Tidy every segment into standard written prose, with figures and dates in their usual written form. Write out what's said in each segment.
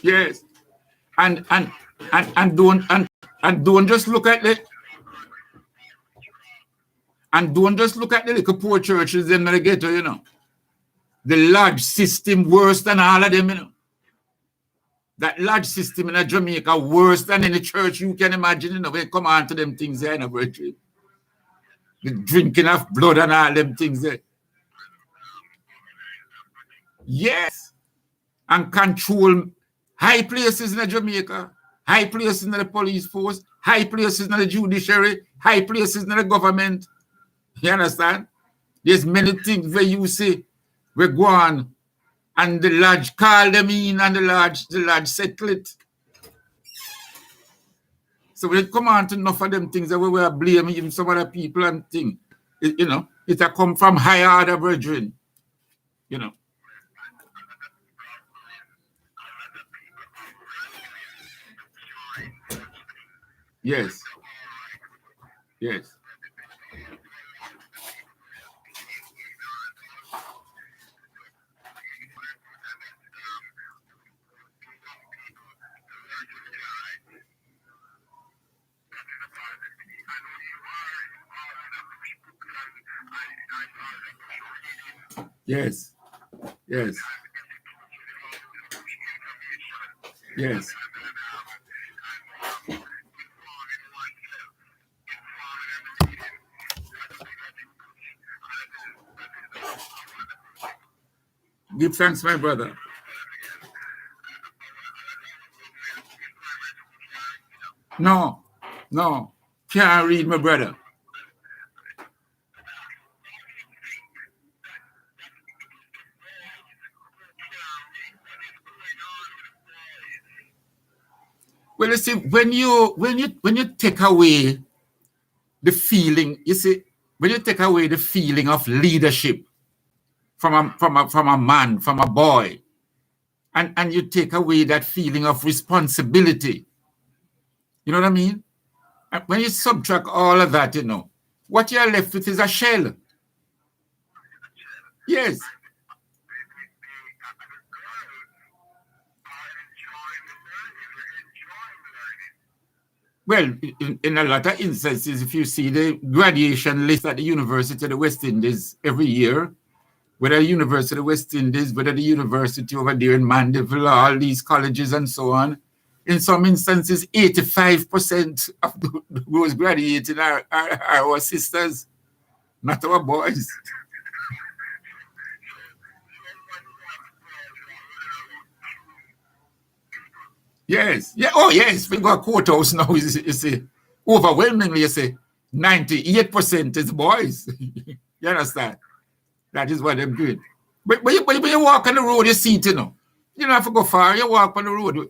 Yes. And don't just look at the little poor churches in the ghetto, you know. The large system worse than all of them, you know. That large system in Jamaica worse than any church you can imagine, you know. When come on to them things there, you know, the drinking of blood and all them things there. Yes. And control high places in Jamaica, high places in the police force, high places in the judiciary, high places in the government. You understand? There's many things where you say, we go on, and the lodge call them in, and the lodge settle it. So when it come on to enough of them things that we were blaming even some other people and things, you know, it a come from higher order brethren, you know. Yes. Yes. Yes. Yes. Yes. Give thanks, my brother. No, can't read, my brother. Well, you see, when you take away the feeling, you see, when you take away the feeling of leadership from a man, from a boy, and you take away that feeling of responsibility, you know what I mean? And when you subtract all of that, you know, what you're left with is a shell. Yes. Well, in a lot of instances, if you see the graduation list at the University of the West Indies every year, whether the University of the West Indies, whether the university over there in Mandeville, all these colleges and so on, in some instances, 85% of those graduating are our sisters, not our boys. Yes. Yeah. Oh, yes. We got courthouse now. You see, overwhelmingly, you say 98% is boys. You understand? That is what they're doing. But when you walk on the road, you see it, you know. You don't have to go far. You walk on the road.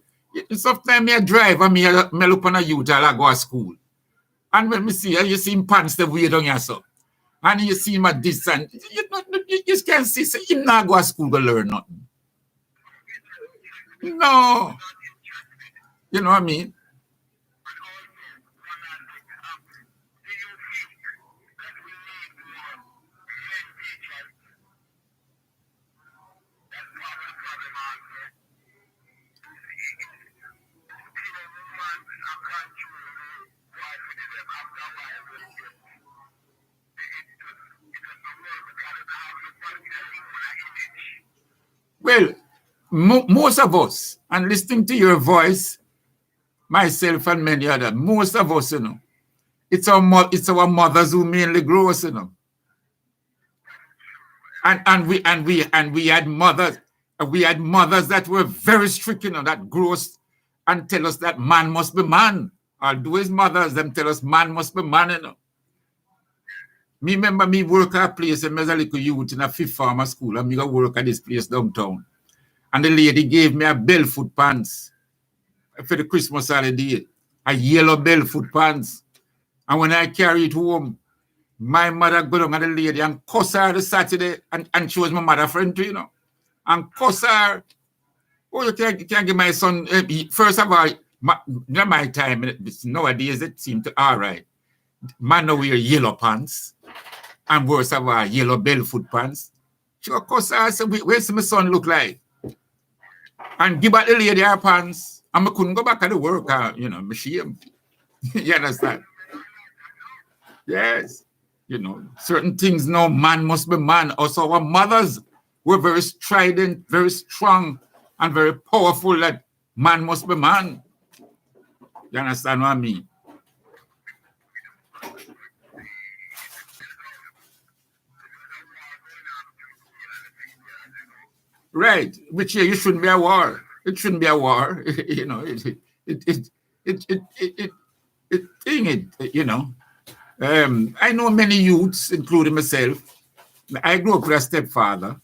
Sometimes I drive and me look on a youth and I go to school. And when me see you see him pants the way down here, so. And you see him at this and you can see, so him not go to school to learn nothing. No. You know what I mean? Well, most of us, and listening to your voice, myself and many others, most of us, you know, it's our mothers who mainly grow us, you know. And we had mothers that were very strict, you know, that grew us and tell us that man must be man. Although his mothers them tell us man must be man, you know. Me remember me work at a place and I was a little youth in a fifth farmer school, and me go work at this place downtown. And the lady gave me a barefoot pants for the Christmas holiday, a yellow barefoot pants. And when I carry it home, my mother go down at the lady and cuss her the Saturday, and she was my mother friend too, you know. And cuss her. Oh, you can't give my son, first of all, not my time, nowadays it seems to all right. Man now wear yellow pants, and worse of all, yellow barefoot pants. She go cuss her and say, where's my son look like? and give back the lady her pants. And I couldn't go back to the work, you know, I'm ashamed. You understand? Yes. You know, certain things now, man must be man. Also, our mothers were very strident, very strong, and very powerful that man must be man. You understand what I mean? Right. Which yeah, it shouldn't be a war. It shouldn't be a war. You know, it thing it, you know. I know many youths, including myself. I grew up with a stepfather.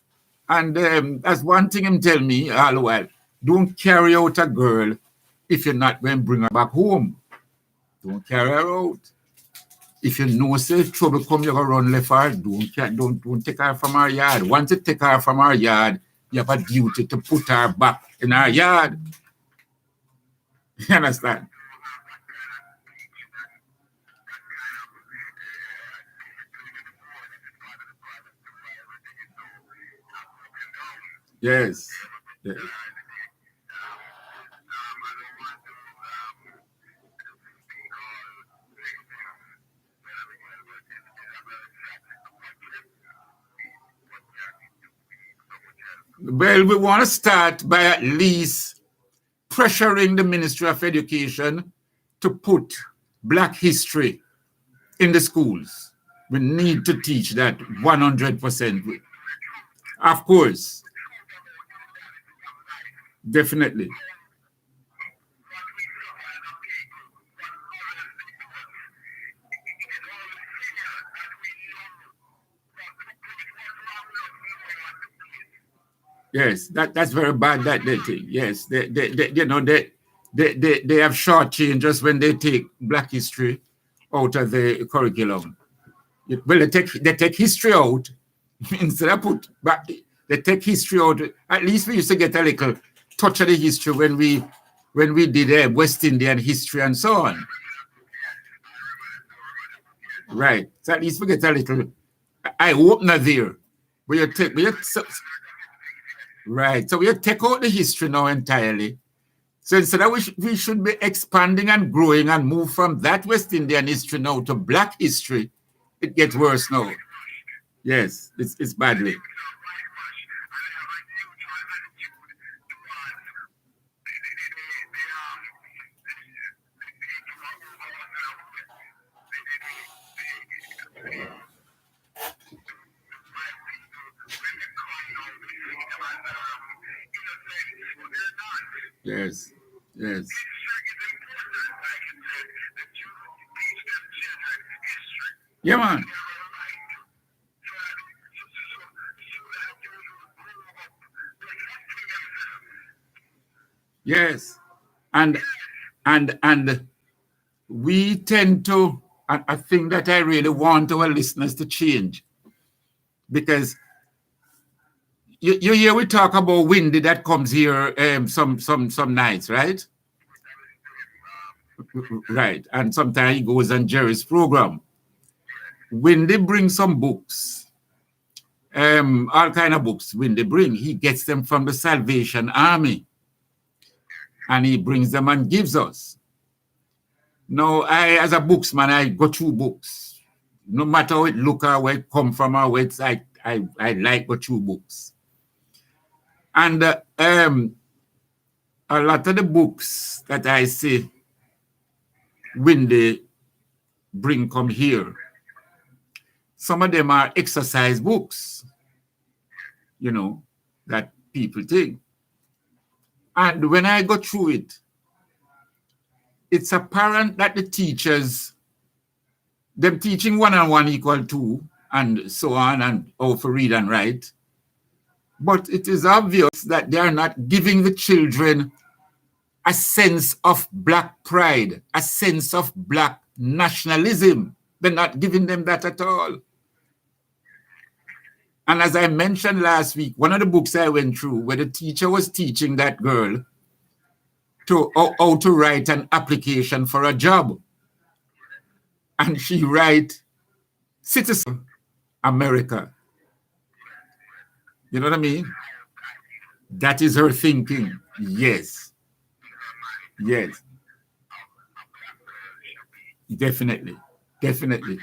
And that's one thing him tell me all the while. Don't carry out a girl if you're not going to bring her back home. Don't carry her out. If you know say trouble come, you're going to run left her. Don't take her from her yard. Once you take her from her yard, you have a duty to put her back in her yard. You understand? Yes. Yes. Well, we want to start by at least pressuring the Ministry of Education to put Black history in the schools. We need to teach that 100%. Of course, definitely. Yes, that's very bad. That they think. Yes, they you know they have short changes when they take Black history out of the curriculum. Well, they take history out instead of put back. They take history out. At least we used to get a little touch of the history when we did West Indian history and so on. Right. So at least we get a little eye opener there. Right. So we take out the history now entirely. So instead of we should be expanding and growing and move from that West Indian history now to Black history. It gets worse now. Yes, it's badly. Yes, yes. Yeah, man. Yes. And we tend to, I think that I really want our listeners to change because you hear we talk about Windy that comes here some nights, right? Right. And sometimes he goes on Jerry's program. Windy brings some books, all kind of books. Windy bring, he gets them from the Salvation Army, and he brings them and gives us. Now, I, as a booksman, I go through books. No matter how it look or where it come from or where it's, I like go through books. And a lot of the books that I see Windy bring come here, some of them are exercise books, you know, that people think. And when I go through it, it's apparent that the teachers, them teaching 1 and 1 equal 2, and so on, and how to read and write. But it is obvious that they are not giving the children a sense of Black pride, a sense of Black nationalism. They're not giving them that at all. And as I mentioned last week, one of the books I went through where the teacher was teaching that girl to how to write an application for a job. And she write citizen America. You know what I mean? That is her thinking. Yes. Yes. Definitely. Definitely.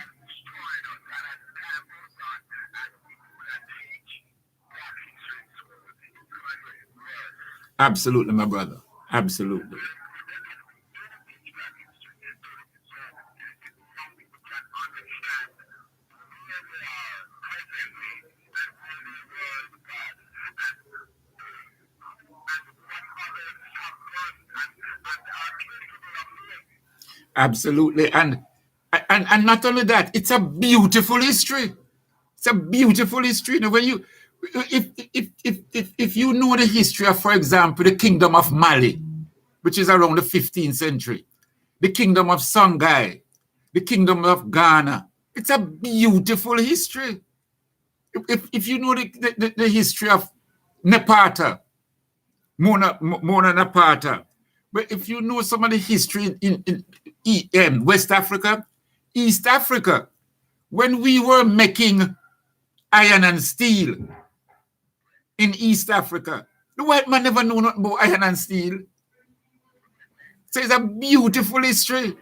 Absolutely, my brother. Absolutely. Absolutely. And not only that, it's a beautiful history. It's a beautiful history. You know, when you if you know the history of, for example, the kingdom of Mali, which is around the 15th century, the kingdom of Songhai, the kingdom of Ghana, it's a beautiful history. If you know the history of Nepata, Mona Napata. But if you know some of the history in West Africa, East Africa, when we were making iron and steel in East Africa, the white man never knew nothing about iron and steel. So it's a beautiful history.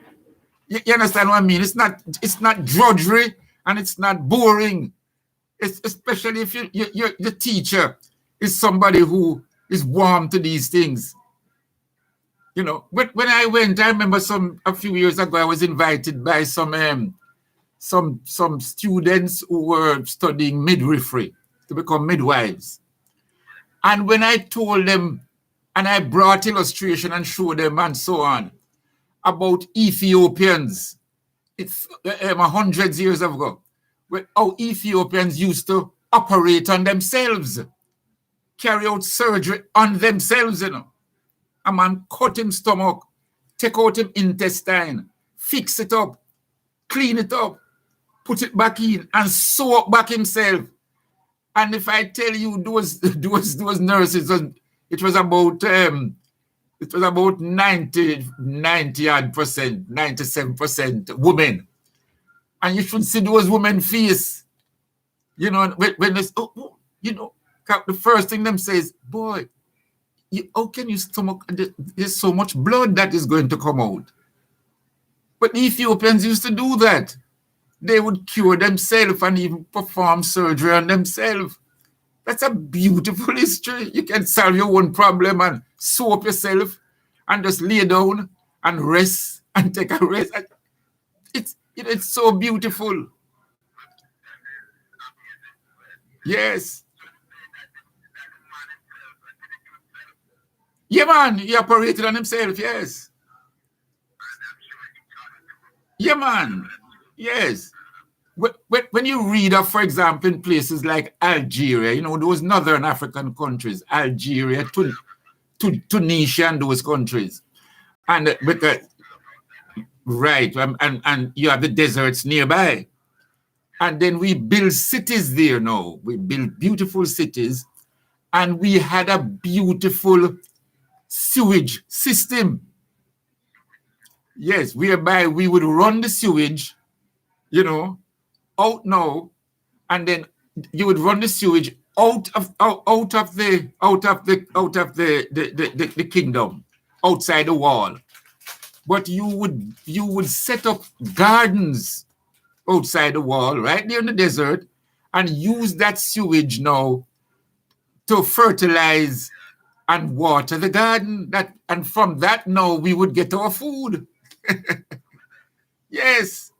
You understand what I mean? It's not drudgery and it's not boring. It's especially if your teacher is somebody who is warm to these things. You know, when I went, I remember a few years ago, I was invited by some students who were studying midwifery to become midwives. And when I told them, and I brought illustration and showed them and so on about Ethiopians, it's hundreds of years ago, how Ethiopians used to operate on themselves, carry out surgery on themselves, you know. A man cut him stomach, take out him intestine, fix it up, clean it up, put it back in, and sew up back himself. And if I tell you those nurses, it was about 90 odd percent, 97% women. And you should see those women face. You know, when they, you know, the first thing them says, boy, how can you stomach? There's so much blood that is going to come out. But the Ethiopians used to do that. They would cure themselves and even perform surgery on themselves. That's a beautiful history. You can solve your own problem and sew up yourself and just lay down and rest and take a rest. It's so beautiful. Yes. Yeah, man. He operated on himself. Yes. Yeah, man. Yes. When you read of, for example, in places like Algeria, you know, those northern African countries, Algeria, Tunisia, and those countries, and because right, and you have the deserts nearby, and then we build cities there now. We build beautiful cities, and we had a beautiful sewage system. Yes, whereby we would run the sewage, you know, out now, and then you would run the sewage out of the kingdom, outside the wall. But you would set up gardens outside the wall, right there in the desert, and use that sewage now to fertilize and water the garden. And from that now we would get our food. Yes.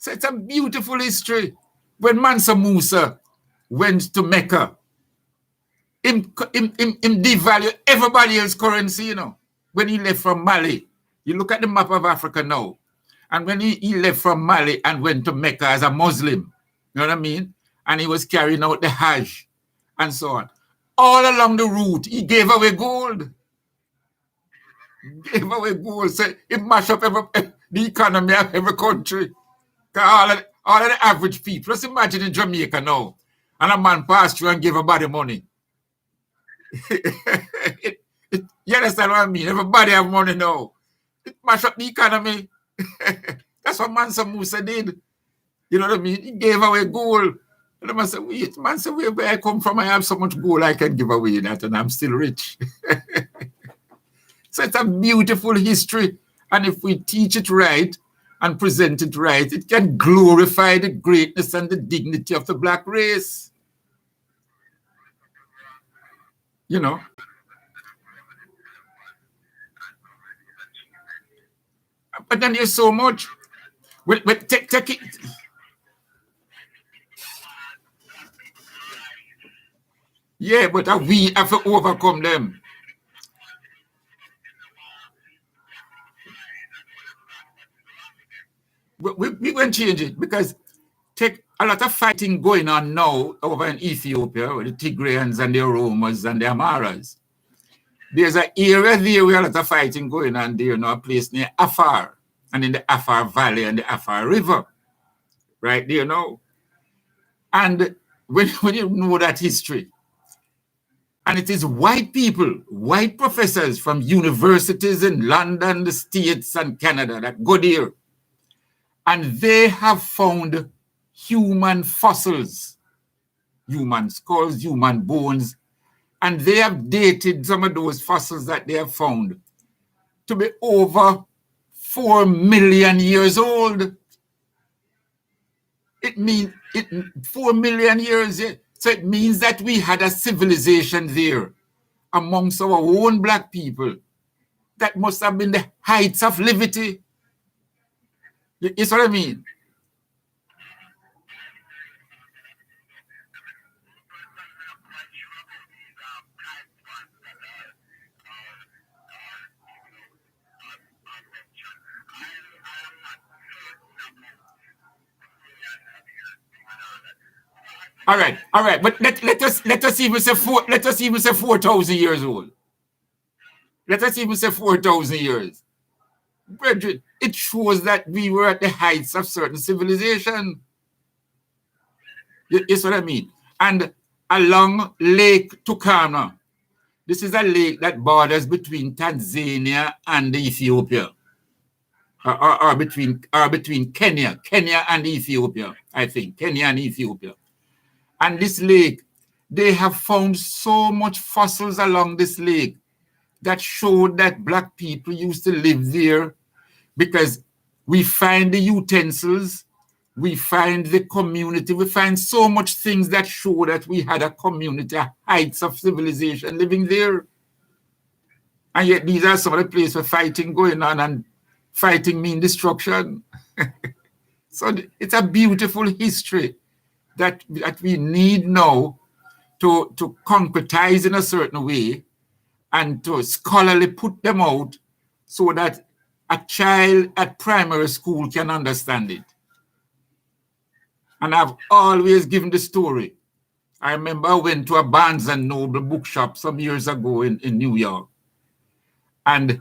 So it's a beautiful history. When Mansa Musa went to Mecca, him devalue everybody else's currency, you know, when he left from Mali. You look at the map of Africa now, and when he left from Mali and went to Mecca as a Muslim, you know what I mean? And he was carrying out the Hajj and so on. All along the route, he gave away gold. Gave away gold. So it mashed up the economy of every country. All of the average people. Just imagine in Jamaica now, and a man passed through and gave everybody money. You understand what I mean? Everybody have money now. It mashed up the economy. That's what Mansa Musa did. You know what I mean? He gave away gold. And I must say, wait, man, so where I come from, I have so much gold I can give away that, and I'm still rich. So it's a beautiful history. And if we teach it right and present it right, it can glorify the greatness and the dignity of the black race. You know? But then there's so much. Well, take it. Yeah, but we have to overcome them. We won't change it because take a lot of fighting going on now over in Ethiopia with the Tigrayans and the Oromas and the Amaras. There's an area there where a lot of fighting going on there, a place near Afar and in the Afar Valley and the Afar River. Right there now. And when you know that history, and it is white people, white professors from universities in London, the States, and Canada that go there. And they have found human fossils, human skulls, human bones, and they have dated some of those fossils that they have found to be over 4 million years old. It means 4 million years. So it means that we had a civilization there amongst our own black people that must have been the heights of liberty. You see what I mean? All right. But let us even say 4,000 years old. Let us even say 4,000 years. Brethren, it shows that we were at the heights of certain civilization. You see what I mean? And along Lake Turkana, this is a lake that borders between Tanzania and Ethiopia. Or between Kenya and Ethiopia, I think. Kenya and Ethiopia. And this lake, they have found so much fossils along this lake that showed that black people used to live there, because we find the utensils, we find the community, we find so much things that show that we had a community, heights of civilization living there. And yet these are some of the places where fighting going on, and fighting means destruction. So it's a beautiful history that we need now to concretize in a certain way and to scholarly put them out so that a child at primary school can understand it. And I've always given the story. I remember I went to a Barnes and Noble bookshop some years ago in New York. And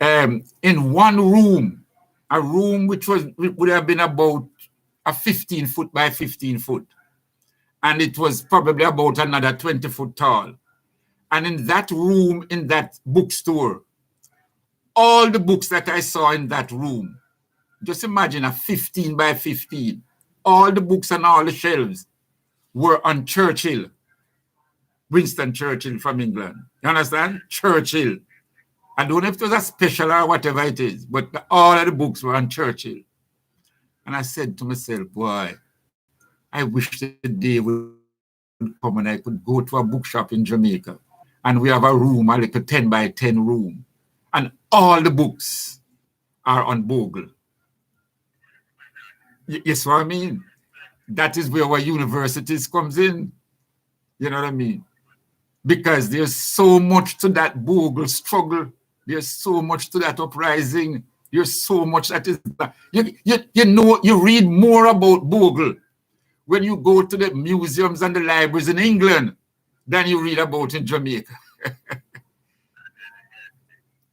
in one room, a room which would have been about a 15 foot by 15 foot. And it was probably about another 20 foot tall. And in that room, in that bookstore, all the books that I saw in that room, just imagine a 15 by 15, all the books on all the shelves were on Churchill, Winston Churchill from England. You understand? Churchill. I don't know if it was a special or whatever it is, but all of the books were on Churchill. And I said to myself, boy, I wish the day would come and I could go to a bookshop in Jamaica and we have a room, a little 10 by 10 room, and all the books are on Bogle. You see what I mean? That is where our universities comes in. You know what I mean? Because there's so much to that Bogle struggle. There's so much to that uprising. There's so much that is, you read more about Bogle when you go to the museums and the libraries in England than you read about in Jamaica.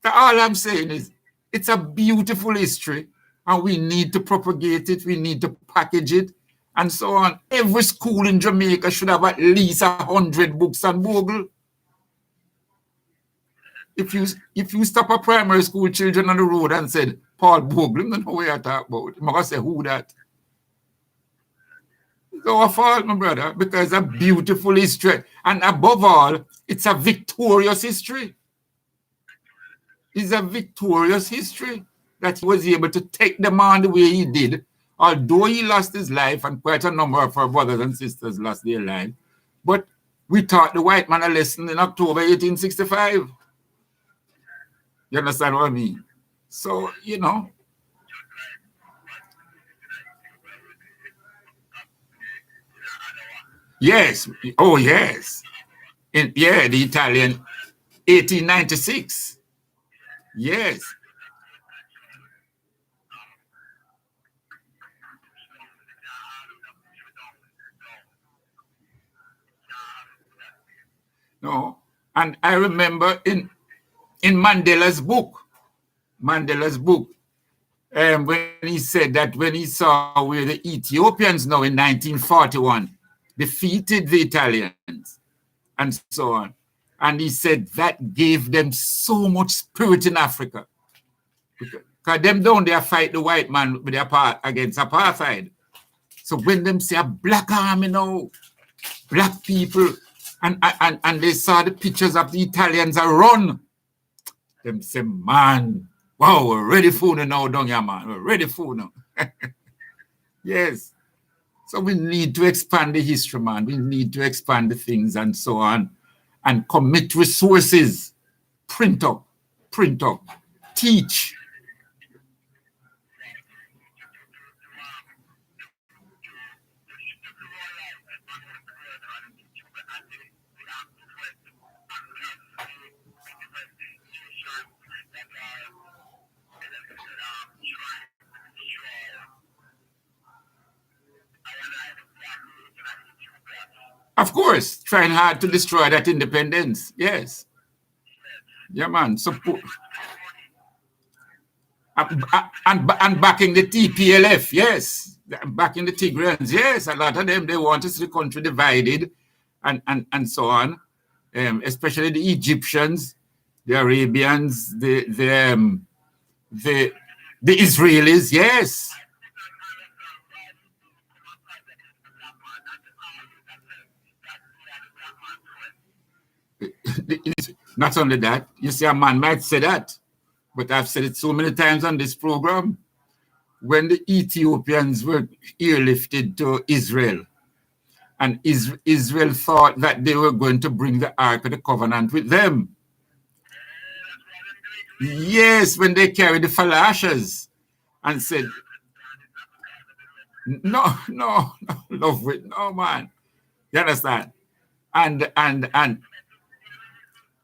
All I'm saying is it's a beautiful history and we need to propagate it. We need to package it and so on. Every school in Jamaica should have at least 100 books on Bogle. If you stop a primary school children on the road and said, Paul Bogle, I don't know what you're talking about. I'm going to say, who that? It's our fault, my brother, because a beautiful history. And above all, it's a victorious history. It's a victorious history that he was able to take them on the way he did, although he lost his life and quite a number of our brothers and sisters lost their life. But we taught the white man a lesson in October 1865. You understand what I mean? So, you know. Yes. Oh, yes. The Italian 1896. Yes. No. And I remember in Mandela's book, when he said that when he saw where the Ethiopians now in 1941 defeated the Italians and so on. And he said that gave them so much spirit in Africa. Because them down there fight the white man with against apartheid. So when them say a black army now, black people, and they saw the pictures of the Italians are run, them say, man, wow, we're ready for now, down here, man. We're ready for now. Yes. So we need to expand the history, man. We need to expand the things and so on. And commit resources. Print up, teach. Of course, trying hard to destroy that independence. Yes. Yeah, man. Support. And backing the TPLF, yes. Backing the Tigrans, yes. A lot of them, they want to see the country divided and so on. Especially the Egyptians, the Arabians, the Israelis, yes. Not only that, you see, a man might say that, but I've said it so many times on this program. When the Ethiopians were airlifted to Israel, and Israel thought that they were going to bring the Ark of the Covenant with them. Yes, when they carried the falashas and said, no, love with, no, man. You understand? And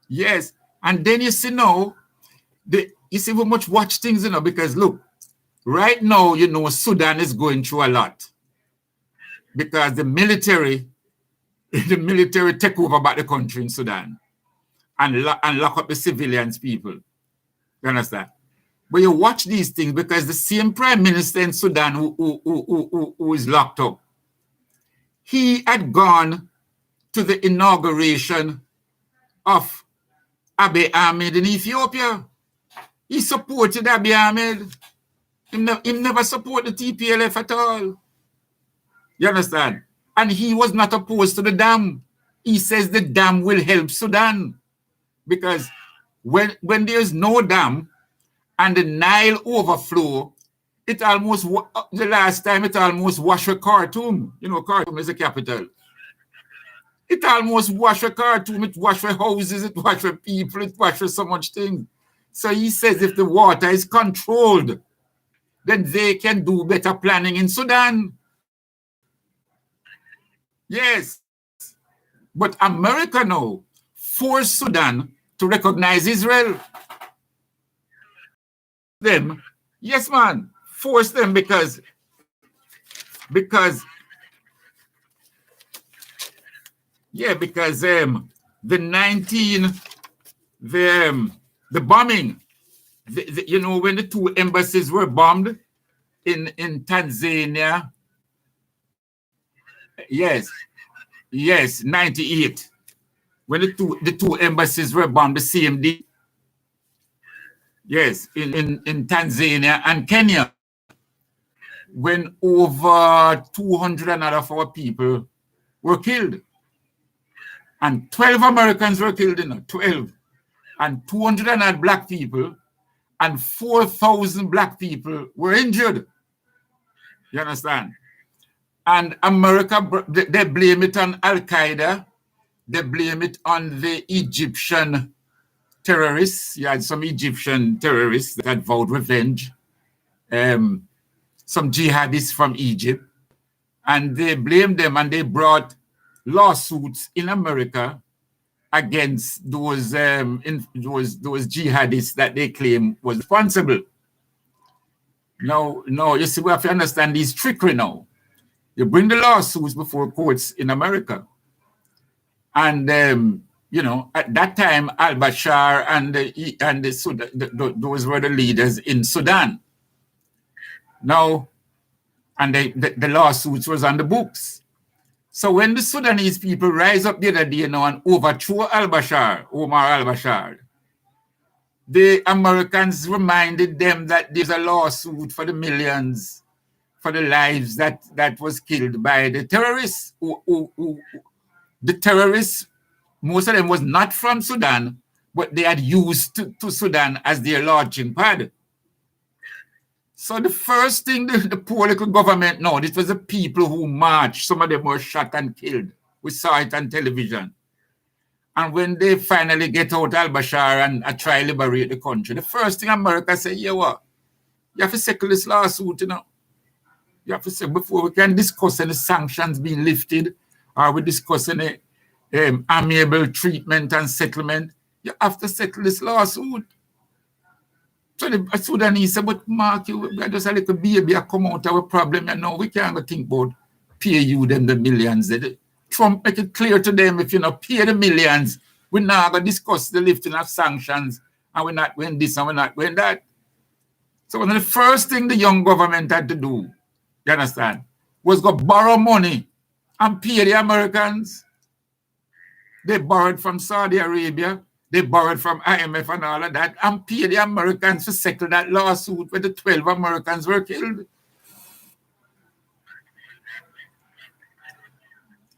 yes, and then you see now, you see we much watch things, you know, because look, right now, you know, Sudan is going through a lot because the military take over about the country in Sudan and lock up the civilians people. You understand? But you watch these things because the same prime minister in Sudan who is locked up, he had gone to the inauguration of Abiy Ahmed in Ethiopia. He supported Abiy Ahmed. He never supported the TPLF at all. You understand? And he was not opposed to the dam. He says the dam will help Sudan. Because when there's no dam and the Nile overflow, it almost, the last time it almost washed Khartoum. You know, Khartoum is the capital. It almost washed Khartoum, it washed houses, it washed people, it washed so much things. So he says if the water is controlled, then they can do better planning in Sudan. Yes. But America now forced Sudan to recognize Israel. Them, yes, man, force them because the bombing, you know, when the two embassies were bombed in Tanzania, yes, 98, when the two embassies were bombed the same day, yes, in Tanzania and Kenya. when over 200 of our people were killed. And 12 Americans were killed, 12. And 200 black people, and 4,000 black people were injured. You understand? And America, they blame it on Al-Qaeda. They blame it on the Egyptian terrorists. You had some Egyptian terrorists that had vowed revenge. Some jihadists from Egypt. And they blamed them, and they brought lawsuits in America against those jihadists that they claim was responsible. Now, you see, we have to understand these trickery now. You bring the lawsuits before courts in America. And, at that time, al-Bashir and those were the leaders in Sudan. Now, and the lawsuits was on the books. So when the Sudanese people rise up the other day now and overthrow Omar al-Bashir, the Americans reminded them that there's a lawsuit for the millions, for the lives that was killed by the terrorists. The terrorists, most of them was not from Sudan, but they had used to Sudan as their launching pad. So the first thing the poor little government know, this was the people who marched. Some of them were shot and killed. We saw it on television. And when they finally get out al-Bashir and try to liberate the country, the first thing America say, you have to settle this lawsuit, You have to say, before we can discuss any sanctions being lifted, or we discuss any amiable treatment and settlement, you have to settle this lawsuit. So the Sudanese said, but Mark, you got just a little baby come out of a problem, we can't go think about pay you them the millions. Trump make it clear to them, if you not pay the millions, we're not going to discuss the lifting of sanctions, and we're not going this and we're not going that. So one of the first thing the young government had to do, you understand, was go borrow money and pay the Americans. They borrowed from Saudi Arabia. They borrowed from IMF and all of that, and pay the Americans to settle that lawsuit where the 12 Americans were killed.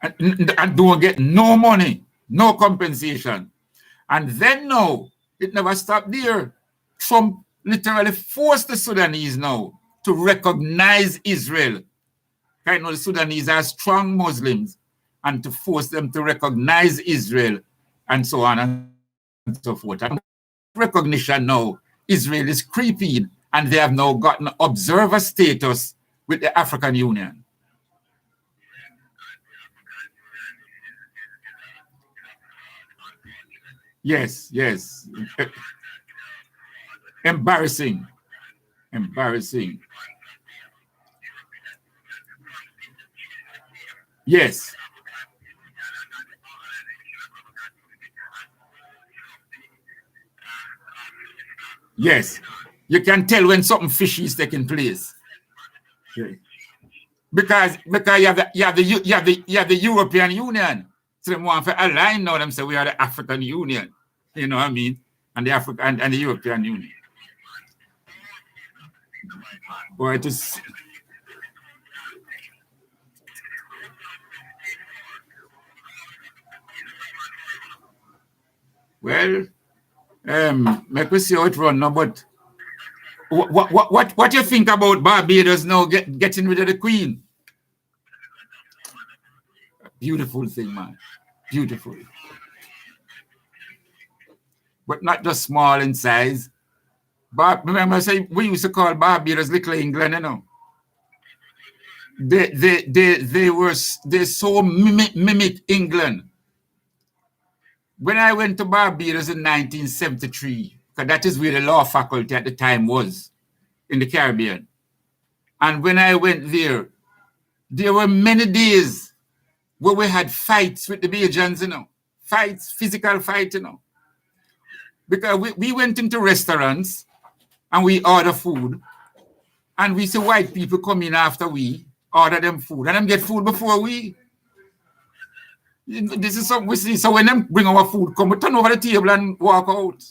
And don't get no money, no compensation. And then now, it never stopped there. Trump literally forced the Sudanese now to recognize Israel. I know the Sudanese are strong Muslims, and to force them to recognize Israel and so on and so forth. And recognition now, Israel is creeping, and they have now gotten observer status with the African Union. Yes. Embarrassing. Yes. Yes. You can tell when something fishy is taking place. Okay. Because you have the European Union. So they want to align now, them say we are the African Union. You know what I mean? And the African and the European Union. Boy, it is. Well, make we see how it run now, but what you think about Barbados now getting rid of the Queen? Beautiful thing, man. Beautiful. But not just small in size. But remember, I say we used to call Barbados Little England, They so mimic England. When I went to Barbados in 1973, because that is where the law faculty at the time was, in the Caribbean. And when I went there were many days where we had fights with the Bajans, fights, physical fights, Because we went into restaurants and we order food, and we see white people come in after we order them food, and them get food before we. This is something we see. So when them bring our food, come, we turn over the table and walk out.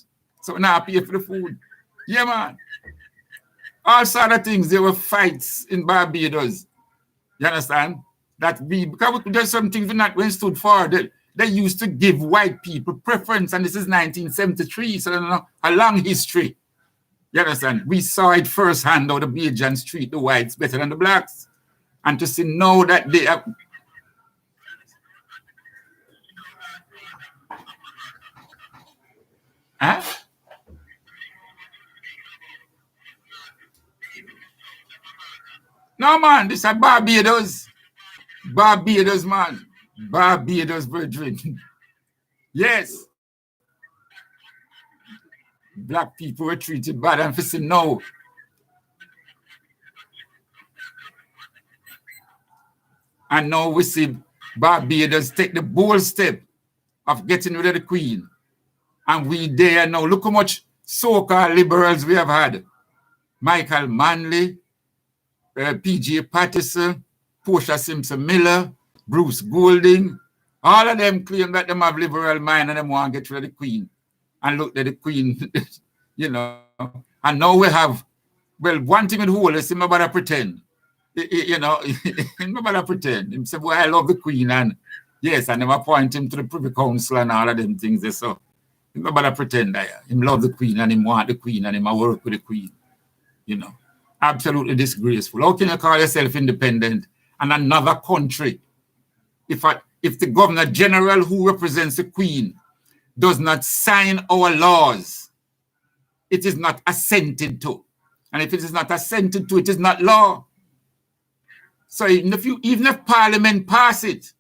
So now I pay for the food. Yeah, man. All sort of things. There were fights in Barbados. You understand? Because there's some things we stood for. They used to give white people preference, and this is 1973, so a long history. You understand? We saw it firsthand how the Bajans treat the whites better than the blacks. And to see now that they are... Huh? No, man, this is Barbados. Barbados, man. Barbados, brethren. Yes. Black people were treated bad, and for see now. And now we see Barbados take the bold step of getting rid of the Queen. And we there now. Look how much so-called liberals we have had. Michael Manley, P.J. Patterson, Portia Simpson-Miller, Bruce Golding. All of them claim that they have liberal mind and they want to get rid of the Queen. And look at the Queen, you know. And now we have, well, one thing in the whole is him about to pretend. You know, him about to pretend. Him say, well, I love the Queen. And yes, and them appoint him to the Privy Council and all of them things. So him about to pretend that him love the Queen and him want the Queen and him work with the Queen. You know, absolutely disgraceful. How can you call yourself independent and another country? If the Governor General who represents the Queen does not sign our laws, it is not assented to. And if it is not assented to, it is not law. So even if Parliament pass it,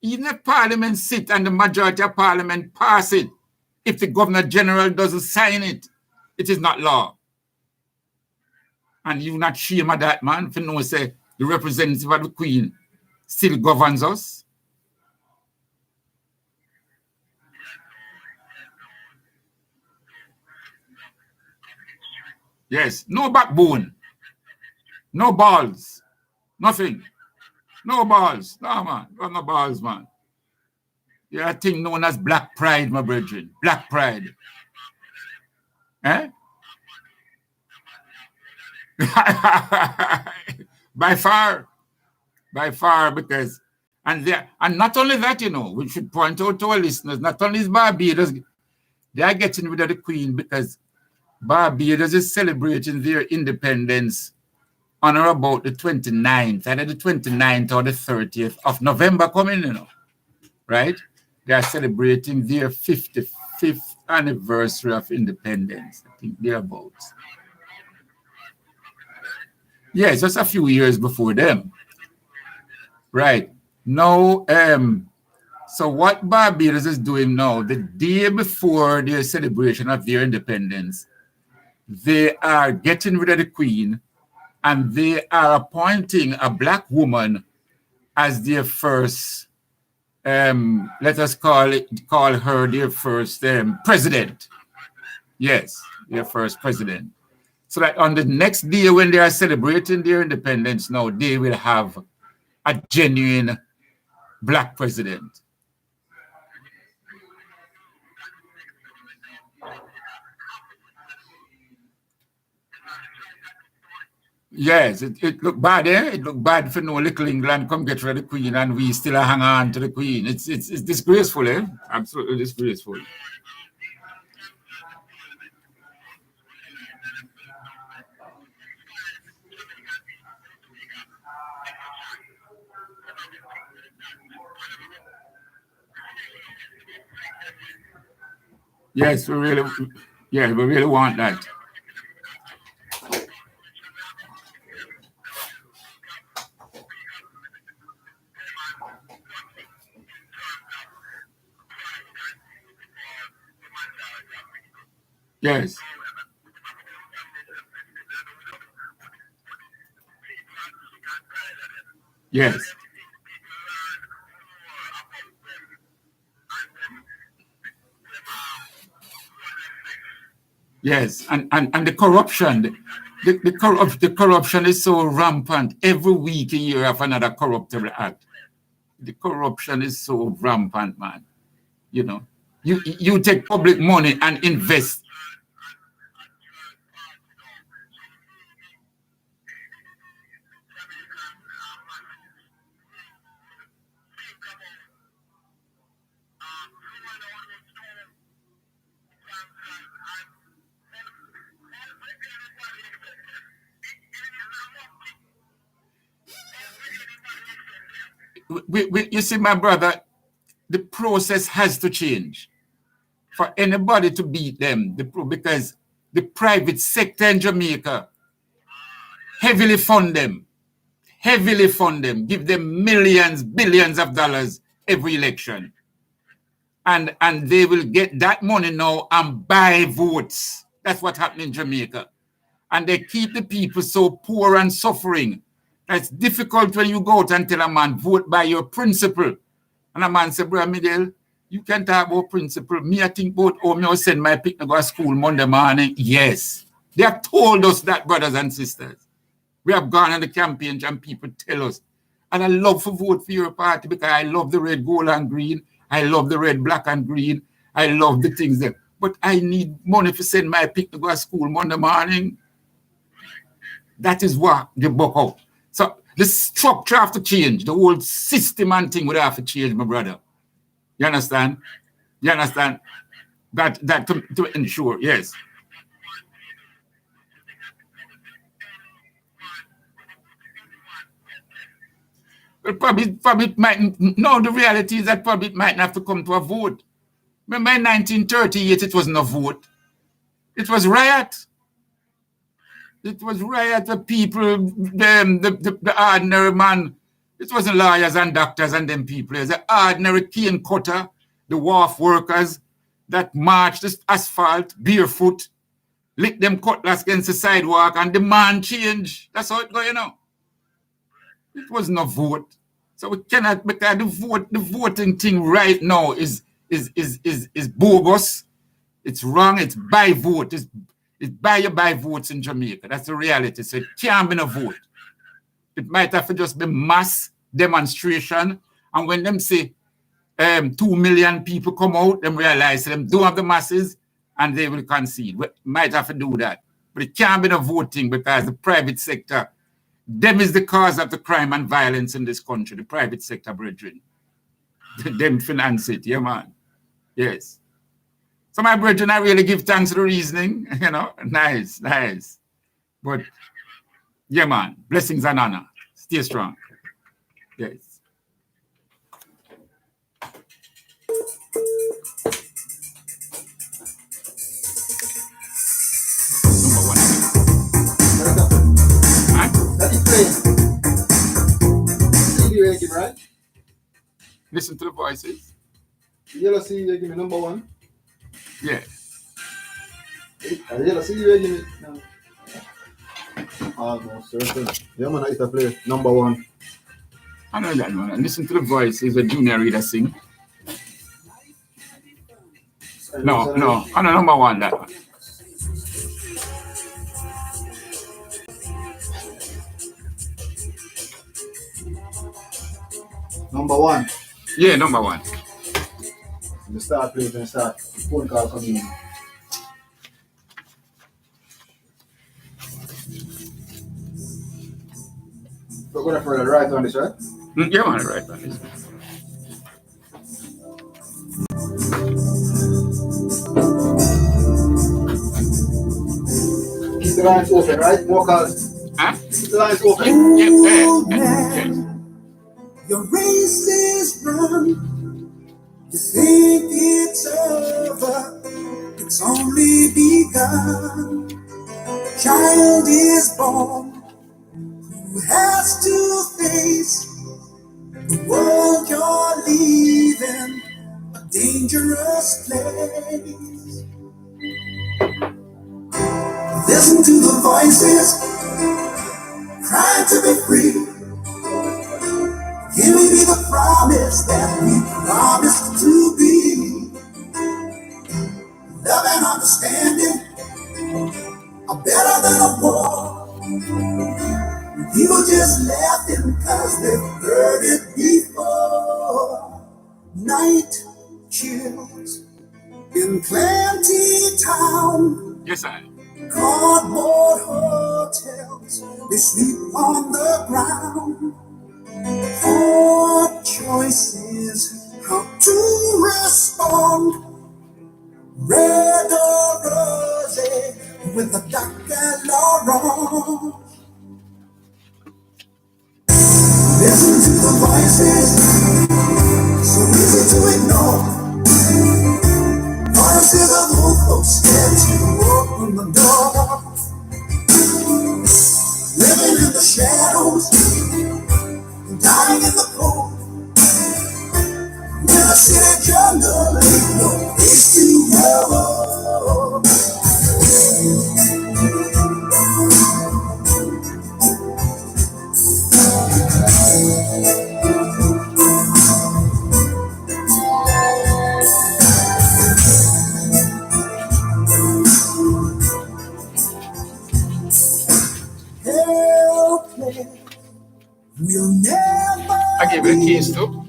even if Parliament sit and the majority of Parliament pass it, if the Governor General doesn't sign it, it is not law. And you not shame of that, man, for no say the representative of the Queen still governs us. Yes, no backbone, no balls, nothing, no balls. No, man, no balls, man. There's a thing known as black pride, my brethren. Black pride. Eh? By far, because, and not only that, you know, we should point out to our listeners, not only is Barbados, they are getting rid of the Queen because Barbados is celebrating their independence on or about the 29th, either the 29th or the 30th of November coming, you know, right? They are celebrating their 55th anniversary of independence. I think thereabouts. Yes, just a few years before them. Right. Now, so what Barbados is doing now, the day before their celebration of their independence, they are getting rid of the Queen and they are appointing a black woman as their first, let us call her their first president. Yes, their first president. So that on the next day when they are celebrating their independence now, they will have a genuine black president. Yes, it looked bad, eh? It looked bad for no little England come get rid of the Queen and we still hang on to the Queen. It's disgraceful, eh? Absolutely disgraceful. Yes, we really want that. Yes. Yes. Yes, and the corruption, the corruption is so rampant. Every week you have another corruptible act. The corruption is so rampant, man. You know, you take public money and invest. you see, my brother, the process has to change for anybody to beat them. Because the private sector in Jamaica heavily fund them, give them millions, billions of dollars every election. And they will get that money now and buy votes. That's what happened in Jamaica. And they keep the people so poor and suffering. It's difficult when you go out and tell a man, vote by your principle. And a man say, Brother Miguel, you can talk about principle. Me, I think about, me will send my pick to go to school Monday morning. Yes. They have told us that, brothers and sisters. We have gone on the campaigns and people tell us. And I love to vote for your party because I love the red, gold, and green. I love the red, black, and green. I love the things there. But I need money to send my pick to go to school Monday morning. That is what they buck out. So the structure have to change. The whole system and thing would have to change, my brother. You understand? You understand? That to ensure, yes. But probably might, no, the reality is that probably might have to come to a vote. Remember in 1938, it wasn't a vote. It was riot. It was riot of people, the ordinary man. It wasn't lawyers and doctors and them people. It was the ordinary cane cutter, the wharf workers that marched the asphalt barefoot, lick them cutlass against the sidewalk and demand change. That's how it goes, It was no vote. So we cannot, because the voting thing right now is bogus. It's wrong. It's by vote. It's buy votes in Jamaica. That's the reality. So it can't be no vote. It might have to just be mass demonstration. And when them say 2 million people come out, them realize them don't have the masses and they will concede. We might have to do that. But it can't be no voting because the private sector, them is the cause of the crime and violence in this country, the private sector, brethren. Them finance it, yeah, man. Yes. So my brethren, I really give thanks to the reasoning, nice. But, yeah, man, blessings and honor. Stay strong. Yes. Number one. That is playing. CD right? Listen to the voices. Yellow CD, give me number one. Yeah. Yellow CD, give me. Almost certain. Yeah, man, I used to play number one. I know that, man. Listen to the voices when Junior Reader sing. No. I know number one, that one. Number one. Yeah, number one. You start playing and start. Phone call coming in. We're going for the right on this, right? Yeah, man, right on this. Keep the lines open, right? More calls. Huh? Keep the lines open. Yeah. Your race is run. You think it's over. It's only begun. Child is born who has to face the world you're leaving, a dangerous place. Listen to the voices crying to be free. Give me the promise that we promised to be. Love and understanding are better than a war. People just laughing because they've heard it before. Night chills in Plenty Town. Yes, sir. Cardboard hotels, they sleep on the ground. Hard choices, how to and the poor. In a city jungle, ain't no place to go. Helpless, we'll never I give you the keys too.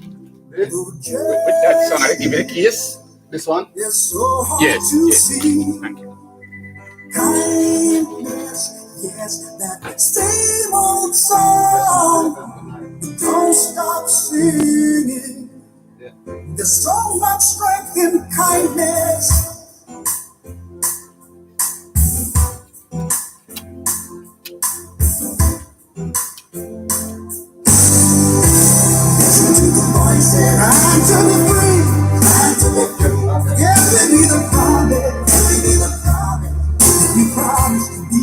This? With that song, I give you the keys. This one? It's so hard Yes, to yes. see. Thank you. Kindness, yes, that same old song. Don't stop singing. There's so much strength in kindness. Listen to the voices. Trying to be free. Trying to be free. Give me the promise. Give me the promise. You promise to be.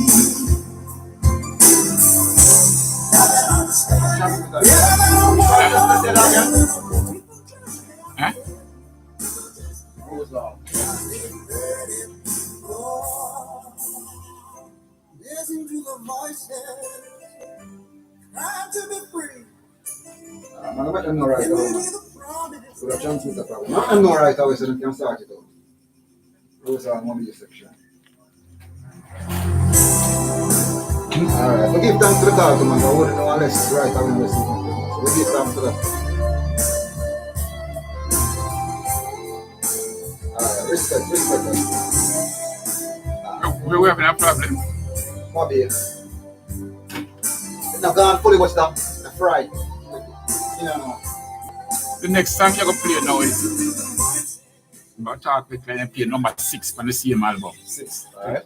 Never understand. Never wonder. Huh? Who's on? Listen to the voices. Trying to be free. I'm going to let them know right Give me now. the promise. So the transmitter problem. Let them know right away so they can start it out. Who's on one of your section? Alright, we give thanks to the call, man. I wouldn't know unless right away we listen to them. So we give thanks to them. Alright, respect. We're having a problem. Bobby. It's not gone fully what's that? The fried. You know. The next song you're going to play now is about talk with and play number 6 from the same album. 6. Alright.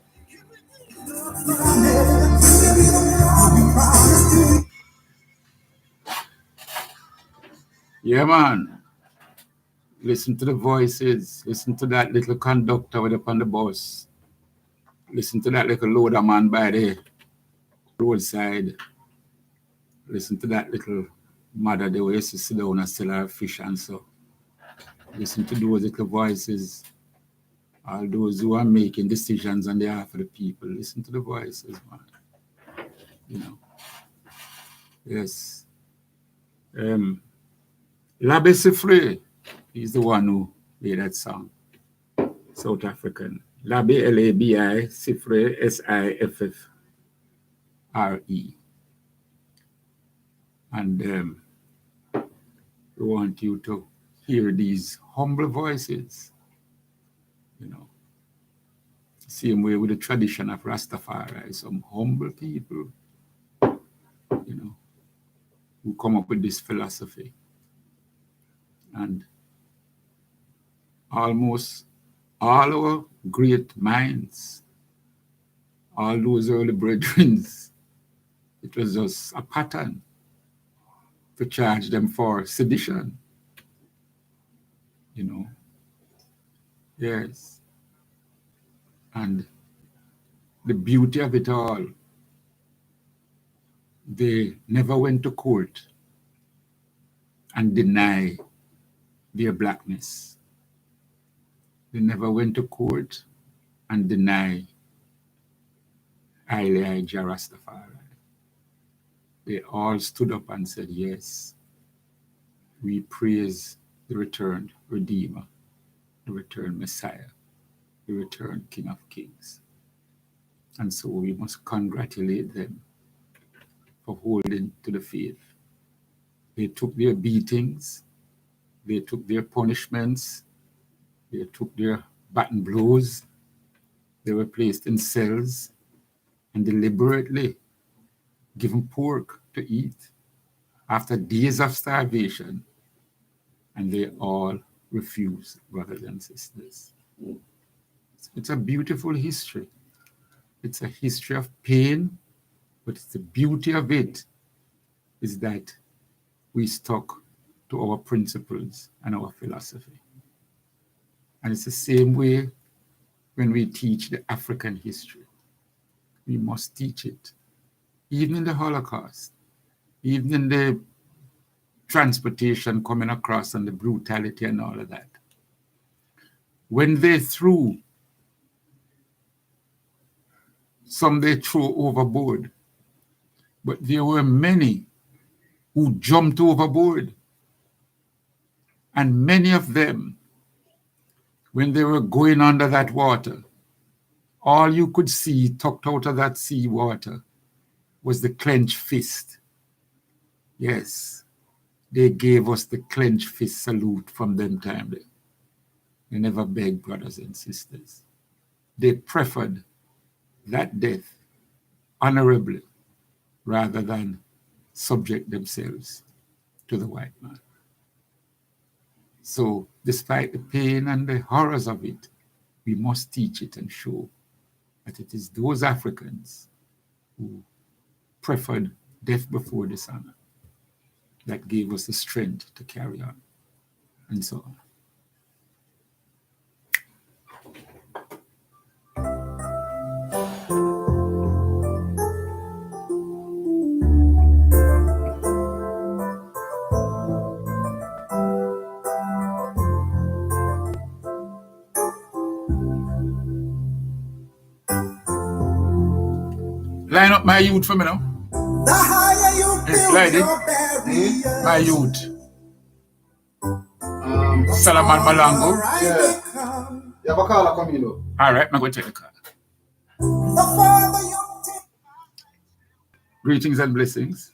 Yeah, man. Listen to the voices. Listen to that little conductor with up on the bus. Listen to that little loader man by the roadside. Listen to that little mother they used to sit down and sell her fish and so. Listen to those little voices. All those who are making decisions on behalf of the people. Listen to the voices, man. You know. Yes. Labe Sifre, he's the one who made that song. South African. Labe, L-A-B-I, Sifre, S-I-F-F-R-E. And we want you to hear these humble voices, you know. Same way with the tradition of Rastafari, some humble people, you know, who come up with this philosophy. And almost all our great minds, all those early brethren, it was just a pattern to charge them for sedition, you know. Yes. And the beauty of it all, they never went to court and deny their blackness. They never went to court and deny Haile Rastafari. They all stood up and said, yes, we praise the returned Redeemer, the returned Messiah, the returned King of Kings. And so we must congratulate them for holding to the faith. They took their beatings, they took their punishments, they took their baton blows, they were placed in cells and deliberately given pork to eat after days of starvation, and they all refused, brothers and sisters. It's a beautiful history. It's a history of pain, but the beauty of it is that we stuck to our principles and our philosophy. And it's the same way when we teach the African history. We must teach it. Even in the Holocaust, even in the transportation coming across and the brutality and all of that. When they threw, some they threw overboard, but there were many who jumped overboard. And many of them, when they were going under that water, all you could see tucked out of that sea water was the clenched fist. Yes, they gave us the clenched fist salute from them time. They never begged, brothers and sisters. They preferred that death honorably rather than subject themselves to the white man. So despite the pain and the horrors of it, we must teach it and show that it is those Africans who preferred death before dishonor that gave us the strength to carry on, and so on. Line up my youth for me now. The higher you build your barriers, My youth. Salaman Malango. Yeah. You have a caller coming though. All right, I'm going to take the call. the further you take. Greetings and blessings.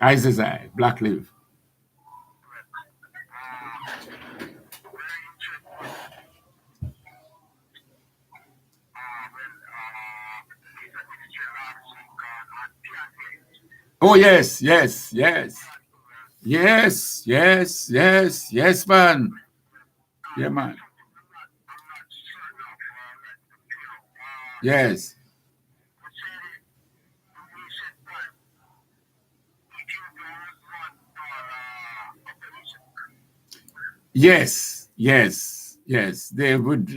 Eyes is eye, black live. Oh, yes, yes, yes. Yes, yes, yes, yes, man. Yeah, man. Yes. Yes, yes, yes. They would,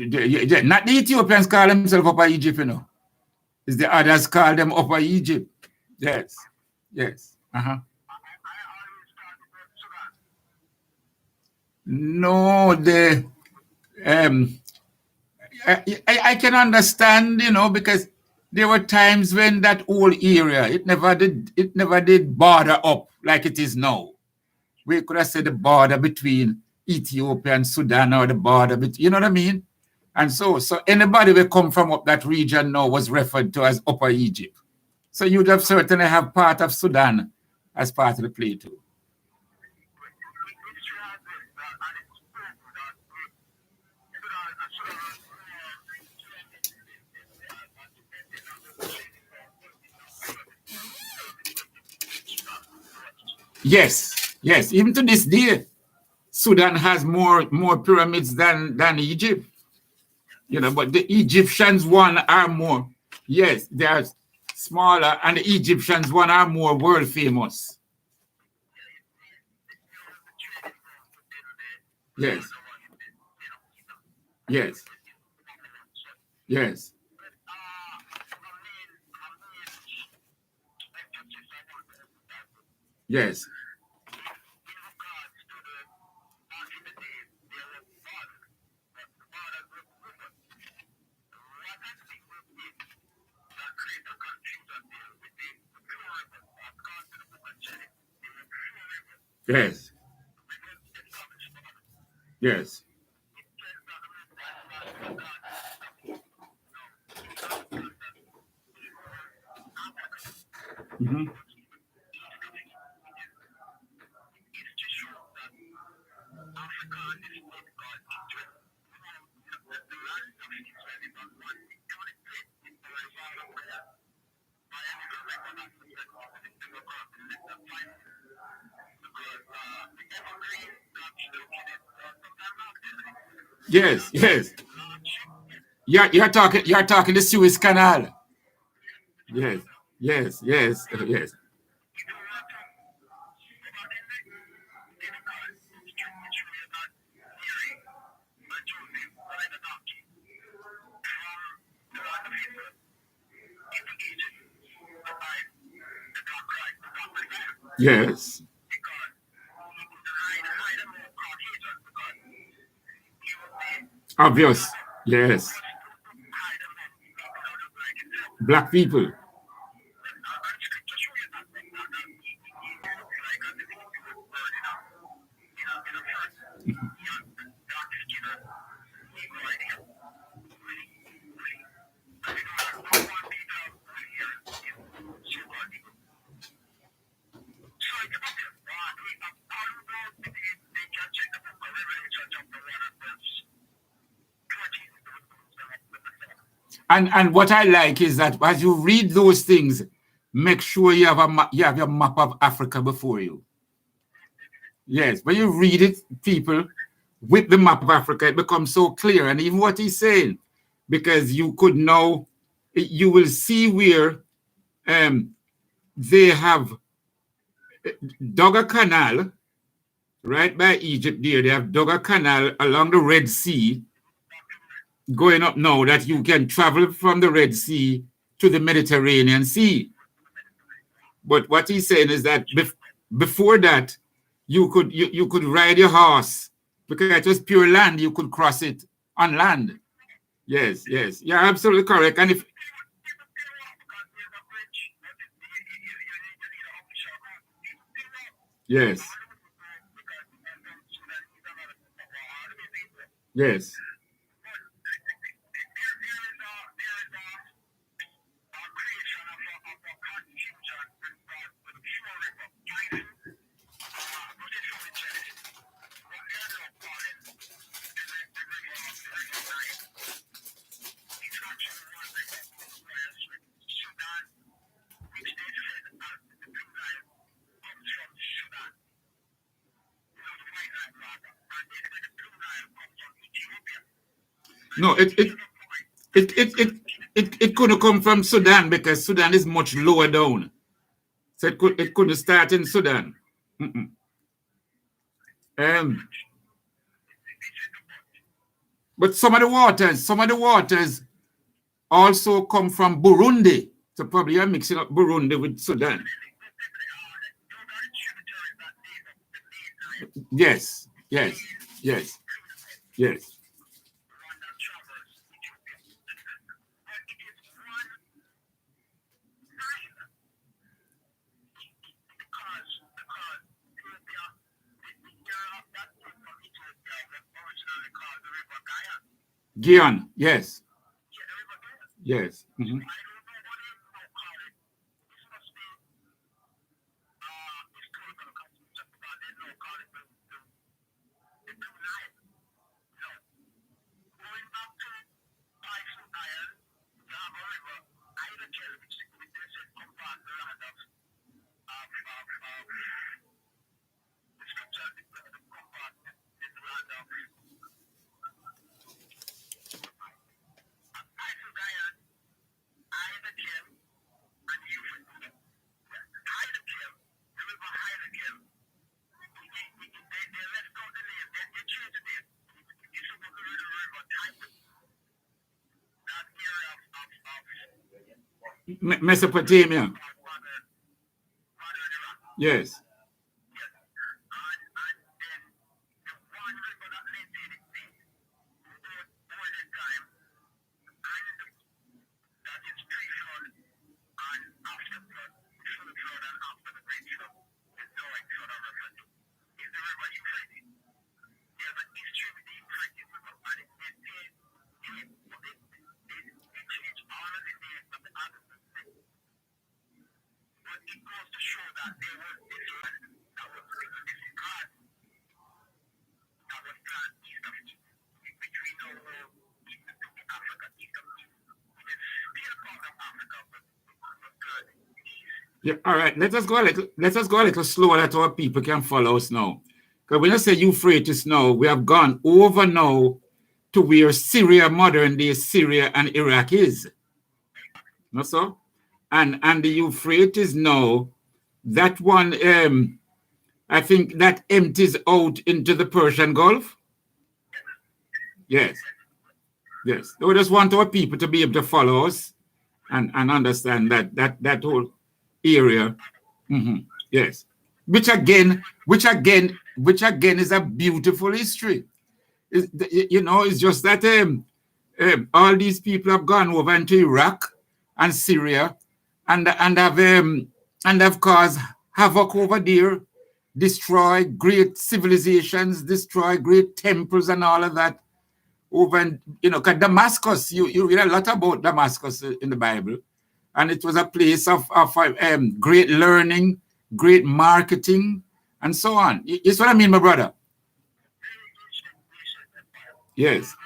not the Ethiopians call themselves Upper Egypt, you know. It's the others call them Upper Egypt. Yes, yes. No, I can understand, you know, because there were times when that whole area, it never did border up like it is now. We could have said the border between Ethiopia and Sudan, or the border between, you know what I mean? And so anybody who come from up that region now was referred to as Upper Egypt. So you'd have certainly have part of Sudan as part of the play too. Yes, yes. Even to this day, Sudan has more pyramids than Egypt. You know, but the Egyptians one are more. Yes, they are smaller, and the Egyptians one are more world famous. Yes. Yes. Yes. Yes. Yes. Yes. Mm-hmm. Yes, yes. You're talking the Suez Canal. Yes, yes, yes, yes. Yes. Obvious. Yes. Black people. And what I like is that as you read those things, make sure you have you have your map of Africa before you. Yes, when you read it, people, with the map of Africa, it becomes so clear. And even what he's saying, because you could know, you will see where they have dug a canal right by Egypt there. They have dug a canal along the Red Sea, going up now that you can travel from the Red Sea to the Mediterranean Sea. But what he's saying is that before that, you could ride your horse because it was pure land. You could cross it on land. Yes, yes, you're absolutely correct. And if yes, yes. No, it couldn't come from Sudan because Sudan is much lower down. So it couldn't start in Sudan. But some of the waters also come from Burundi. So probably you're mixing up Burundi with Sudan. Yes, yes, yes, yes. Gion, yes. Yes. Mesopotamia. Yes. Yeah, all right. Let us go a little slower that our people can follow us now. Because when I say Euphrates now, we have gone over now to where Syria, modern day Syria and Iraq is. No, so? And the Euphrates now, that one, I think that empties out into the Persian Gulf. Yes. Yes. We just want our people to be able to follow us and understand that whole area. Yes. which again is a beautiful history. It's just that all these people have gone over into Iraq and Syria and have caused havoc over there, destroy great civilizations, destroy great temples and all of that. Over in, cause Damascus, you read a lot about Damascus in the Bible, and it was a place of great learning, great marketing, and so on. It's what I mean, my brother. Yes.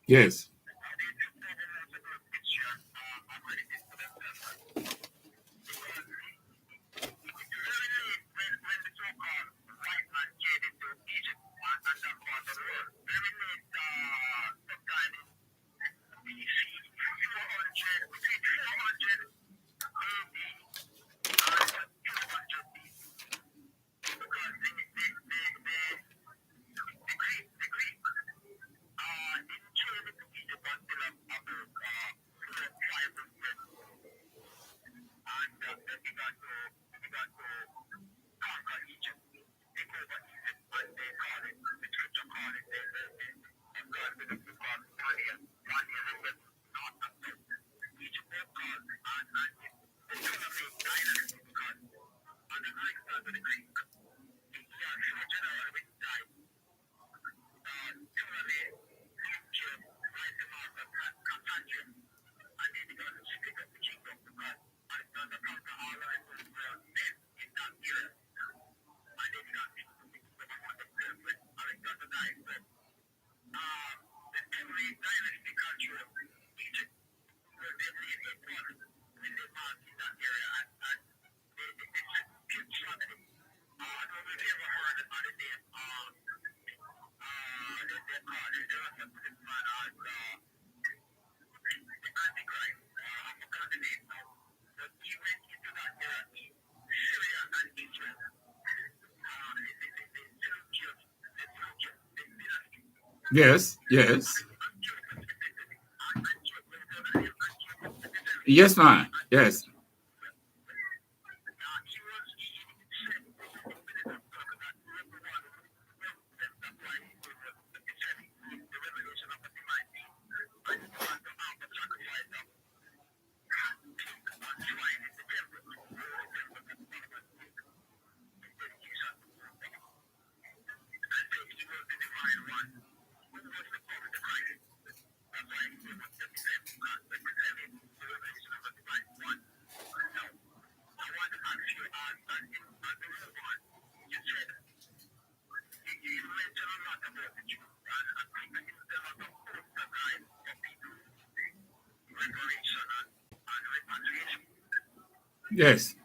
Yes. Yes, yes. Yes, man. Yes. Yes.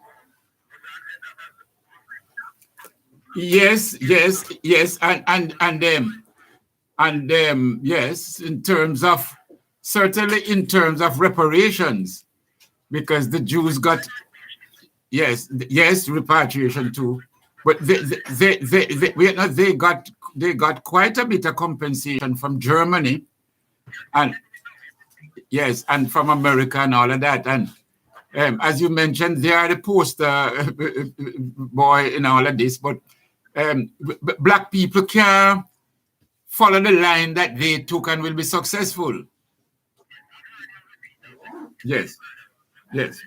Yes, yes, yes, yes, in terms of certainly in terms of reparations, because the Jews got yes repatriation too, but they got quite a bit of compensation from Germany and yes, and from America and all of that. And as you mentioned, they are the poster boy in all of this, but black people can follow the line that they took and will be successful. Yes, yes.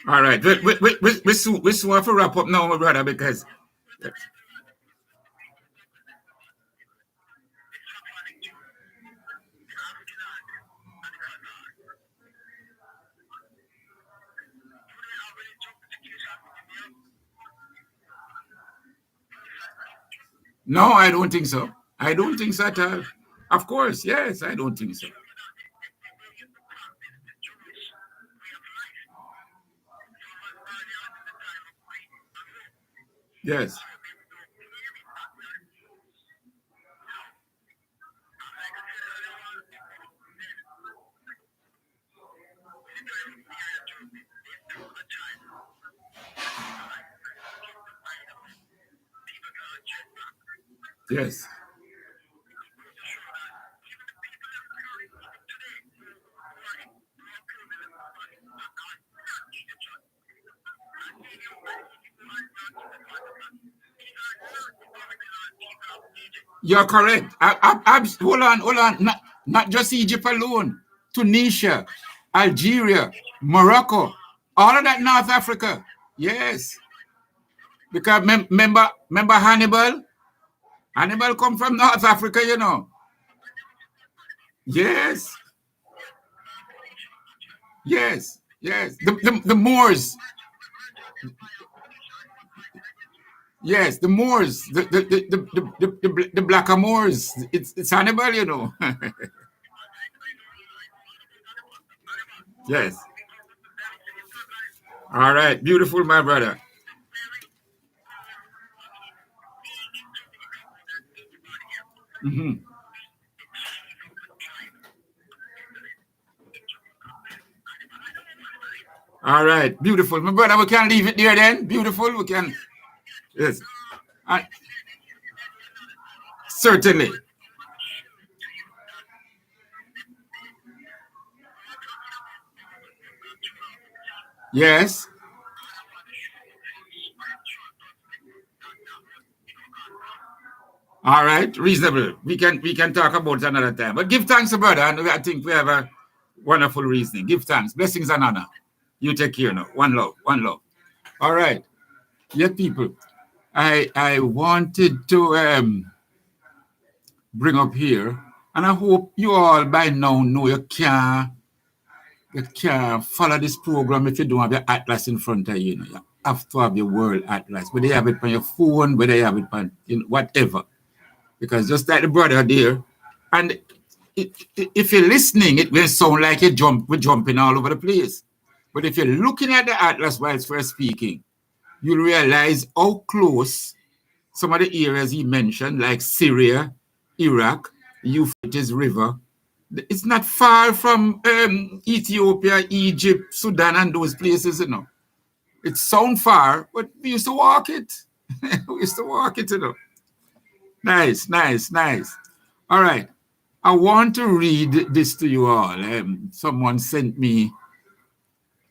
All right. We soon have to wrap up now, my brother, because no, I don't think so. I don't think so at all. Of course, yes, I don't think so. Yes. Yes. You're correct. Hold on. Not just Egypt alone. Tunisia, Algeria, Morocco, all of that North Africa. Yes. Because remember Hannibal? Hannibal come from North Africa, you know. Yes. Yes. Yes. The Moors. Yes, the Moors, the blacker Moors. It's Hannibal, you know. Yes. All right. Beautiful, my brother. Mm-hmm. All right. Beautiful. My brother, we can leave it there then. Beautiful. We can. Yes. Uh, certainly. Yes. All right. Reasonable. We can talk about it another time. But give thanks, brother. And I think we have a wonderful reasoning. Give thanks. Blessings and honor. You take care now. One love. One love. All right. Yeah, people. I wanted to bring up here, and I hope you all by now know you can't follow this program if you don't have your atlas in front of you. You have to have your world atlas, whether you have it on your phone, whether you have it on whatever. Because just like the brother there, and if you're listening, it will sound like we're jumping all over the place. But if you're looking at the atlas while we're speaking, you'll realize how close some of the areas he mentioned, like Syria, Iraq, Euphrates River, it's not far from Ethiopia, Egypt, Sudan, and those places, you know. It sounds far, but we used to walk it. We used to walk it, you know. Nice, nice, nice. All right. I want to read this to you all. Someone sent me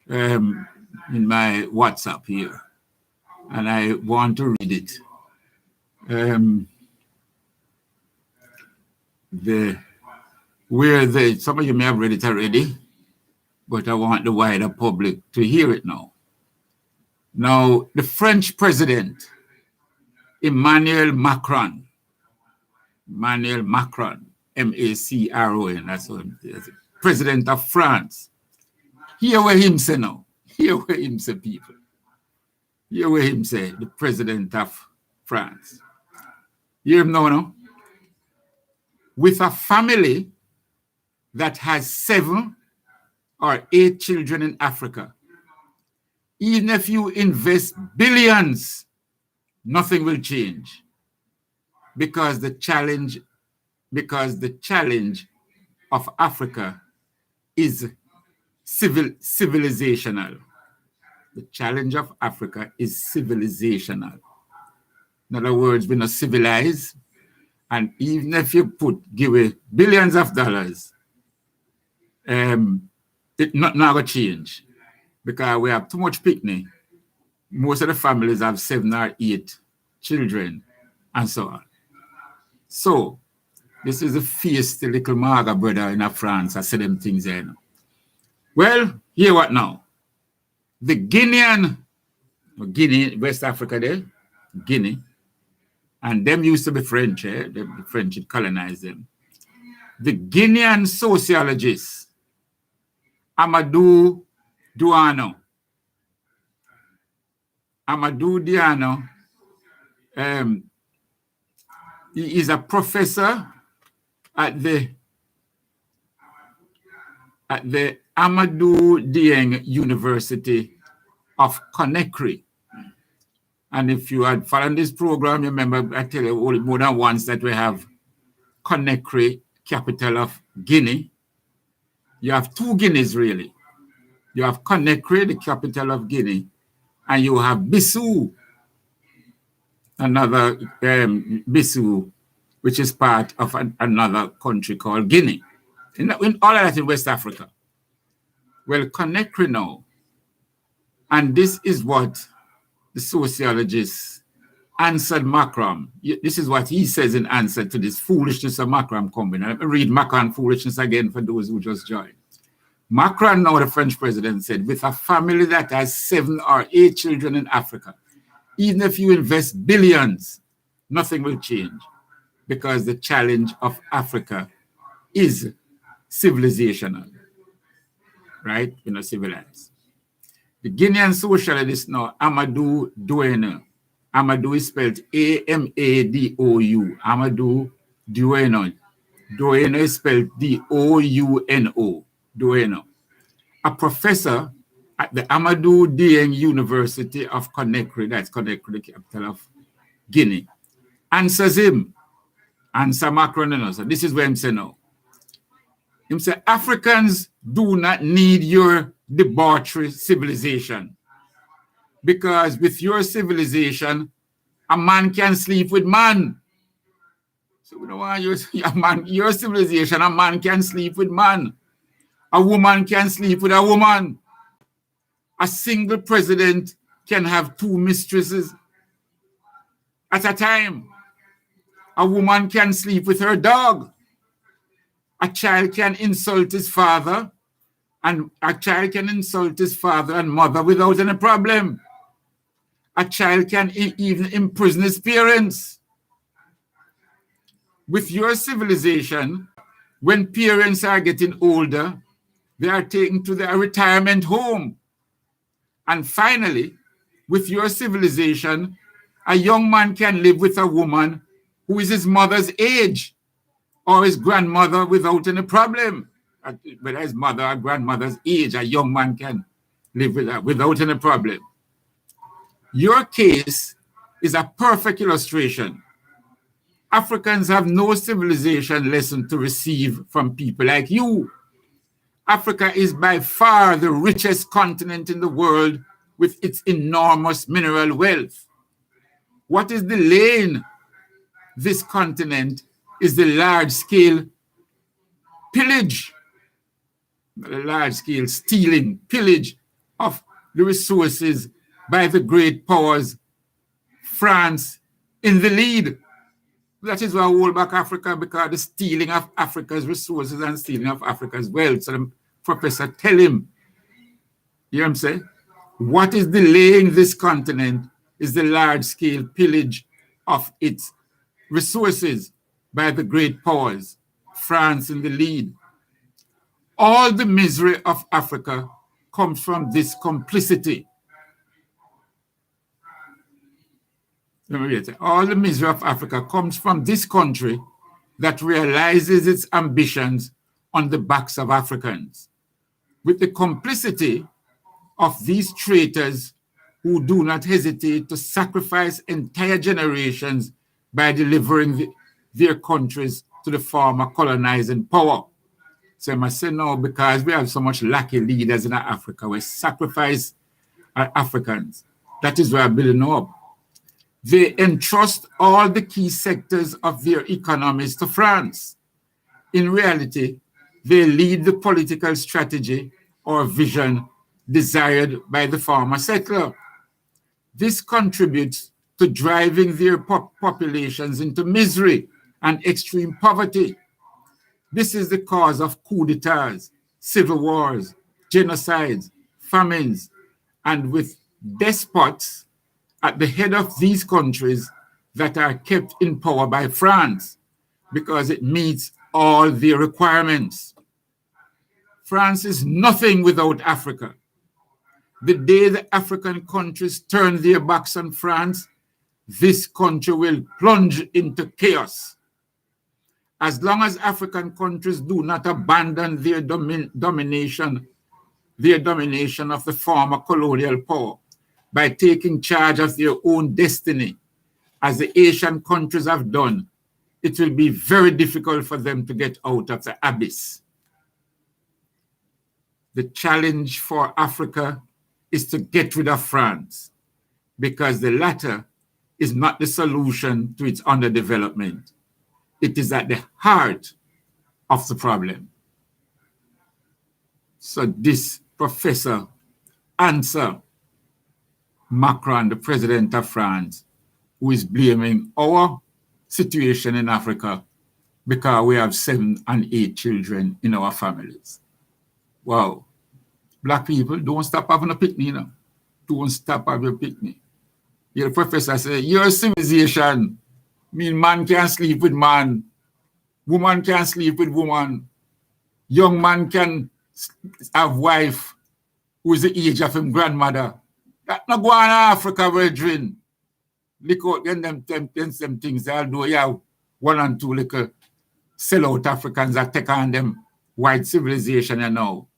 in my WhatsApp here, and I want to read it. Some of you may have read it already, but I want the wider public to hear it now. Now, the French president, Emmanuel Macron, M-A-C-R-O-N, that's what it is, president of France. Hear what him say now. Hear what him say, people. Hear what him say, the president of France. Hear him now, no? With a family that has 7 or 8 children in Africa, even if you invest billions, nothing will change, because the challenge of Africa is civilizational. The challenge of Africa is civilizational. In other words, we're not civilized, and even if you give away billions of dollars, it not going to change, because we have too much picnic. Most of the families have 7 or 8 children, and so on. So, this is a feisty little maga brother in France. I say them things there now. Well, hear what now? The Guinea, West Africa there, Guinea, and them used to be French, The French had colonized them. The Guinean sociologist, Amadou Diano, he is a professor at the Amadou Dieng University of Conakry. And if you had followed this program, you remember I tell you more than once that we have Conakry, capital of Guinea. You have two Guineas, really. You have Conakry, the capital of Guinea, and you have Bissau, another Bissau, which is part of another country called Guinea. In all of that in West Africa. Well, Conakry now, and this is what the sociologist answered Macron. This is what he says in answer to this foolishness of Macron coming. Let me read Macron foolishness again for those who just joined. Macron, now the French president, said, with a family that has 7 or 8 children in Africa, even if you invest billions, nothing will change because the challenge of Africa is civilizational, right? You're not civilized. The Guinean socialist now, Amadou Douene. Amadou is spelled A-M-A-D-O-U. Amadou Douene. Douene is spelled D-O-U-N-O. Douene. A professor at the Amadou Dieng University of Conakry, that's Conakry, the capital of Guinea, answers him. Answer Macron. So this is what I'm saying now. Him say, Africans do not need your debauchery civilization. Because with your civilization, a man can sleep with man. So we don't want your civilization, a man can sleep with man. A woman can sleep with a woman. A single president can have 2 mistresses at a time. A woman can sleep with her dog. A child can insult his father, and a child can insult his father and mother without any problem. A child can even imprison his parents. With your civilization, when parents are getting older, they are taken to their retirement home. And finally, with your civilization, a young man can live with a woman who is his mother's age or his grandmother without any problem. Whether his mother or grandmother's age, a young man can live with her without any problem. Your case is a perfect illustration. Africans have no civilization lesson to receive from people like you. Africa is by far the richest continent in the world with its enormous mineral wealth. What is delaying this continent is the large-scale pillage, the large-scale stealing, pillage of the resources by the great powers, France in the lead. That is why we hold back Africa, because the stealing of Africa's resources and stealing of Africa's wealth. So the professor tell him, you know what I'm saying? What is delaying this continent is the large-scale pillage of its resources by the great powers, France in the lead. All the misery of Africa comes from this complicity. All the misery of Africa comes from this country that realizes its ambitions on the backs of Africans. With the complicity of these traitors who do not hesitate to sacrifice entire generations by delivering their countries to the former colonizing power. So I must say no, because we have so much lucky leaders in Africa. We sacrifice our Africans. That is why I'm building up. They entrust all the key sectors of their economies to France. In reality, they lead the political strategy or vision desired by the former settler. This contributes to driving their populations into misery and extreme poverty. This is the cause of coups d'etats, civil wars, genocides, famines, and with despots at the head of these countries that are kept in power by France because it meets all their requirements. France is nothing without Africa. The day the African countries turn their backs on France, this country will plunge into chaos. As long as African countries do not abandon their domination of the former colonial power, by taking charge of their own destiny, as the Asian countries have done, it will be very difficult for them to get out of the abyss. The challenge for Africa is to get rid of France, because the latter is not the solution to its underdevelopment. It is at the heart of the problem. So this professor answer Macron, the president of France, who is blaming our situation in Africa because we have 7 and 8 children in our families. Wow. Black people, don't stop having a picnic now. Don't stop having a picnic. The professor said, your civilization mean man can sleep with man, woman can sleep with woman, young man can have wife who is the age of his grandmother. That not go on in Africa, brethren. Look out, them things, although you have 1 and 2 little sell-out Africans that take on them white civilization and now.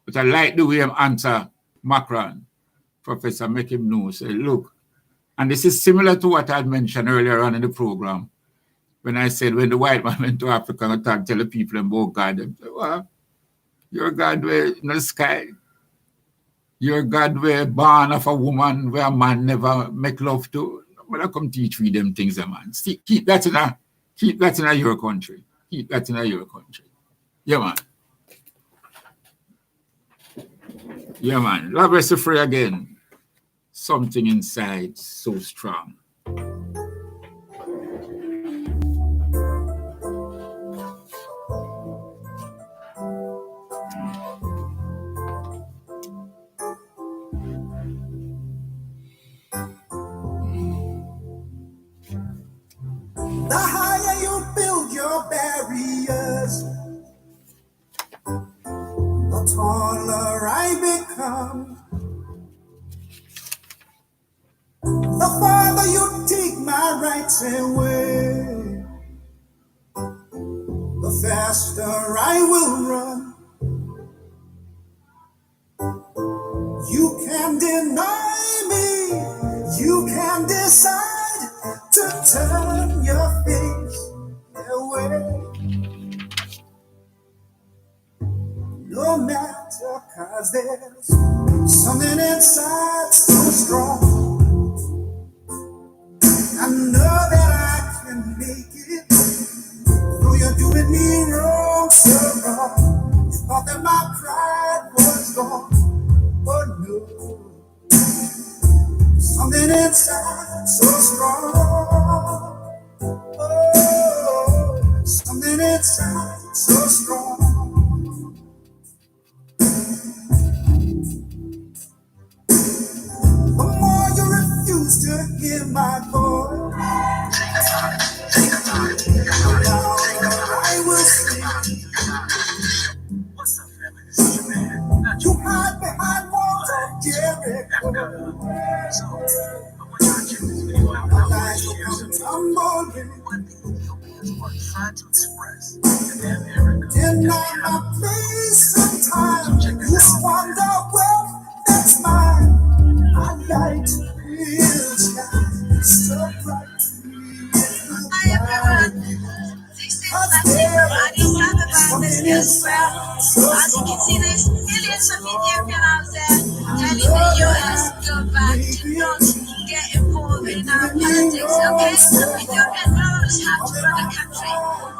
But I like the way him answer Macron. Professor make him know, say, look, and this is similar to what I had mentioned earlier on in the program, when I said when the white man went to Africa and tell the people about God, they say, well, your God were in the sky. Your God were born of a woman where a man never make love to. But I come teach you them things, man. See, keep that in your country. Keep that in your country. Yeah, man. Yeah, man. Love rest free again. Something inside so strong. The higher you build your barriers, the taller I become. The farther you take my rights away, the faster I will run. You can deny me, you can decide to turn your face away. No matter, 'cause there's something inside so strong. I know that I can make it, though you're doing me wrong, so wrong. You thought that my pride was gone, but no. Something inside so strong. Oh, something inside so strong. The more you refuse to hear my voice, the louder I will sing. You hide behind walls of Jericho. The lies will come tumbling. Deny my place sometimes. You squander wealth that's mine. My light will shine so bright. Hi everyone, this is Addis Ababa, this is well. As you can see, there's millions of Ethiopians out there telling the US, go back, do not get involved in our politics, okay? Ethiopian knows how to run a country.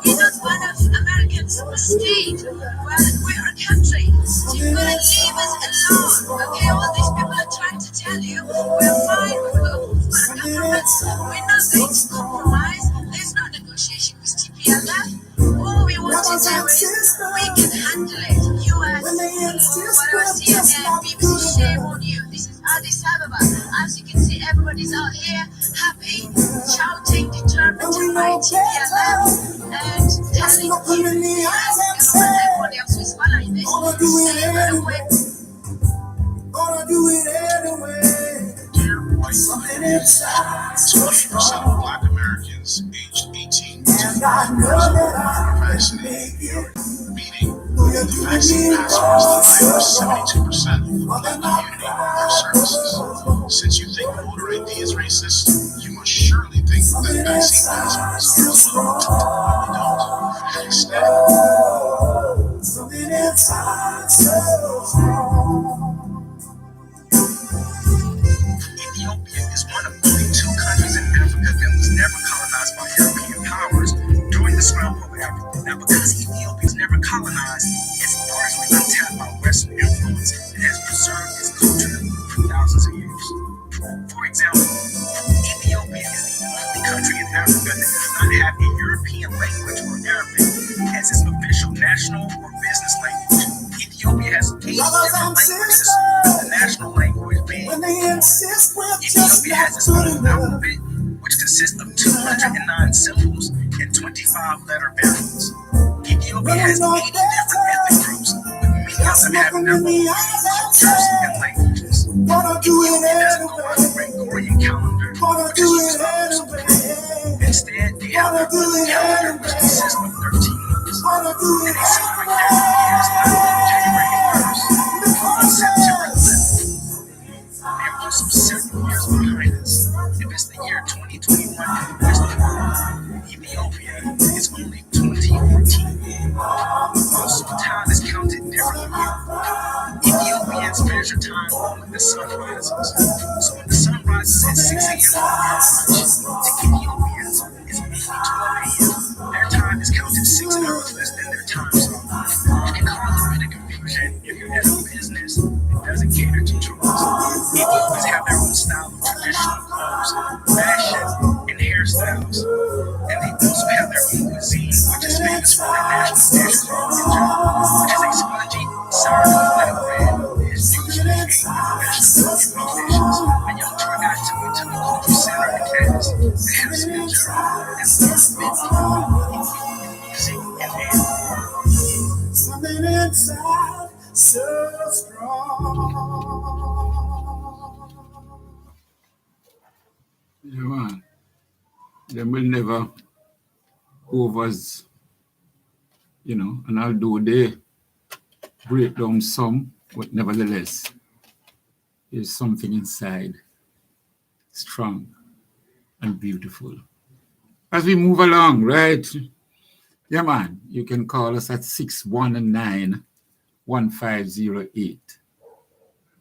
We're not one of Americans' state. We're a country. So you've got to leave us alone, okay? All these people are trying to tell you, we're fine, we've got a government, we're not going to compromise. There's no negotiation with TPLF. All we want to do is we can handle it. US, CNN, BBC, shame on you. This is Addis Ababa. As you can see, everybody's out here happy, shouting, determined to fight TPLF, and telling you, yes, everybody else is following this. Gonna do it anyway. Something inside so 20% of strong. Black Americans aged 18 to And I know that I can make it. meaning Though The vaccine passports deny over 72% of immunity or services. Since you think voter ID is racist, you must surely think that vaccine passports are as well. You don't. Instead, something inside so strong. Ethiopia is one of only 2 countries in Africa that was never colonized by European powers during the scramble of Africa. Now, because Ethiopia was never colonized, it's largely untapped by Western influence and has preserved its culture for thousands of years. For example, Ethiopia is the only country in Africa that does not have a European language or Arabic as its official national or business language. Ethiopia has 8 different languages, with the national language being Lorne. Ethiopia has its own alphabet, which consists of 209 symbols and 25 letter variants. Ethiopia has 80 different ethnic groups, with many of them having their own cultures and languages. Ethiopia doesn't go by the Gregorian calendar, which is used by most of the world. Instead, they have their own calendar, which consists of 13 months, and they celebrate their New Year's not on January 1st, but on September 11th. They're also several years behind us. If it's the year 2021 in the Western world, Ethiopia is only 2014. Also, time is counted differently. Ethiopians measure time when the sun rises. So when the sun rises at 6 a.m. to Ethiopians, it's only 12 a.m. Their time is counted 6 hours less than their time zone. It can cause a bit of confusion if you're at a business that doesn't cater to tourists. Ethiopians have their own style of traditional clothes, fashion, and hairstyles. And they also have their own cuisine, which is famous for their national dish called injera, which is a spongy, sourdough flatbread that is usually made with vegetables and meat dishes. A young tour guide took me to the cultural center in Cass that has some injera and learned Ethiopian music and dance. Something inside so strong. Yeah, man. Them will never go over us, and although they break down some, but nevertheless, there's something inside strong and beautiful. As we move along, right? Yeah, man, you can call us at 619-1508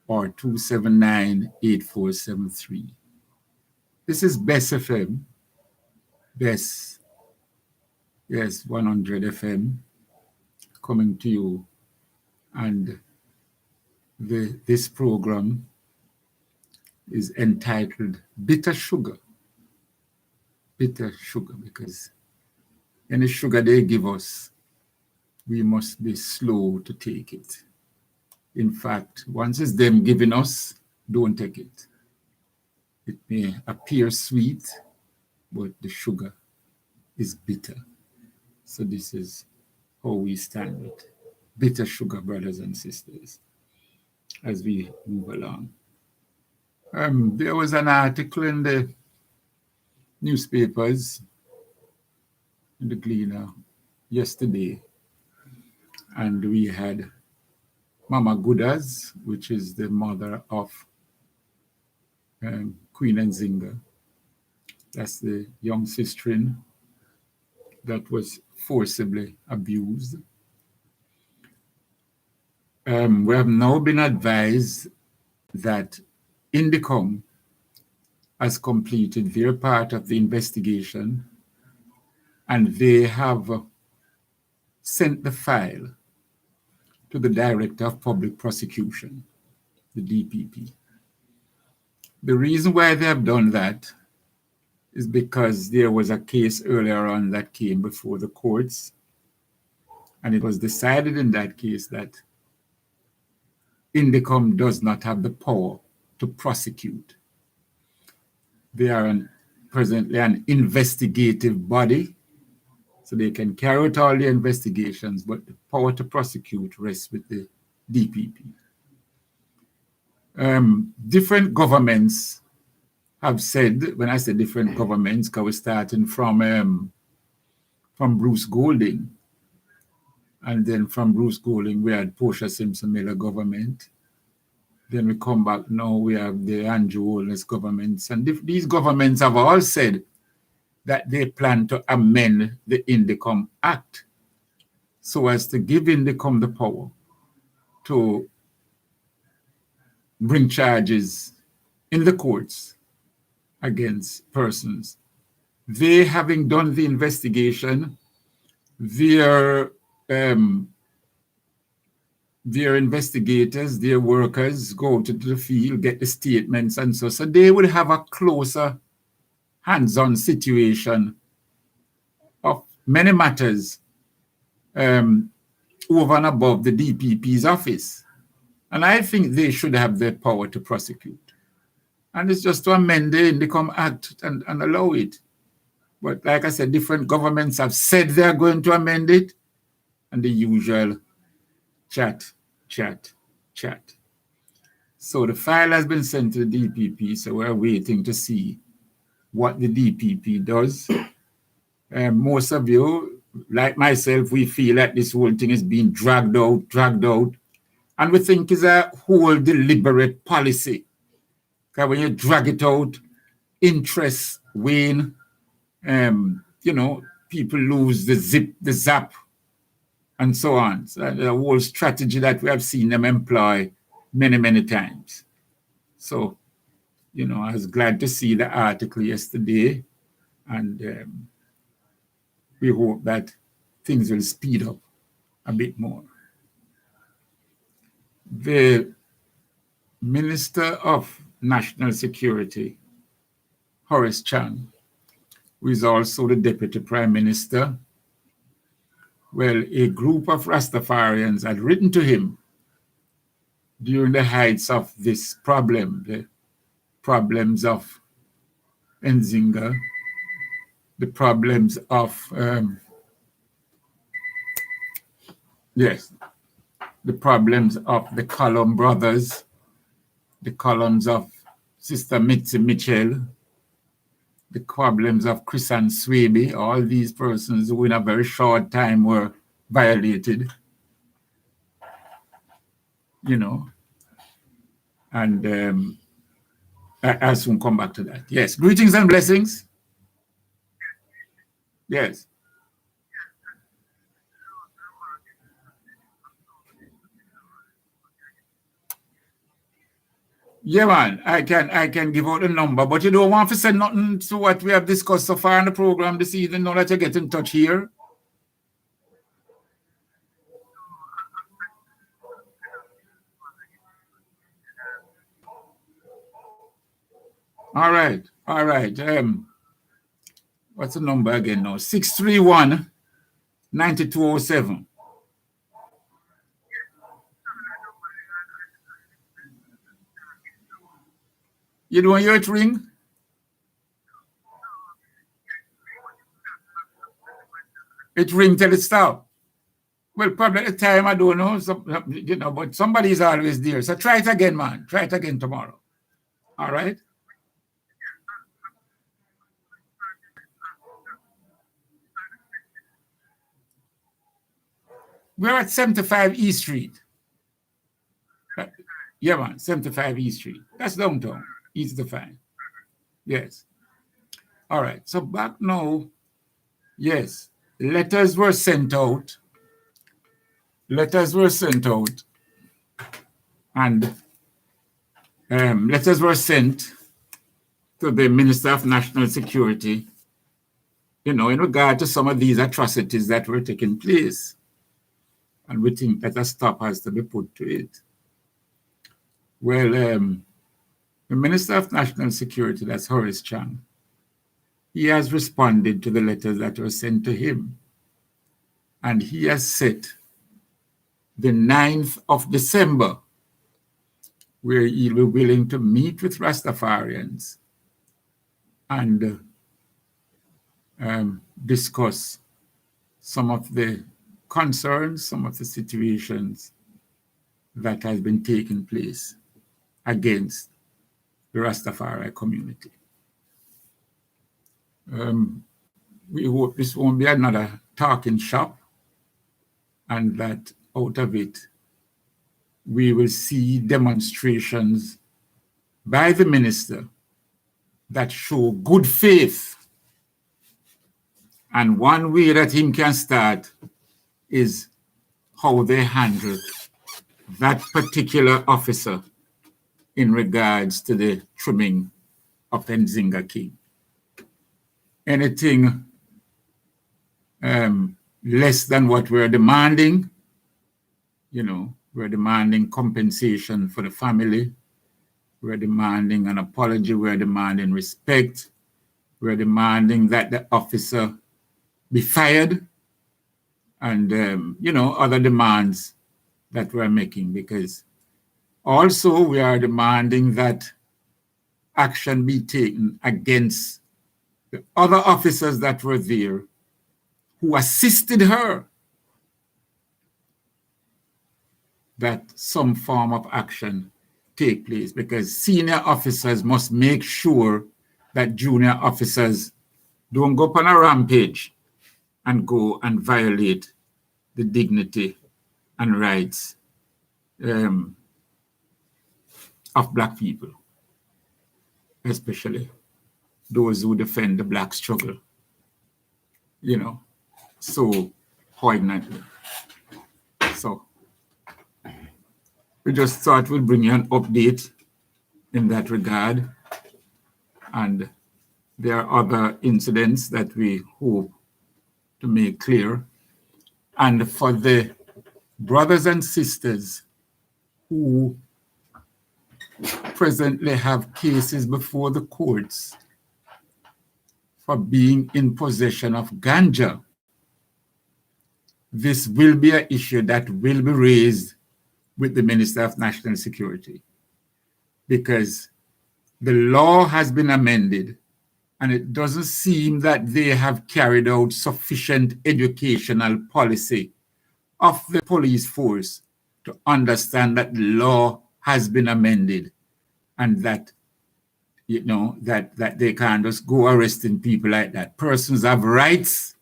or 279-8473. This is Best FM. Best, yes, 100 FM coming to you. And this program is entitled Bitter Sugar. Bitter sugar, because any sugar they give us, we must be slow to take it. In fact, once it's them giving us, don't take it. It may appear sweet, but the sugar is bitter. So this is how we stand with bitter sugar, brothers and sisters, as we move along. There was an article in the newspapers, in the Gleaner, yesterday, and we had Mama Gudas, which is the mother of Queen Nzinga. That's the young sister that was forcibly abused. We have now been advised that Indicom has completed their part of the investigation, and they have sent the file to the Director of Public Prosecution, the DPP. The reason why they have done that is because there was a case earlier on that came before the courts, and it was decided in that case that Indicom does not have the power to prosecute. They are presently an investigative body, so they can carry out all the investigations, but the power to prosecute rests with the DPP. Different governments have said, when I say different governments, because we're starting from Bruce Golding, And then from Bruce Golding, we had Portia Simpson Miller government. Then we come back now, we have the Andrew Holness governments. And these governments have all said that they plan to amend the Indicom Act so as to give Indicom the power to bring charges in the courts against persons. They, having done the investigation, their investigators, their workers go to the field, get the statements and so they would have a closer hands-on situation of many matters over and above the DPP's office. And I think they should have the power to prosecute. And it's just to amend the Indicom Act and allow it. But like I said, different governments have said they're going to amend it, and the usual chat. So the file has been sent to the DPP, so we're waiting to see what the DPP does. Most of you, like myself, we feel that this whole thing is being dragged out, and we think it's a whole deliberate policy. Because when you drag it out, interests wane, people lose the zap, and so on. So the whole strategy that we have seen them employ many, many times. So, I was glad to see the article yesterday, and we hope that things will speed up a bit more. The Minister of National Security, Horace Chang, who is also the Deputy Prime Minister, well, a group of Rastafarians had written to him during the heights of this problem, the problems of Nzinga, the problems of, the problems of the Column brothers, the columns of Sister Mitzi Mitchell, the problems of Chris and Swaby, all these persons who in a very short time were violated, and I'll soon come back to that. Yes, greetings and blessings. Yes. Yeah, man, I can give out the number, but you don't want to send nothing to what we have discussed so far in the program this evening, now that you get in touch here. All right. What's the number again now? 631-9207. You don't hear it ring? It ring till it stop. Well, probably at the time, I don't know, but somebody's always there. So try it again, man. Try it again tomorrow. All right? We're at 75 East Street. Yeah, man, 75 East Street. That's downtown. East the fine. Yes. All right. So back now, yes, letters were sent out. And letters were sent to the Minister of National Security, in regard to some of these atrocities that were taking place. And we think that a stop has to be put to it. Well, the Minister of National Security, that's Horace Chang, he has responded to the letters that were sent to him. And he has set the 9th of December, where he'll be willing to meet with Rastafarians and discuss some of the concerns, some of the situations that has been taking place against the Rastafari community. We hope this won't be another talking shop, and that out of it, we will see demonstrations by the minister that show good faith. And one way that him can start is how they handle that particular officer in regards to the trimming of Nzinga King. Anything less than what we're demanding, we're demanding compensation for the family. We're demanding an apology. We're demanding respect. We're demanding that the officer be fired and, other demands that we're making, because also we are demanding that action be taken against the other officers that were there who assisted her, that some form of action take place, because senior officers must make sure that junior officers don't go up on a rampage and go and violate the dignity and rights of Black people, especially those who defend the Black struggle, so poignantly. So we just thought we'd bring you an update in that regard. And there are other incidents that we hope to make clear. And for the brothers and sisters who presently have cases before the courts for being in possession of ganja, this will be an issue that will be raised with the Minister of National Security, because the law has been amended and it doesn't seem that they have carried out sufficient educational policy of the police force to understand that the law has been amended and that, that they can't just go arresting people like that. Persons have rights,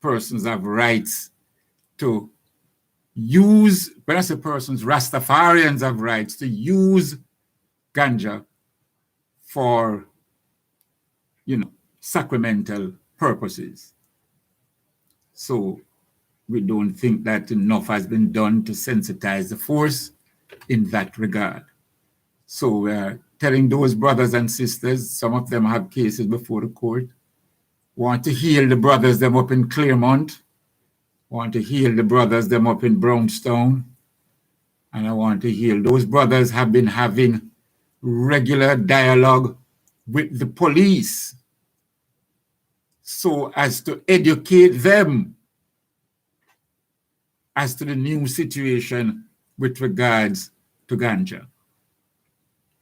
persons have rights to use, when I say persons, Rastafarians have rights to use ganja for, sacramental purposes. So we don't think that enough has been done to sensitize the force in that regard. So we're telling those brothers and sisters, some of them have cases before the court, want to heal the brothers them up in Claremont, want to heal the brothers them up in Brownstone, and I want to heal those brothers have been having regular dialogue with the police so as to educate them as to the new situation with regards to ganja.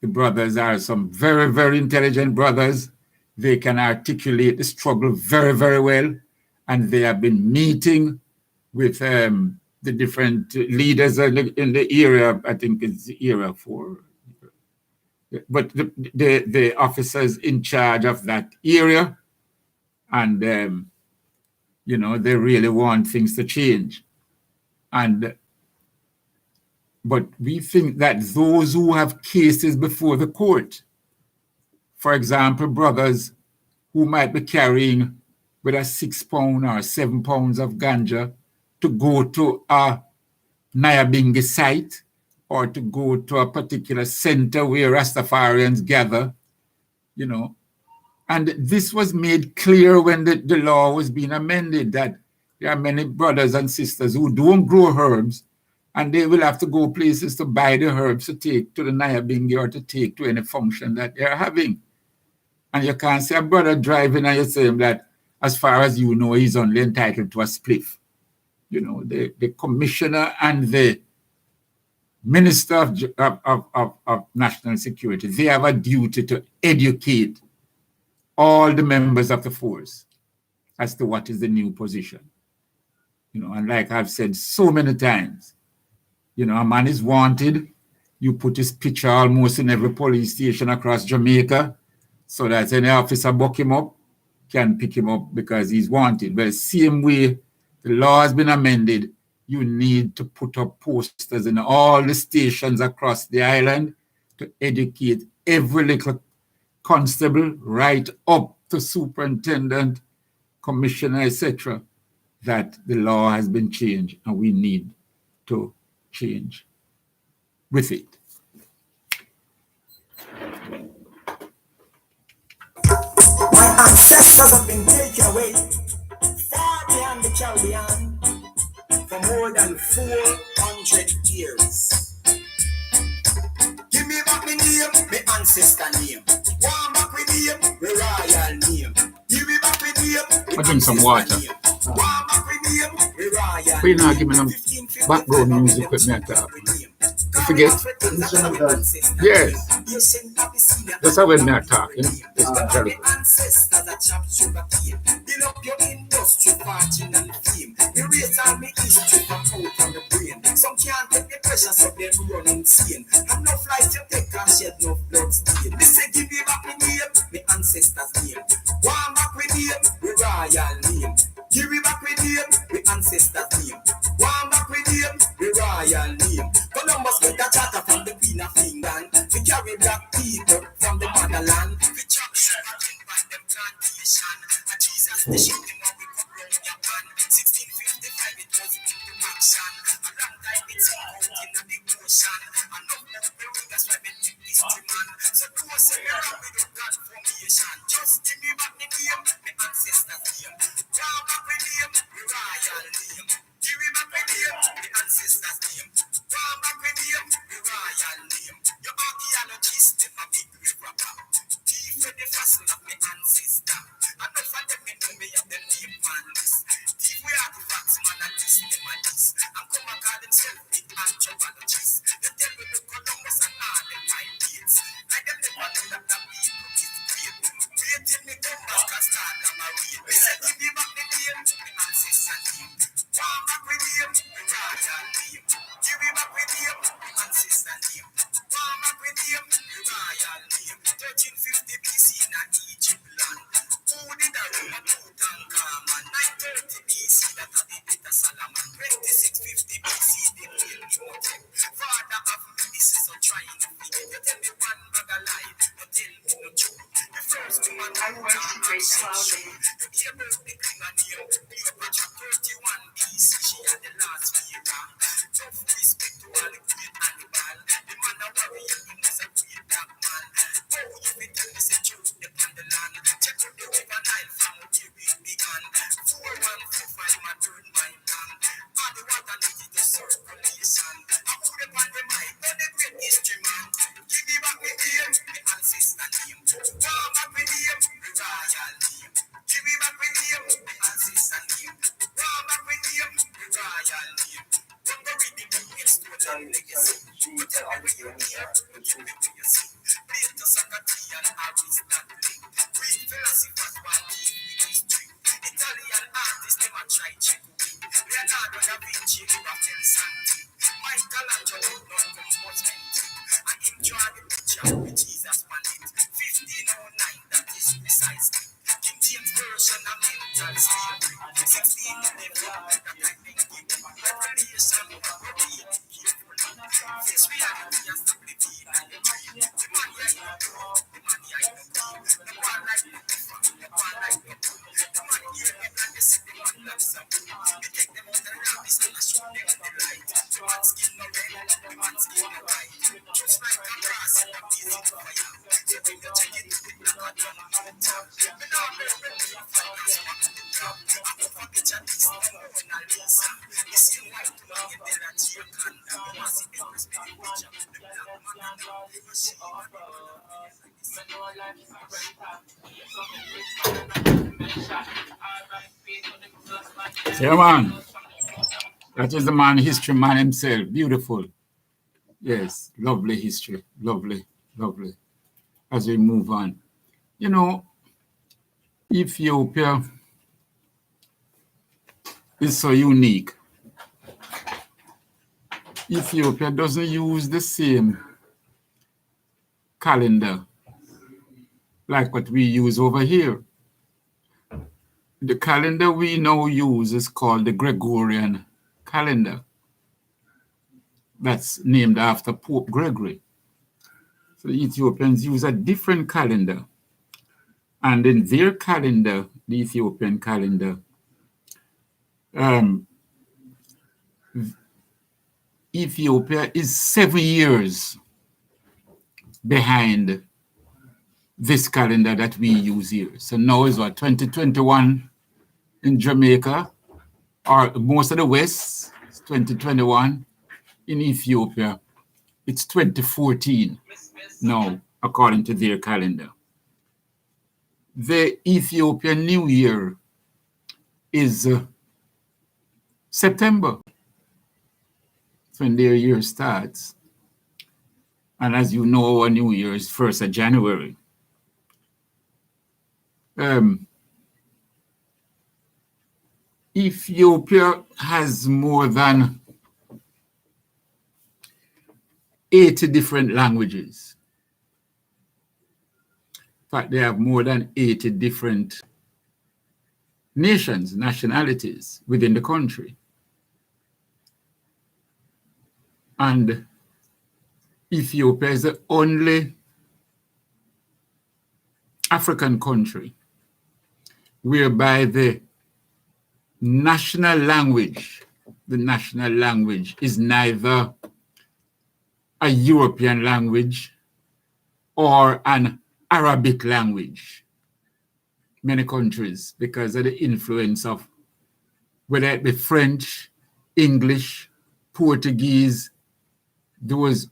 The brothers are some very, very intelligent brothers. They can articulate the struggle very, very well, and they have been meeting with the different leaders in the area. I think it's the area 4. But the officers in charge of that area, and they really want things to change. But we think that those who have cases before the court, for example, brothers who might be carrying with a 6 pound or 7 pounds of ganja to go to a Nyabingi site, or to go to a particular center where Rastafarians gather, And this was made clear when the law was being amended, that there are many brothers and sisters who don't grow herbs, and they will have to go places to buy the herbs to take to the Nyabingi or to take to any function that they're having. And you can't say a brother driving and you say that, as far as you know, he's only entitled to a spliff. The commissioner and the Minister of National Security, they have a duty to educate all the members of the force as to what is the new position. And like I've said so many times, a man is wanted, you put his picture almost in every police station across Jamaica so that any officer buck him up can pick him up because he's wanted. But the same way The law has been amended. You need to put up posters in all the stations across the island to educate every little constable right up to superintendent, commissioner, etc., that the law has been changed and we need to change with it. My ancestors have been taken away far beyond the Caribbean for more than 400 years. Give me back my name, my ancestor name. One back with name, my royal name. Give me back my name, I drink some water. one back with name, my royal Why you not giving them background music with me at that? You forget? Yes. That's how we're not talking. It's not terrible. Ancestors are chop sugar cane. Build up your industry, fortune and fame. Erase all my history from out of the brain. Some can't take the pressure, so they run insane. And no flies you take and shed no blood stain. They say give me back my name, my ancestors' name. One back with name, my royal name. Give me back with name, my ancestors' name. One back with name, my royal name. Columbus get a charter from the Queen of England. We carry black people from the motherland. We chop sugar cane by them plantation. And Jesus, they show them how we come round Japan. 1655 it was into action. A long time it's out in the big ocean. And no more that's why we take this man. So do us a miracle without God formation. Just give me back the name, my ancestors' name. Draw back the name, my royal name. Give me back the name, my ancestors' name. Draw back the name, my royal name. Your archaeologists, them a big rapper. Thief with the fossil of my ancestor. And no for them, me know me have them name on this. Thief we artifacts, man, and this, them and this. And come and call themselves big anthropologists. They tell me the Columbus and all them white kids. Like them never know that the people is great. Wait till me come back and start them a read. Me say give me back the name, my ancestors' name. One back with name, my royal name. Give me back with name, my ancestors' name. One back with name, my royal name. 1350 BC in Egypt land. Who did a Rome and Tutankhamun? 930 BC that had the Peter Solomon. 2650 BC they made Imhotep. Father of medicine, so trying to feed. You tell me one bag of lie, you tell me no truth. The first woman who you hear about the king and name. Cleopatra 31 BC, she had the last era. Tough respect to all the great animal. The man a warrior, he was a great black man. Oh, you be tell me say truth upon the land. Check out the river Nile from where we began. 4145, my turn my land. All the water needed the circulation. I put them on the mic, on the great history man. Give me back my name, my ancestor name. Draw back my name, my royal name. Give me back my name, my ancestor name. Draw back my name, my royal name. Don't go read the book, it's total legacy. You tell me where you're here, you tell me where you see. Plato, Socrates, and Aristotle. Greek philosophers want to with history. Italian artists, them a try check away. Leonardo da Vinci, Raphael Santi. Michelangelo, non composment. And him draw the picture with Jesus on it. 1509, that is precisely. King James version of mental slavery. 1611, that I think given. Revelation, read carefully. This reality has to be seen and the dream. The man I know, the man I know. The one like the different, the one like the two. The man here, the man they say the man loves some. They take them out the rabbis and I show them the light. The man's skin no red, the man's skin no white. Just like a grass in a blazing fire. They bring the chicken to it like a drum on the top. Me now remember me a fight as one to the top. I go for bitch and this, I'm Mona Lisa. You see white to me, and then I cheer Kanda. You must see the first big picture. The black man and the machine. Yeah, man. That is the man, history man himself. Beautiful. Yes, lovely history. Lovely, lovely. As we move on. You know, Ethiopia is so unique. Ethiopia doesn't use the same calendar like what we use over here. The calendar we now use is called the Gregorian calendar. That's named after Pope Gregory. So the Ethiopians use a different calendar. And in their calendar, the Ethiopian calendar, Ethiopia is 7 years behind this calendar that we use here. So now is what, 2021 in Jamaica, or most of the West, it's 2021. In Ethiopia, it's 2014 now, according to their calendar. The Ethiopian New Year is September, when their year starts. And as you know, our New Year is 1st of January. Ethiopia has more than 80 different languages. In fact, they have more than 80 different nations, nationalities within the country. And Ethiopia is the only African country whereby the national language is neither a European language or an Arabic language. Many countries, because of the influence of whether it be French, English, Portuguese,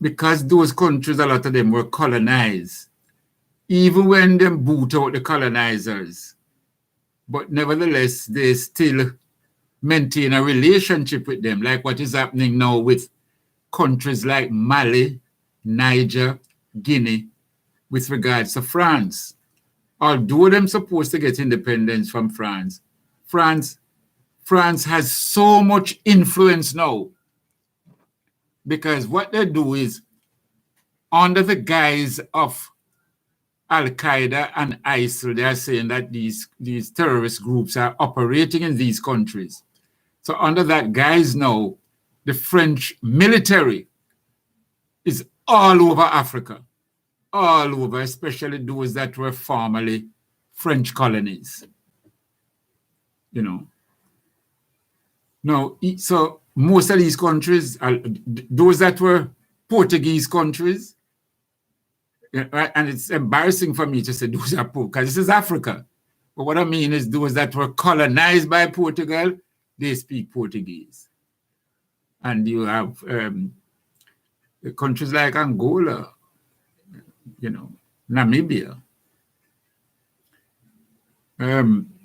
because those countries, a lot of them were colonized. Even when they boot out the colonizers, but nevertheless, they still maintain a relationship with them, like what is happening now with countries like Mali, Niger, Guinea, with regards to France. Although they're supposed to get independence from France, France has so much influence now, because what they do is, under the guise of Al-Qaeda and ISIL, they are saying that these terrorist groups are operating in these countries. So under that guise now, the French military is all over Africa, all over, especially those that were formerly French colonies. You know. Now, so most of these countries, those that were Portuguese countries, right? And it's embarrassing for me to say those are poor, because this is Africa. But what I mean is those that were colonized by Portugal, they speak Portuguese. And you have countries like Angola, you know, Namibia.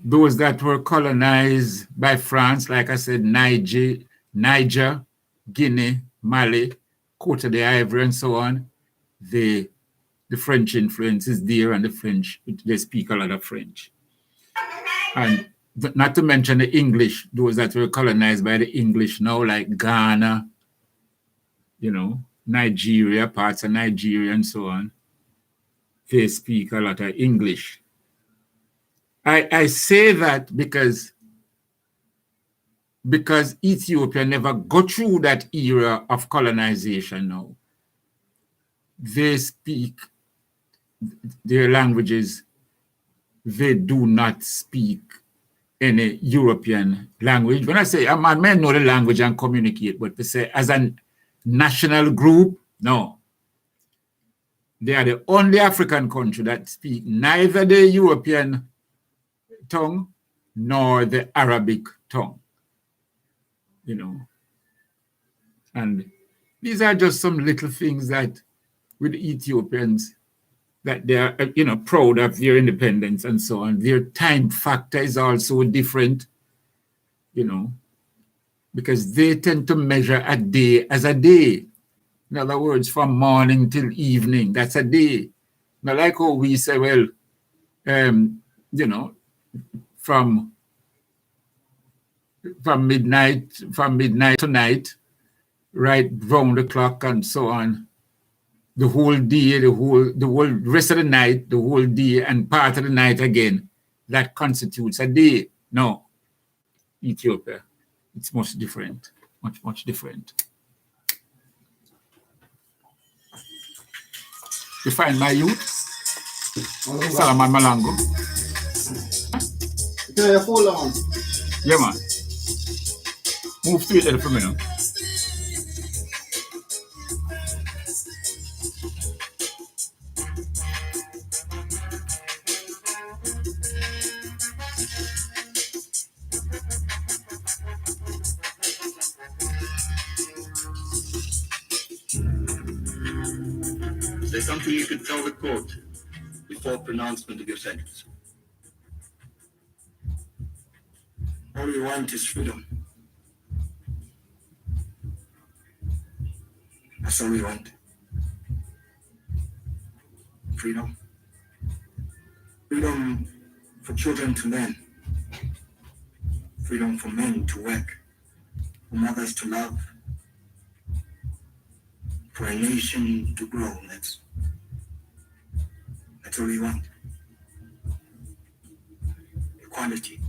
Those that were colonized by France, like I said, Niger, Guinea, Mali, Cote d'Ivoire, and so on, the French influence is there, and the French, they speak a lot of French. And not to mention the English, those that were colonized by the English now, like Ghana, you know, Nigeria, parts of Nigeria, and so on, they speak a lot of English. I say that because Ethiopia never got through that era of colonization now. They speak their languages, they do not speak any European language. When I say, I may know the language and communicate, but to say as a national group, no. They are the only African country that speak neither the European tongue nor the Arabic tongue, you know. And these are just some little things that with the Ethiopians, that they are, you know, proud of their independence and so on. Their time factor is also different, you know, because they tend to measure a day as a day. In other words, from morning till evening, that's a day. Now, like how we say, well, you know, from midnight to night, right round the clock and so on, the whole day, the whole rest of the night, the whole day and part of the night again, that constitutes a day. No, Ethiopia. It's much different. Much different. You find my youth? Salaman Malango. Can you hold on? Yeah, man. Move to it for a minute. There's something you could tell the court before pronouncement of your sentence. All we want is freedom. That's all we want. Freedom. Freedom for children to learn. Freedom for men to work. For mothers to love. For a nation to grow. That's all we want. Equality.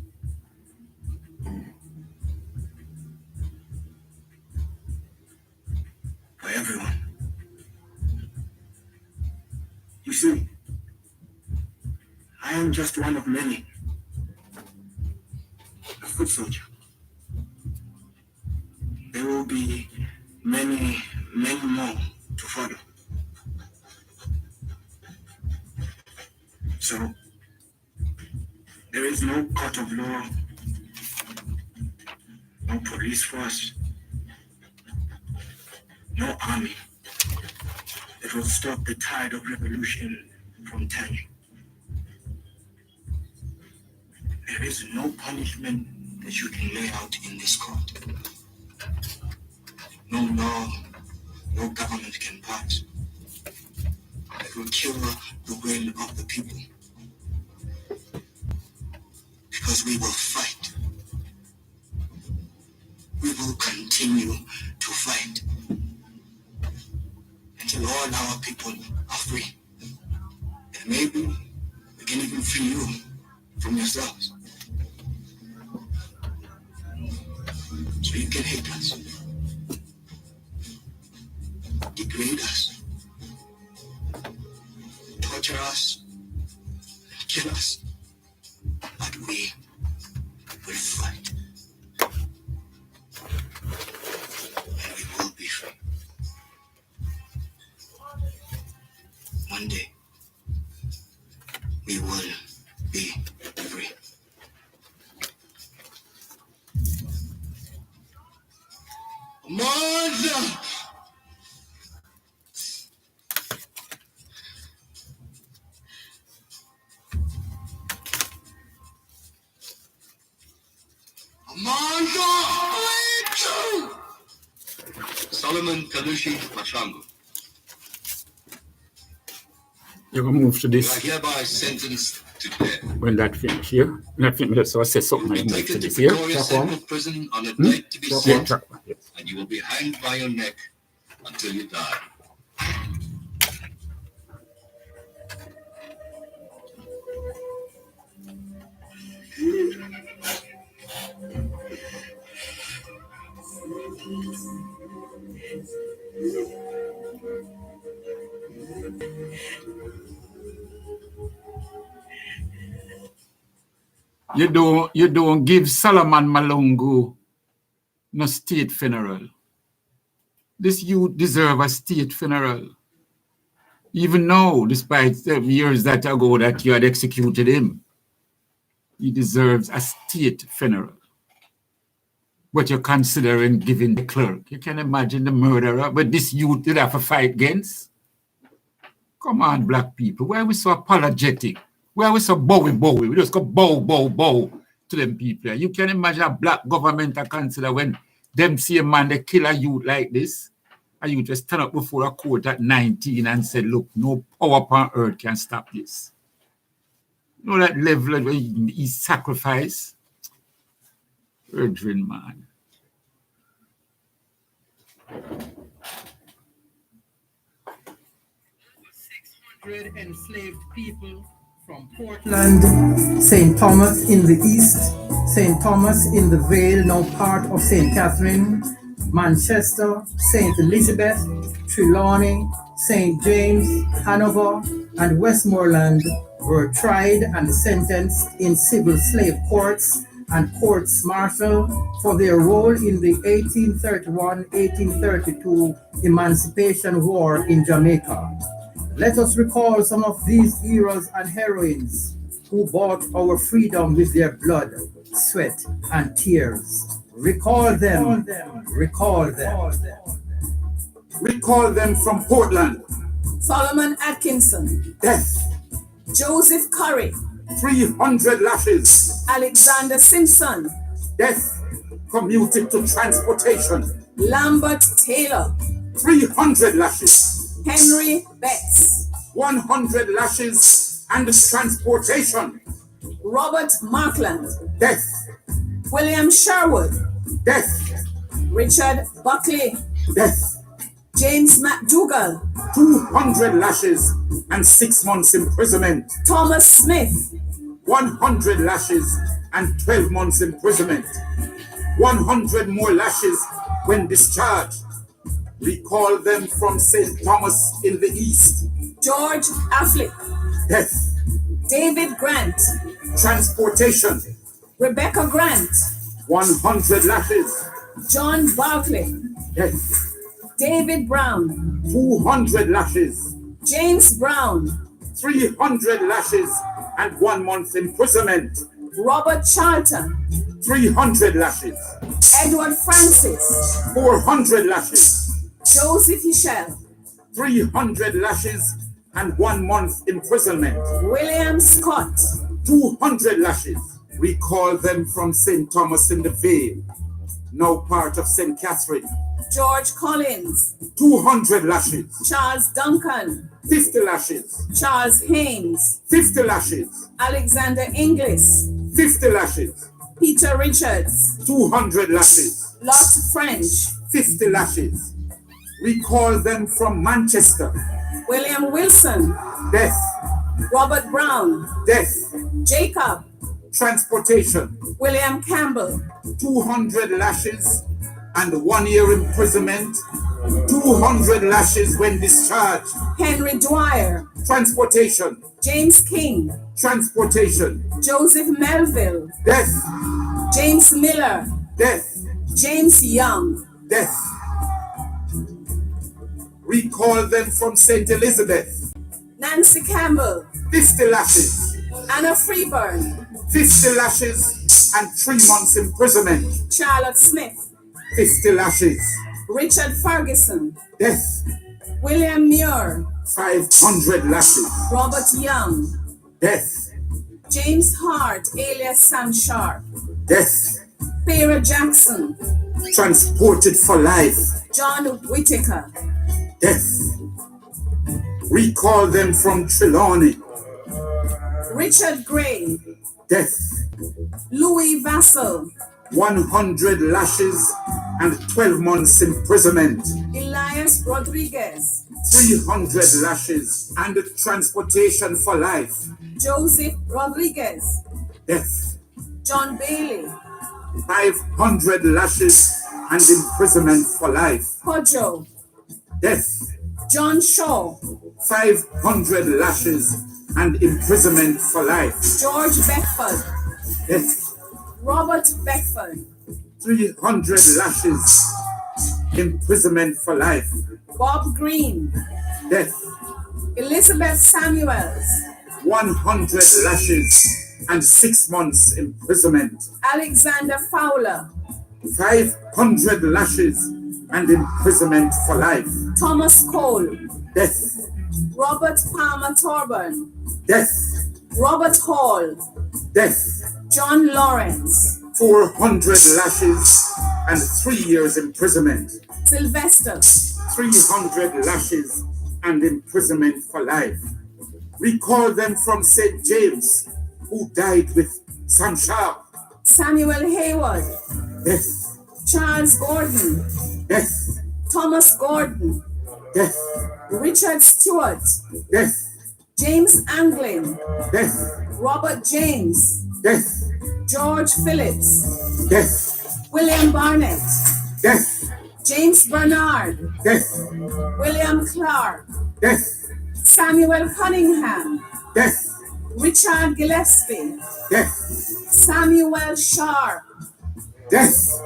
For everyone. You see, I am just one of many. A foot soldier. There will be many more to follow. So, there is no court of law, no police force, no army that will stop the tide of revolution from turning. There is no punishment that you can lay out in this court. No law, no government can pass that will kill the will of the people. Because we will fight. We will continue to fight until all our people are free. And maybe we can even free you from yourselves. So you can hate us, degrade us, torture us, and kill us. But we will fight. And we will be free. One day, we will be free. Amanda! Solomon Kalushi Mashango. You're going to move to You are this hereby sentenced to death. when that finish here. That finish, so I say something You I will be move to taken to this here. Pretoria Central Prison on a date to be Yeah, set, track one, yes. and you will be hanged by your neck until you die. You don't give Solomon Malongo no state funeral. This youth deserve a state funeral. Even now, despite the years that ago that you had executed him, he deserves a state funeral. But you're considering giving the clerk. You can imagine the murderer, but this youth did have to fight against. Come on, black people. Why are we so apologetic? Why are we so bowy? We just go bow to them people. You can imagine a black government to consider when them see a man, they kill a youth like this. A youth just stand up before a court at 19 and say, look, no power upon earth can stop this. You know that level where he sacrifice? Virgin man. Enslaved people from Portland, St. Thomas in the east, St. Thomas in the Vale, now part of St. Catherine, Manchester, St. Elizabeth, Trelawney, St. James, Hanover, and Westmoreland were tried and sentenced in civil slave courts and courts martial for their role in the 1831-1832 Emancipation War in Jamaica. Let us recall some of these heroes and heroines who bought our freedom with their blood, sweat, and tears. Recall them. Recall them. Recall them from Portland. Solomon Atkinson, Death. Joseph Curry, 300 lashes. Alexander Simpson, Death commuted to transportation. Lambert Taylor, 300 lashes. Henry Betts, 100 lashes and transportation. Robert Markland, Death. William Sherwood, Death. Richard Buckley, Death. James McDougall, 200 lashes and 6 months imprisonment. Thomas Smith, 100 lashes and 12 months imprisonment. 100 more lashes when discharged. Recall them from St. Thomas in the East. George Affleck, Death. David Grant, Transportation. Rebecca Grant, 100 lashes. John Barclay, Death. David Brown, 200 lashes. James Brown, 300 lashes and 1 month imprisonment. Robert Charlton, 300 lashes. Edward Francis, 400 lashes. Joseph Hichel, 300 lashes and 1 month imprisonment. William Scott, 200 lashes. Recall them from St. Thomas in the Vale, now part of St. Catherine. George Collins, 200 lashes. Charles Duncan, 50 lashes. Charles Haynes, 50 lashes. Alexander Inglis, 50 lashes. Peter Richards, 200 lashes. Lot French, 50 lashes. Recall them from Manchester. William Wilson, Death. Robert Brown, Death. Jacob, Transportation. William Campbell, 200 lashes and 1 year imprisonment. 200 lashes when discharged. Henry Dwyer, Transportation. James King, Transportation. Joseph Melville, Death. James Miller, Death. James Young, Death. Recall them from St. Elizabeth. Nancy Campbell, 50 lashes. Anna Freeburn, 50 lashes and 3 months imprisonment. Charlotte Smith, 50 lashes. Richard Ferguson, Death. William Muir, 500 lashes. Robert Young, Death. James Hart alias Sam Sharp, Death. Sarah Jackson, Transported for life. John Whitaker, Death. Recall them from Trelawney. Richard Gray, Death. Louis Vassell, 100 lashes and 12 months imprisonment. Elias Rodriguez, 300 lashes and transportation for life. Joseph Rodriguez, Death. John Bailey, 500 lashes and imprisonment for life. Kojo, Death. John Shaw, 500 lashes and imprisonment for life. George Beckford, Death. Robert Beckford, 300 lashes, imprisonment for life. Bob Green, Death. Elizabeth Samuels, 100 lashes and 6 months imprisonment. Alexander Fowler, 500 lashes and imprisonment for life. Thomas Cole, Death. Robert Palmer Torburn, Death. Robert Hall, Death. John Lawrence, 400 lashes and 3 years imprisonment. Sylvester, 300 lashes and imprisonment for life. Recall them from St. James, who died with Sam Sharp. Samuel Hayward, Death. Charles Gordon, Death. Thomas Gordon, Death. Richard Stewart, Death. James Anglin, Death. Robert James, Death. George Phillips, Death. William Barnett, Death. James Bernard, Death. William Clark, Death. Samuel Cunningham, Death. Richard Gillespie, Death. Samuel Sharp, Death.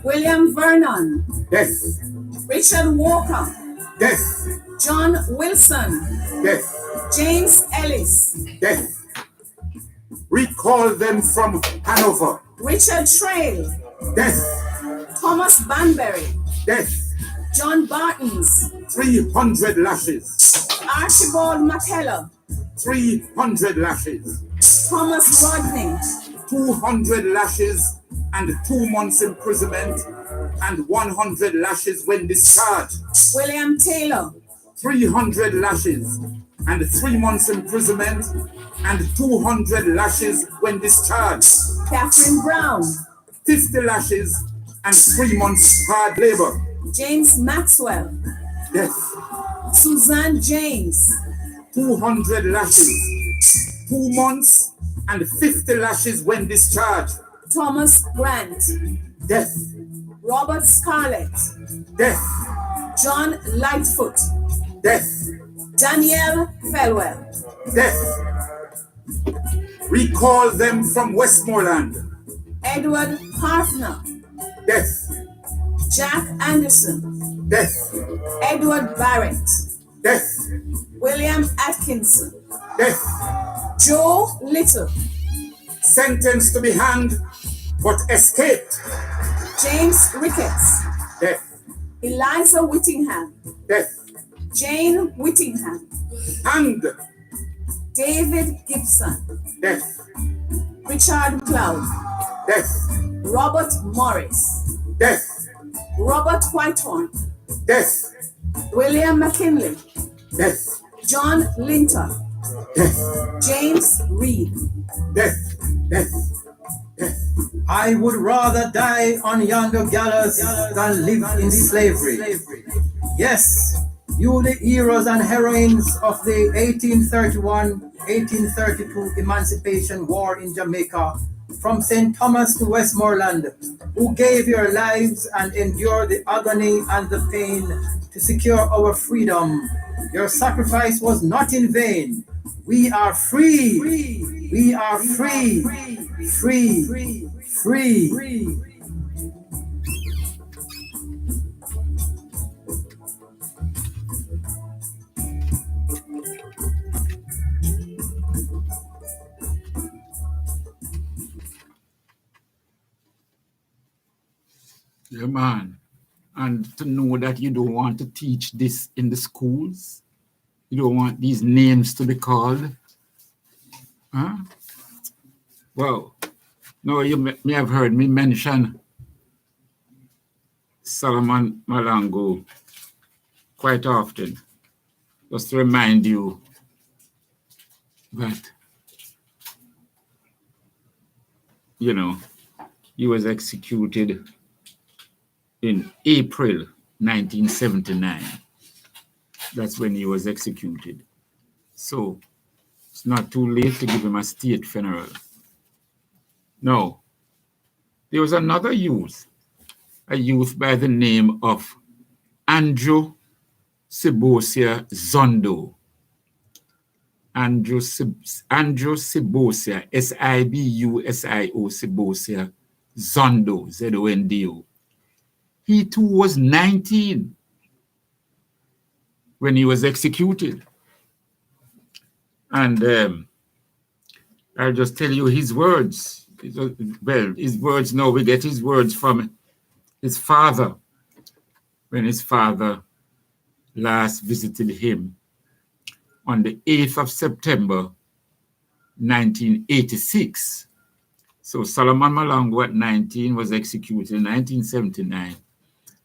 William Vernon, Death. Richard Walker, Death. John Wilson, Death. James Ellis, Death. Recall them from Hanover. Richard Trail, Death. Thomas Banbury, Death. John Bartons, 300 lashes. Archibald McKellar, 300 lashes. Thomas Rodney, 200 lashes and 2 months imprisonment and 100 lashes when discharged. William Taylor, 300 lashes and 3 months imprisonment and 200 lashes when discharged. Catherine Brown, 50 lashes and 3 months hard labor. James Maxwell, Death. Suzanne James, 200 lashes, 2 months and 50 lashes when discharged. Thomas Grant, Death. Robert Scarlett, Death. John Lightfoot, Death. Daniel Felwell, Death. Recall them from Westmoreland. Edward Harfner, Death. Jack Anderson, Death. Edward Barrett, Death. William Atkinson, Death. Joe Little, Sentenced to be hanged but escaped. James Ricketts, Death. Eliza Whittingham, Death. Jane Whittingham, Hanged. David Gibson, Death. Richard Cloud, Death. Robert Morris, Death. Robert Whitehorn, Death. William McKinley, Death. John Linter, Death. James Reed. Death. Death. Death. I would rather die on yonder gallows than live in slavery. Yes, you the heroes and heroines of the 1831-1832 Emancipation War in Jamaica, from St. Thomas to Westmoreland, who gave your lives and endured the agony and the pain to secure our freedom. Your sacrifice was not in vain. We are free. We are free. Free. Free. Yeah, man. And to know that you don't want to teach this in the schools, you don't want these names to be called. Huh? Well, no, you may have heard me mention Solomon Malango quite often, just to remind you that, you know, he was executed in April 1979. That's when he was executed. So it's not too late to give him a state funeral. No, there was another youth, a youth by the name of Andrew Sibosia Zondo. Andrew Sibosia, Sibusio Sibosia Zondo, Zondo. He too was 19 when he was executed. And I'll just tell you his words. Well, his words, no, we get his words from his father, when his father last visited him on the 8th of September, 1986. So Solomon Malango at 19 was executed in 1979.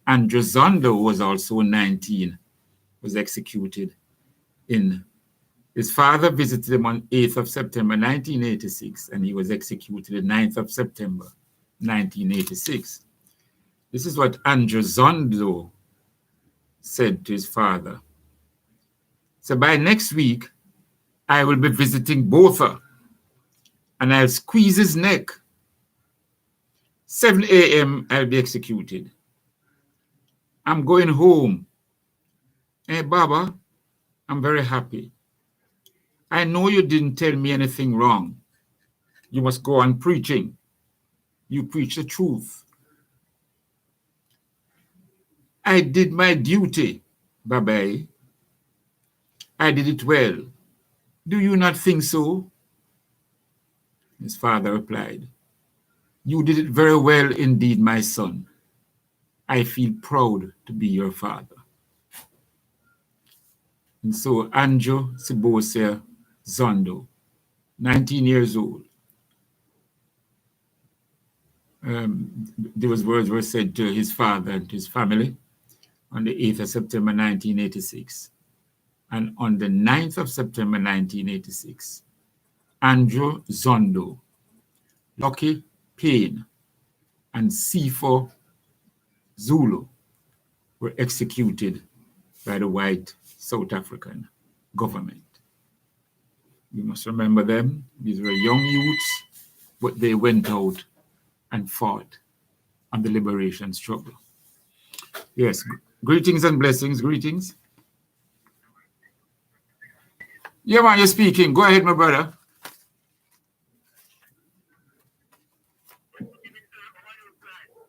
Andrew Zondo was also 19, was executed in, his father visited him on 8th of September, 1986, and he was executed on 9th of September, 1986. This is what Andrew Zondo said to his father. So by next week, I will be visiting Botha, and I'll squeeze his neck 7 a.m. I'll be executed. I'm going home. Hey, Baba, I'm very happy. I know you didn't tell me anything wrong. You must go on preaching. You preach the truth. I did my duty, Baba. I did it well. Do you not think so? His father replied, you did it very well indeed, my son. I feel proud to be your father. And so Andrew Sibosea Zondo, 19 years old, those words were said to his father and his family on the 8th of September 1986. And on the 9th of September 1986, Andrew Zondo, Lucky Payne, and Sifo Zulu were executed by the white South African government. You must remember them. These were young youths, but they went out and fought on the liberation struggle. Yes, greetings and blessings, greetings. Yeah, man, you're speaking. Go ahead, my brother.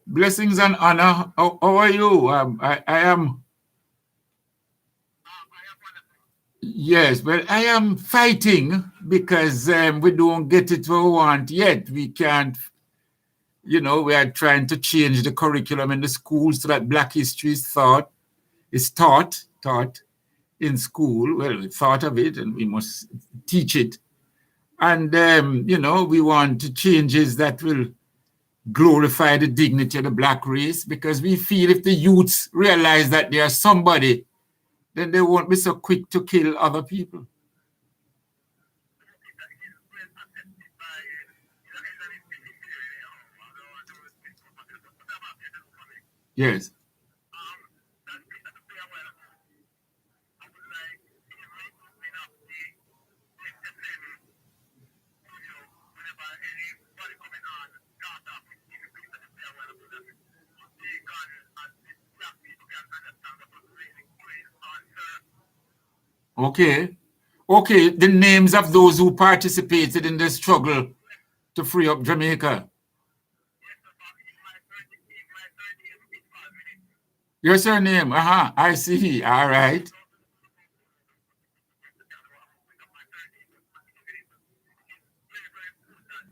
Blessings and honor. How are you? I am. Yes, but I am fighting because we don't get it what we want yet. We can't, we are trying to change the curriculum in the schools so that Black history is taught in school. Well, we thought of it and we must teach it. And, we want changes that will glorify the dignity of the Black race, because we feel if the youths realize that they are somebody, then they won't be so quick to kill other people. Yes. Okay. Okay, the names of those who participated in the struggle to free up Jamaica. Your surname, I see, all right.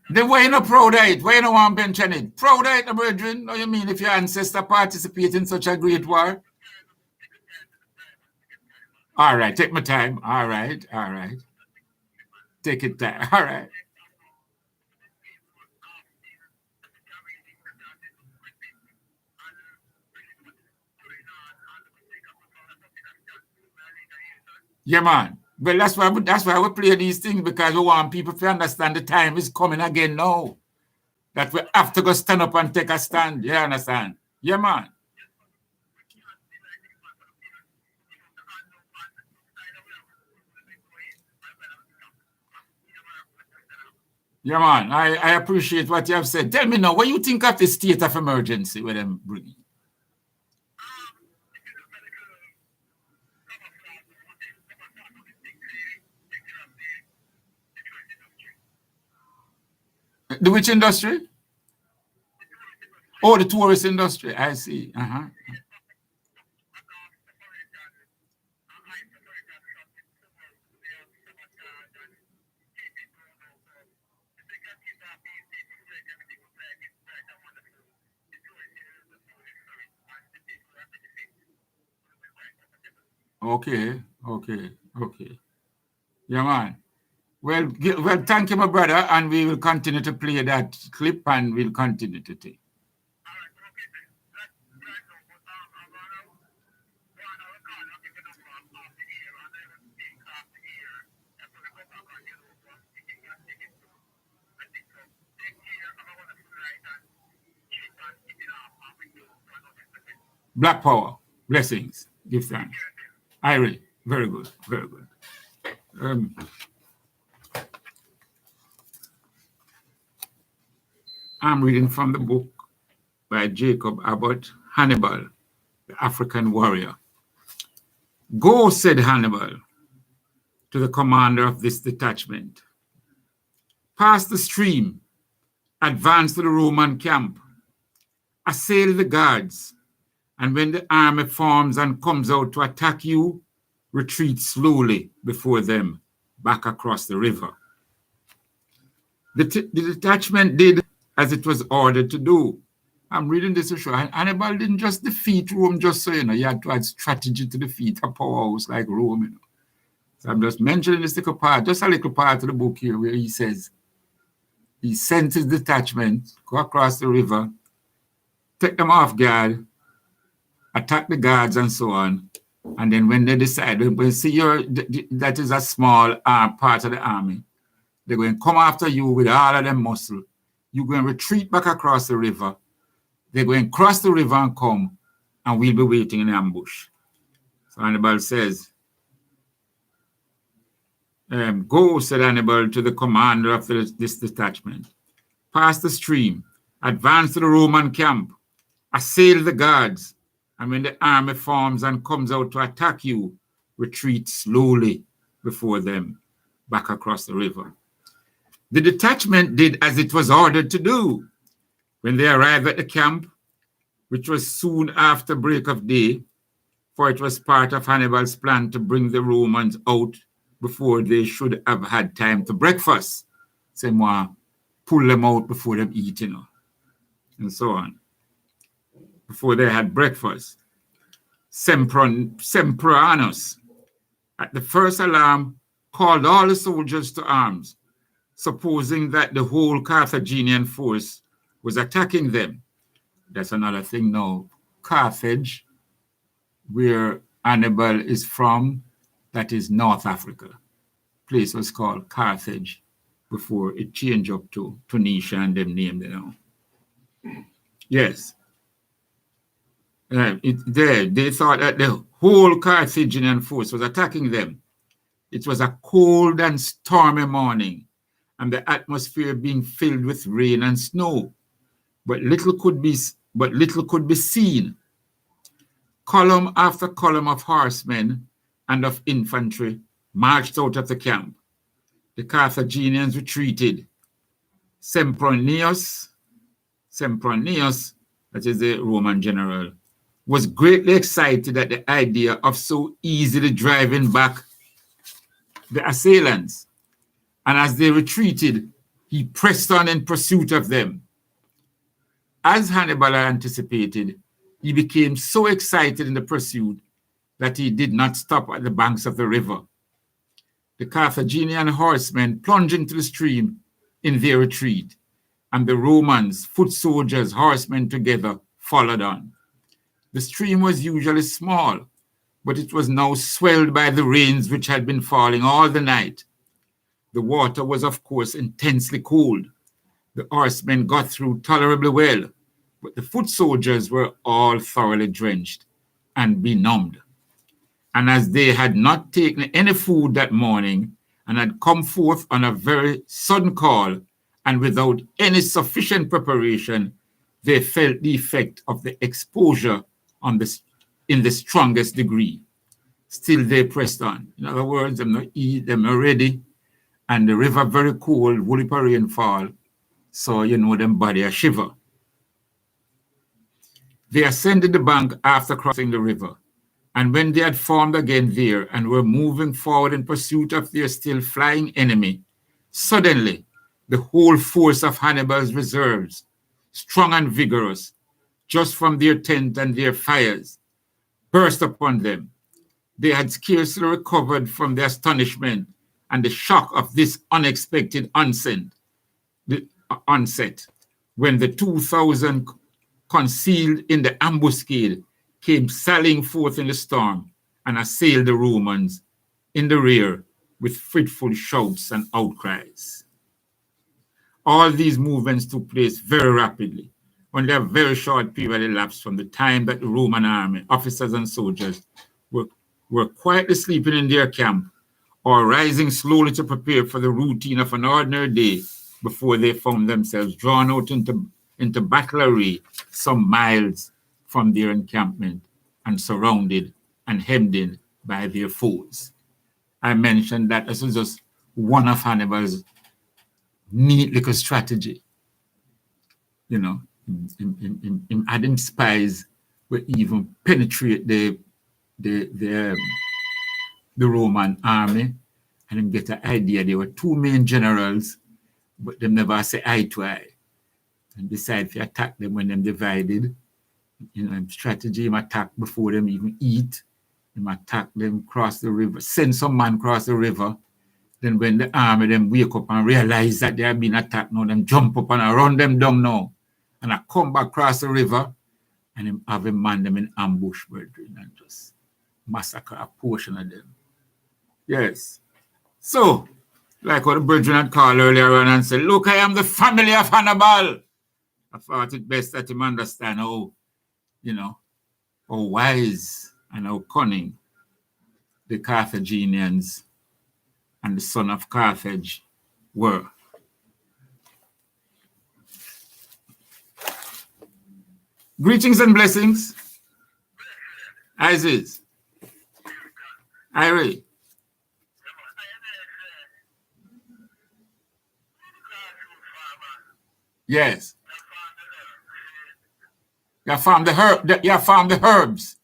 Then why you not proud of it? Why you not want to mention it? Proud of it, my brethren? What do you mean if your ancestor participate in such a great war? All right, take my time. All right. Take it time. All right. Yeah, man. Well, that's why we play these things, because we want people to understand the time is coming again now. That we have to go stand up and take a stand. You understand? Yeah, man. Yeah, man. I appreciate what you have said. Tell me now, what you think of the state of emergency with them bringing? The which industry? Oh, the tourist industry. I see. Okay. Yeah, man. Well, thank you, my brother, and we will continue to play that clip, and we'll continue to take. Black power, blessings, give thanks. Irie, very good. I'm reading from the book by Jacob Abbott, Hannibal, the African warrior. Go, said Hannibal to the commander of this detachment. Pass the stream, advance to the Roman camp, assail the guards, and when the army forms and comes out to attack you, retreat slowly before them back across the river. The detachment did as it was ordered to do. I'm reading this to show Hannibal didn't just defeat Rome just so, he had to add strategy to defeat a powerhouse like Rome, So I'm just mentioning this little part, just a little part of the book here where he says he sent his detachment, go across the river, take them off guard, attack the guards and so on. And then when they decide, when you see that is a small part of the army, they're going to come after you with all of them muscle. You're going to retreat back across the river. They're going to cross the river and come, and we'll be waiting in ambush. So Hannibal says, go, said Hannibal to the commander of this detachment. Pass the stream, advance to the Roman camp, assail the guards, and when the army forms and comes out to attack you, retreat slowly before them back across the river. The detachment did as it was ordered to do. When they arrived at the camp, which was soon after break of day, for it was part of Hannibal's plan to bring the Romans out before they should have had time to breakfast. Say, pull them out before them eat, and so on. Before they had breakfast. Sempronius, at the first alarm, called all the soldiers to arms, supposing that the whole Carthaginian force was attacking them. That's another thing now. Carthage, where Hannibal is from, that is North Africa. Place was called Carthage before it changed up to Tunisia and them named it now. Yes. They thought that the whole Carthaginian force was attacking them. It was a cold and stormy morning, and the atmosphere being filled with rain and snow, but little could be seen. Column after column of horsemen and of infantry marched out of the camp. The Carthaginians retreated. Sempronius, that is the Roman general, was greatly excited at the idea of so easily driving back the assailants. And as they retreated, he pressed on in pursuit of them. As Hannibal anticipated, he became so excited in the pursuit that he did not stop at the banks of the river. The Carthaginian horsemen plunged into the stream in their retreat, and the Romans, foot soldiers, horsemen together, followed on. The stream was usually small, but it was now swelled by the rains which had been falling all the night. The water was, of course, intensely cold. The horsemen got through tolerably well, but the foot soldiers were all thoroughly drenched and benumbed. And as they had not taken any food that morning and had come forth on a very sudden call and without any sufficient preparation, they felt the effect of the exposure in the strongest degree. Still they pressed on. In other words, them not eat, them not ready, and the river very cold, woolly rainfall, so them body a shiver. They ascended the bank after crossing the river, and when they had formed again there and were moving forward in pursuit of their still flying enemy, suddenly the whole force of Hannibal's reserves, strong and vigorous, just from their tent and their fires, burst upon them. They had scarcely recovered from the astonishment and the shock of this unexpected onset, when the 2,000 concealed in the ambuscade came sallying forth in the storm and assailed the Romans in the rear with fitful shouts and outcries. All these movements took place very rapidly. Only a very short period elapsed from the time that the Roman army, officers and soldiers, were quietly sleeping in their camp or rising slowly to prepare for the routine of an ordinary day before they found themselves drawn out into into battle array some miles from their encampment and surrounded and hemmed in by their foes. I mentioned that this was just one of Hannibal's neat little strategy. You know, in adding spies would even penetrate the Roman army and him get an idea. There were two main generals, but them never say eye to eye. And decide to attack them when them divided. You know, strategy, him attack before them even eat. Him attack them cross the river, send some man cross the river. Then when the army them wake up and realize that they have been attacked now, them jump up and I run them down now. And I come back across the river and him have him man them in ambush, brethren, and just massacre a portion of them. Yes. So, like what the brethren had called earlier on and said, look, I am the family of Hannibal. I thought it best that him understand how, you know, how wise and how cunning the Carthaginians and the son of Carthage were. Greetings and blessings. Isis. Irie. Yes. You found the herb. You found the herbs.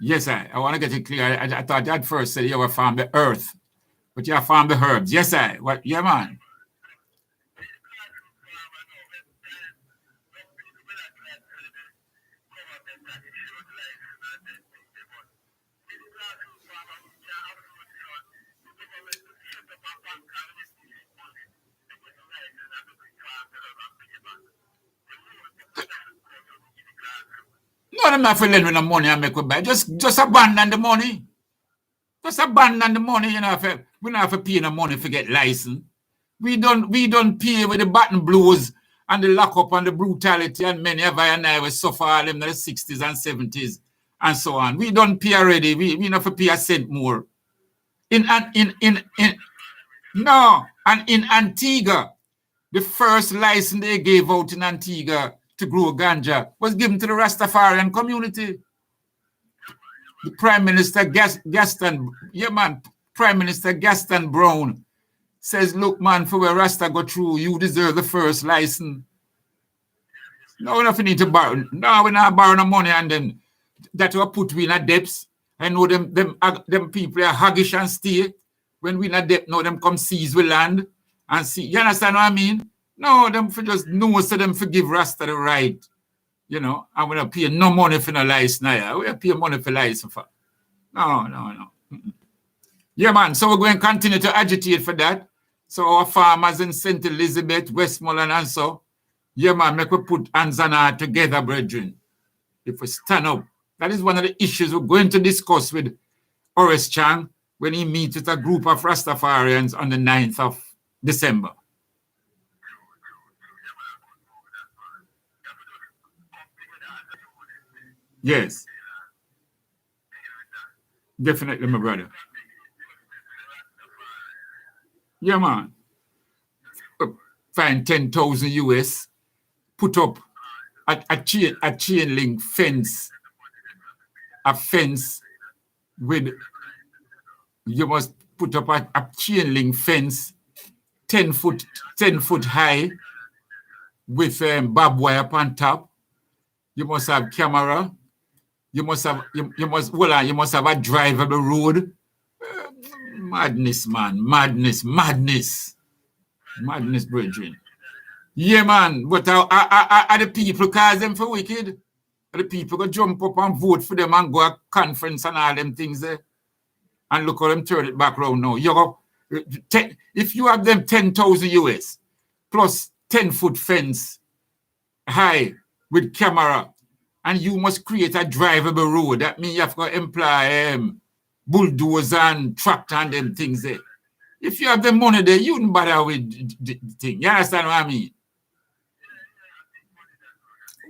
Yes, I want to get it clear. I thought that first said you were found the earth, but you found the herbs. Yes, I. What? Yeah, man. No, I'm not for lending with the money I make with buy. Just abandon the money. Just abandon the money. You know, we don't have to pay no money to get license. We don't pay with the button blows and the lockup and the brutality and many of I and I will suffer all them in the 60s and 70s and so on. We don't pay already. We don't have to pay a cent more. In Antigua, the first license they gave out in Antigua to grow ganja was given to the Rastafarian community. The Prime Minister Prime Minister Gaston Brown says, look, man, for where Rasta go through, you deserve the first license. No, we don't need to borrow. No, we're not borrowing no money and then that will put we in a depths. I know them people are haggish and stay. When we in a debt, now them come seize we land and see. You understand what I mean? No, them for just know so them forgive Rasta the right. You know, and we don't pay no money for no license now. We pay money for license for. No. Yeah, man. So we're going to continue to agitate for that. So our farmers in St. Elizabeth, Westmoreland and so, yeah, man, make we put hands on our together, brethren. If we stand up. That is one of the issues we're going to discuss with Horace Chang when he meets with a group of Rastafarians on the 9th of December. Yes. Definitely, my brother. Yeah, man. Find 10,000 US, put up a chain link fence, a fence with, you must put up a chain link fence 10 foot high with barbed wire on top. You must have camera. You must have a drivable road. Madness, man. Madness, brethren. Yeah, man. But are the people cause them for wicked? Are the people go jump up and vote for them and go to conference and all them things there? And look how them turn it back around now. If you have them 10,000 US plus 10-foot fence high with camera, and you must create a drivable road. That means you have to employ bulldozer and tractor and them things there. If you have the money there, you don't bother with the thing. You understand what I mean?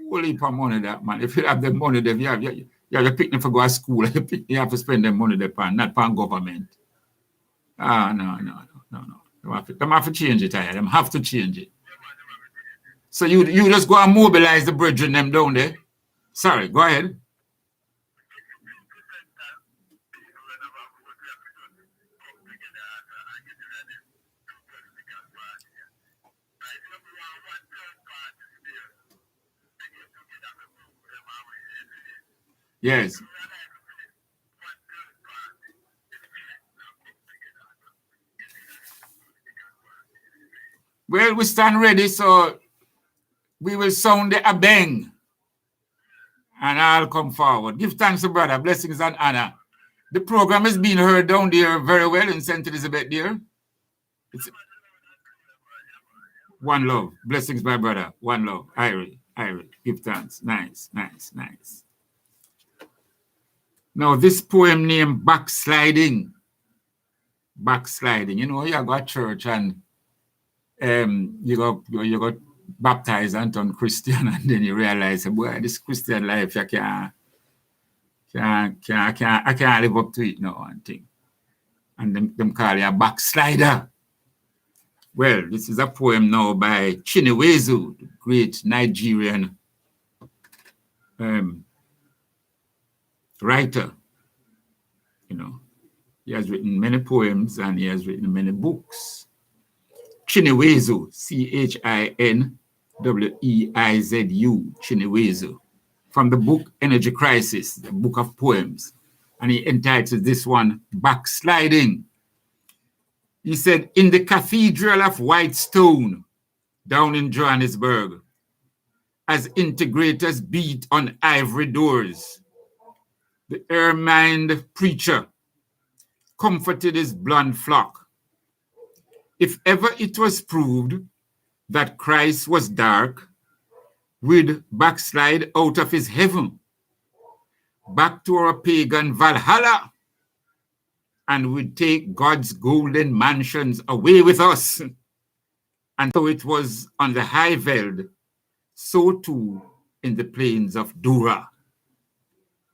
Whole heap of money that, man. If you have the money there, you have to pick them for go to school. You have to spend the money there, not for government. No. They have to change it. They have to change it. So you just go and mobilize the brethren them down there. Sorry, go ahead. Yes. Well, we stand ready, so we will sound the abeng. And I'll come forward. Give thanks to brother. Blessings and honor. The program is being heard down there very well in St. Elizabeth there. It's one love. Blessings, my brother. One love. Irie. Give thanks. Nice. Now, this poem named Backsliding. You know, you go to church and you got baptized and turned Christian, and then you realize, boy, this Christian life, I can't live up to it now, and thing. And them call you a backslider. Well, this is a poem now by Chinwezu, the great Nigerian writer. You know, he has written many poems and he has written many books. Chinwezu, Chinweizu, Chinwezu, from the book Energy Crisis, the book of poems. And he entitled this one, Backsliding. He said, in the Cathedral of White Stone, down in Johannesburg, as integrators beat on ivory doors, the ermined preacher comforted his blond flock. If ever it was proved that Christ was dark, we'd backslide out of his heaven, back to our pagan Valhalla, and we'd take God's golden mansions away with us. And so it was on the high veld, so too in the plains of Dura.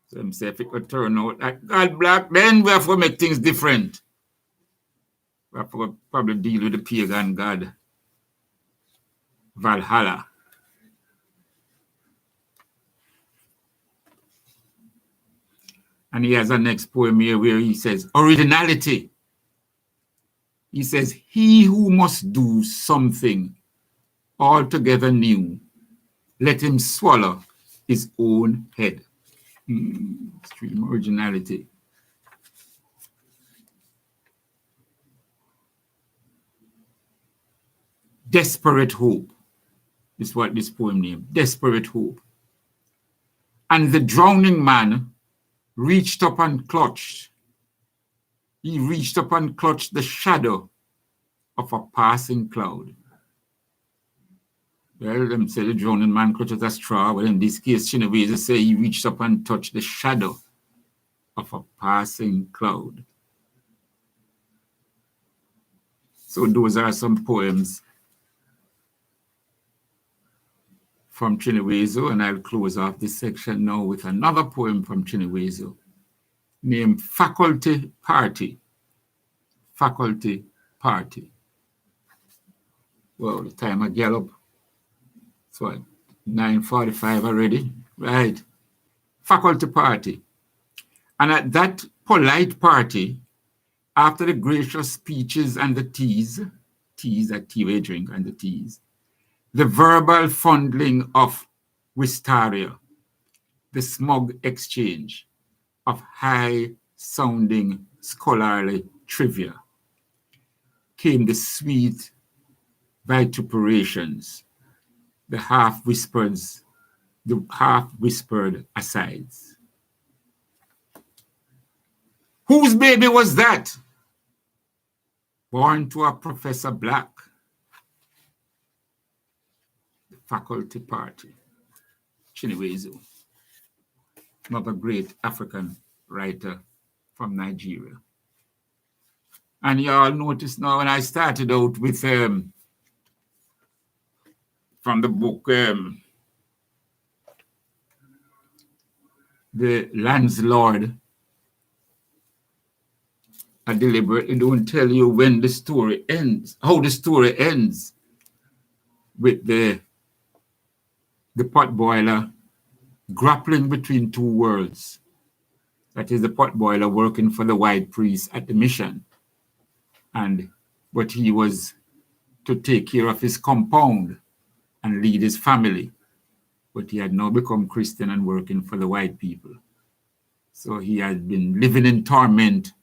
So I'm saying if it could turn out like God black, then we have to make things different. We have to probably deal with the pagan god Valhalla. And he has a next poem here where he says, originality. He says, he who must do something altogether new, let him swallow his own head. Extreme originality. Desperate hope is what this poem named. Desperate hope. And the drowning man reached up and clutched. He reached up and clutched the shadow of a passing cloud. Well, them say the drowning man clutches a straw, but in this case, Chinwezu say he reached up and touched the shadow of a passing cloud. So those are some poems from Chinwezu, and I'll close off this section now with another poem from Chinwezu named Faculty Party. Faculty Party. Well, the time I get up, it's what, 9:45 already, right? Faculty Party. And at that polite party, after the gracious speeches and the teas that tea we drink and the teas, the verbal fondling of wistaria, the smug exchange of high-sounding scholarly trivia, came the sweet vituperations, the half-whispered asides. Whose baby was that? Born to a Professor Black. The Faculty Party. Chinwezu, another great African writer from Nigeria. And you all notice now when I started out with from the book The Landlord, I deliberately don't tell you when the story ends, how the story ends with the the pot boiler grappling between two worlds. That is the pot boiler working for the white priest at the mission. But he was to take care of his compound and lead his family. But he had now become Christian and working for the white people. So he had been living in torment.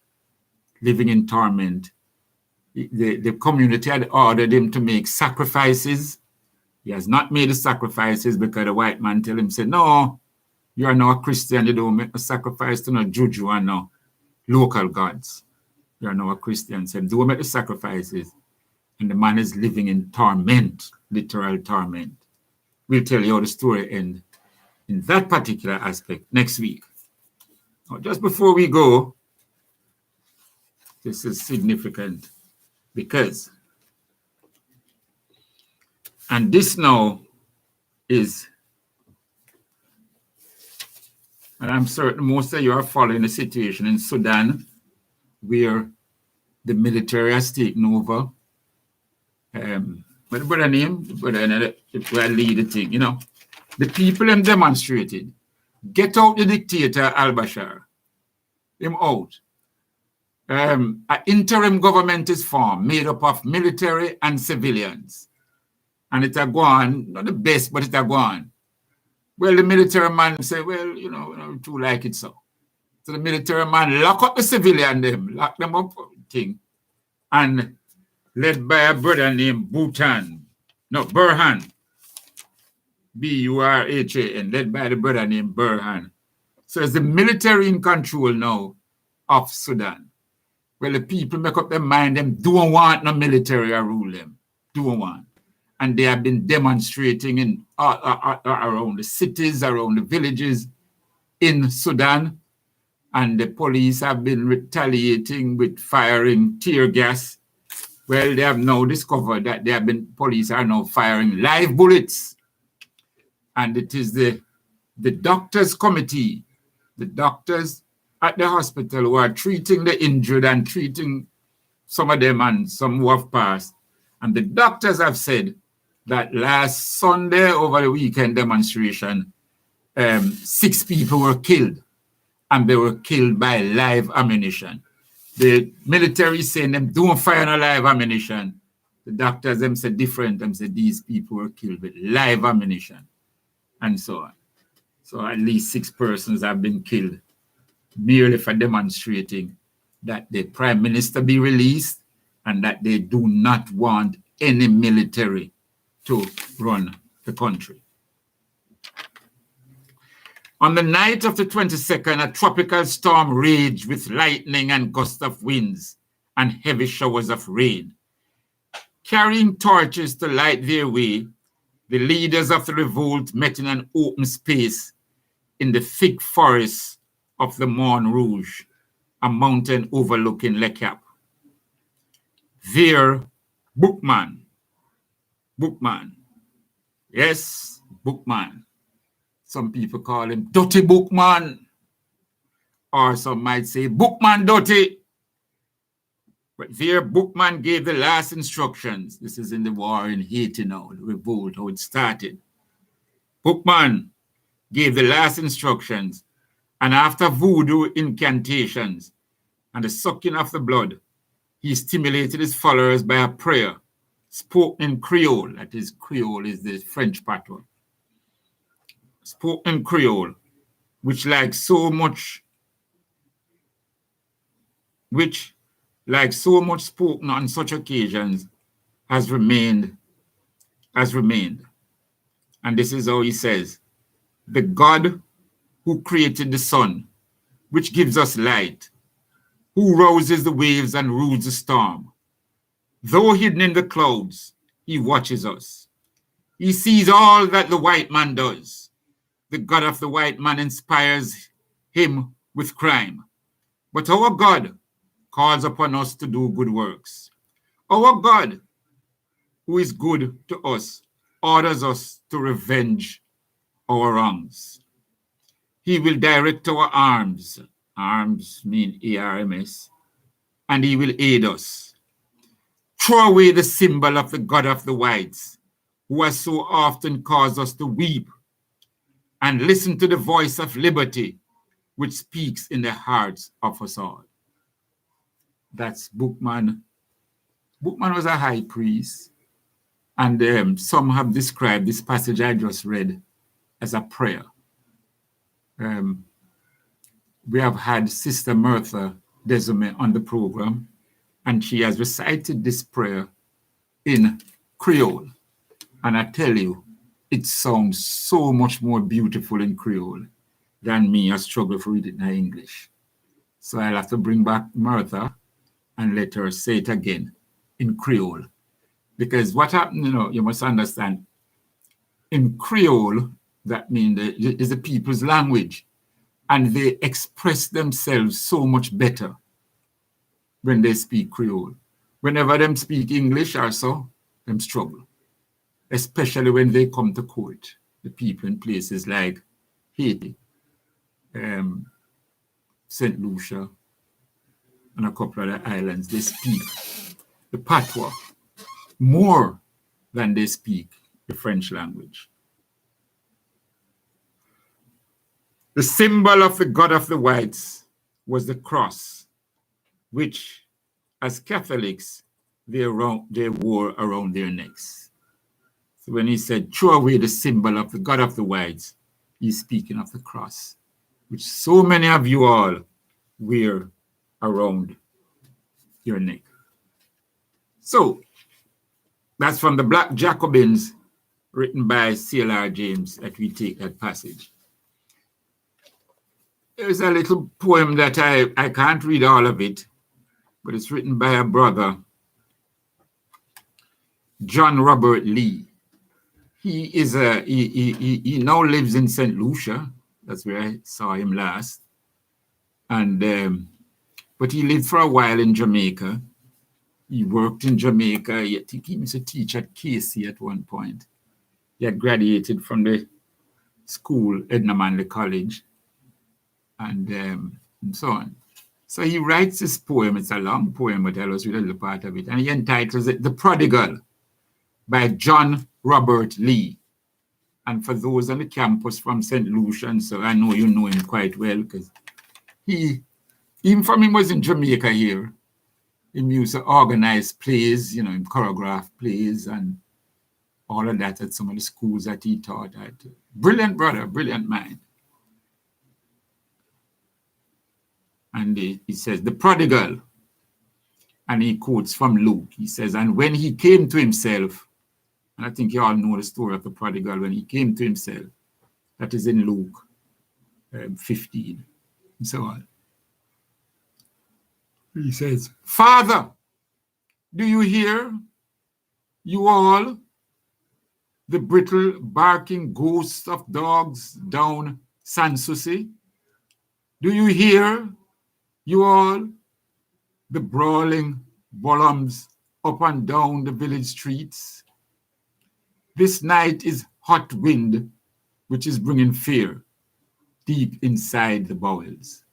The community had ordered him to make sacrifices. He has not made the sacrifices because the white man tell him, say, no, you are now a Christian. You don't make a sacrifice to no juju and no local gods. You are now a Christian. So don't make the sacrifices. And the man is living in torment, literal torment. We'll tell you how the story ends in that particular aspect next week. Now, just before we go, this is significant because, and this now is, and I'm certain most of you are following the situation in Sudan, where the military has taken over. What the brother name? The brother that lead the thing, you know. The people have demonstrated. Get out the dictator al-Bashir. Him out. An interim government is formed, made up of military and civilians. And it's a go on, not the best, but it's a go on. Well, the military man say, well, you know, I don't too like it so. So the military man lock up the civilian them, lock them up, thing. And led by a brother named Burhan, Burhan, led by the brother named Burhan. So it's the military in control now of Sudan. Well, the people make up their mind, them don't want no military to rule them, don't want. And they have been demonstrating in around the cities, around the villages in Sudan. And the police have been retaliating with firing tear gas. Well, they have now discovered that police are now firing live bullets. And it is the doctors' committee, the doctors at the hospital who are treating the injured and treating some of them and some who have passed. And the doctors have said that last Sunday over the weekend demonstration, 6 people were killed, and they were killed by live ammunition. The military saying them don't fire no live ammunition. The doctors them say different. Them say these people were killed with live ammunition, and so on. So at least 6 persons have been killed merely for demonstrating that the prime minister be released and that they do not want any military to run the country. On the night of the 22nd, a tropical storm raged with lightning and gusts of winds and heavy showers of rain. Carrying torches to light their way, the leaders of the revolt met in an open space in the thick forests of the Morne Rouge, a mountain overlooking Le Cap. There, Bookman, yes, Bookman. Some people call him Dirty Bookman, or some might say Bookman Dirty. But there, Bookman gave the last instructions. This is in the war in Haiti now, the revolt, how it started. Bookman gave the last instructions, and after voodoo incantations and the sucking of the blood, he stimulated his followers by a prayer spoken in Creole. That is, Creole is the French patois. Spoken in Creole, which like so much spoken on such occasions has remained. And this is how he says, the God who created the sun, which gives us light, who rouses the waves and rules the storm. Though hidden in the clouds, he watches us. He sees all that the white man does. The God of the white man inspires him with crime. But our God calls upon us to do good works. Our God, who is good to us, orders us to revenge our wrongs. He will direct our arms. Arms mean ARMS. And he will aid us. Throw away the symbol of the God of the whites, who has so often caused us to weep and listen to the voice of liberty, which speaks in the hearts of us all. That's Bookman. Bookman was a high priest, and some have described this passage I just read as a prayer. We have had Sister Martha Desome on the program, and she has recited this prayer in Creole. And I tell you, it sounds so much more beautiful in Creole than me. I struggle to read it in English. So I'll have to bring back Martha and let her say it again in Creole. Because what happened, you must understand, in Creole, that means it's the people's language. And they express themselves so much better when they speak Creole. Whenever them speak English or so, them struggle. Especially when they come to court. The people in places like Haiti, St. Lucia, and a couple of the islands, they speak the patois more than they speak the French language. The symbol of the God of the Whites was the cross, which, as Catholics, they wore around their necks. So when he said, throw away the symbol of the God of the Whites, he's speaking of the cross, which so many of you all wear around your neck. So that's from the Black Jacobins, written by C.L.R. James, that we take that passage. There's a little poem that I can't read all of it, but it's written by a brother, John Robert Lee. He now lives in St. Lucia. That's where I saw him last. And but he lived for a while in Jamaica. He worked in Jamaica. I think he used to teach at KC at one point. He had graduated from the school, Edna Manley College, and so on. So he writes this poem. It's a long poem, but I'll just read a little part of it. And he entitles it The Prodigal by John Robert Lee. And for those on the campus from St. Lucia, and so I know you know him quite well, because even from him was in Jamaica here. He used to organize plays, him choreograph plays and all of that at some of the schools that he taught at. Brilliant brother, brilliant mind. And he says, the prodigal, and he quotes from Luke. He says, and when he came to himself, and I think you all know the story of the prodigal, when he came to himself, that is in Luke 15, and so on. He says, Father, do you hear, you all, the brittle barking ghosts of dogs down Sanssouci? Do you hear, you all, the brawling bollums up and down the village streets? This night is hot wind, which is bringing fear deep inside the bowels.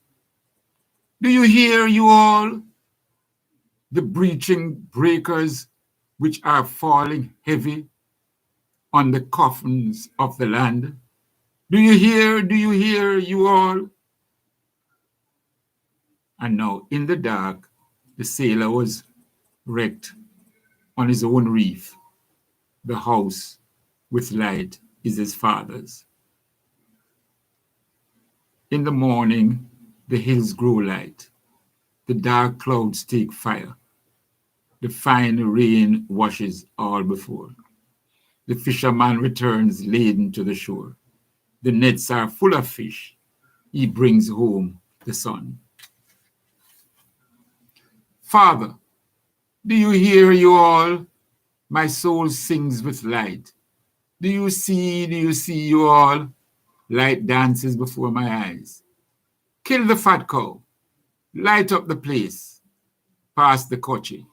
Do you hear, you all, the breaching breakers which are falling heavy on the coffins of the land? Do you hear, you all? And now, in the dark, the sailor was wrecked on his own reef. The house with light is his father's. In the morning, the hills grow light. The dark clouds take fire. The fine rain washes all before. The fisherman returns laden to the shore. The nets are full of fish. He brings home the sun. Father, do you hear, you all? My soul sings with light. Do you see, you all? Light dances before my eyes. Kill the fat cow. Light up the place. Pass the kochi.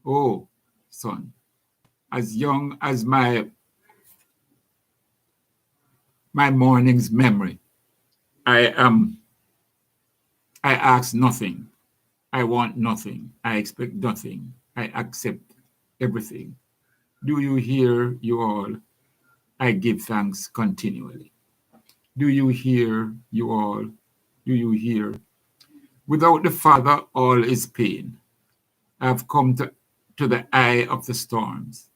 Oh, son, as young as my morning's memory, I ask nothing. I want nothing. I expect nothing. I accept everything. Do you hear, you all? I give thanks continually. Do you hear, you all? Do you hear? Without the Father, all is pain. I have come to the eye of the storms.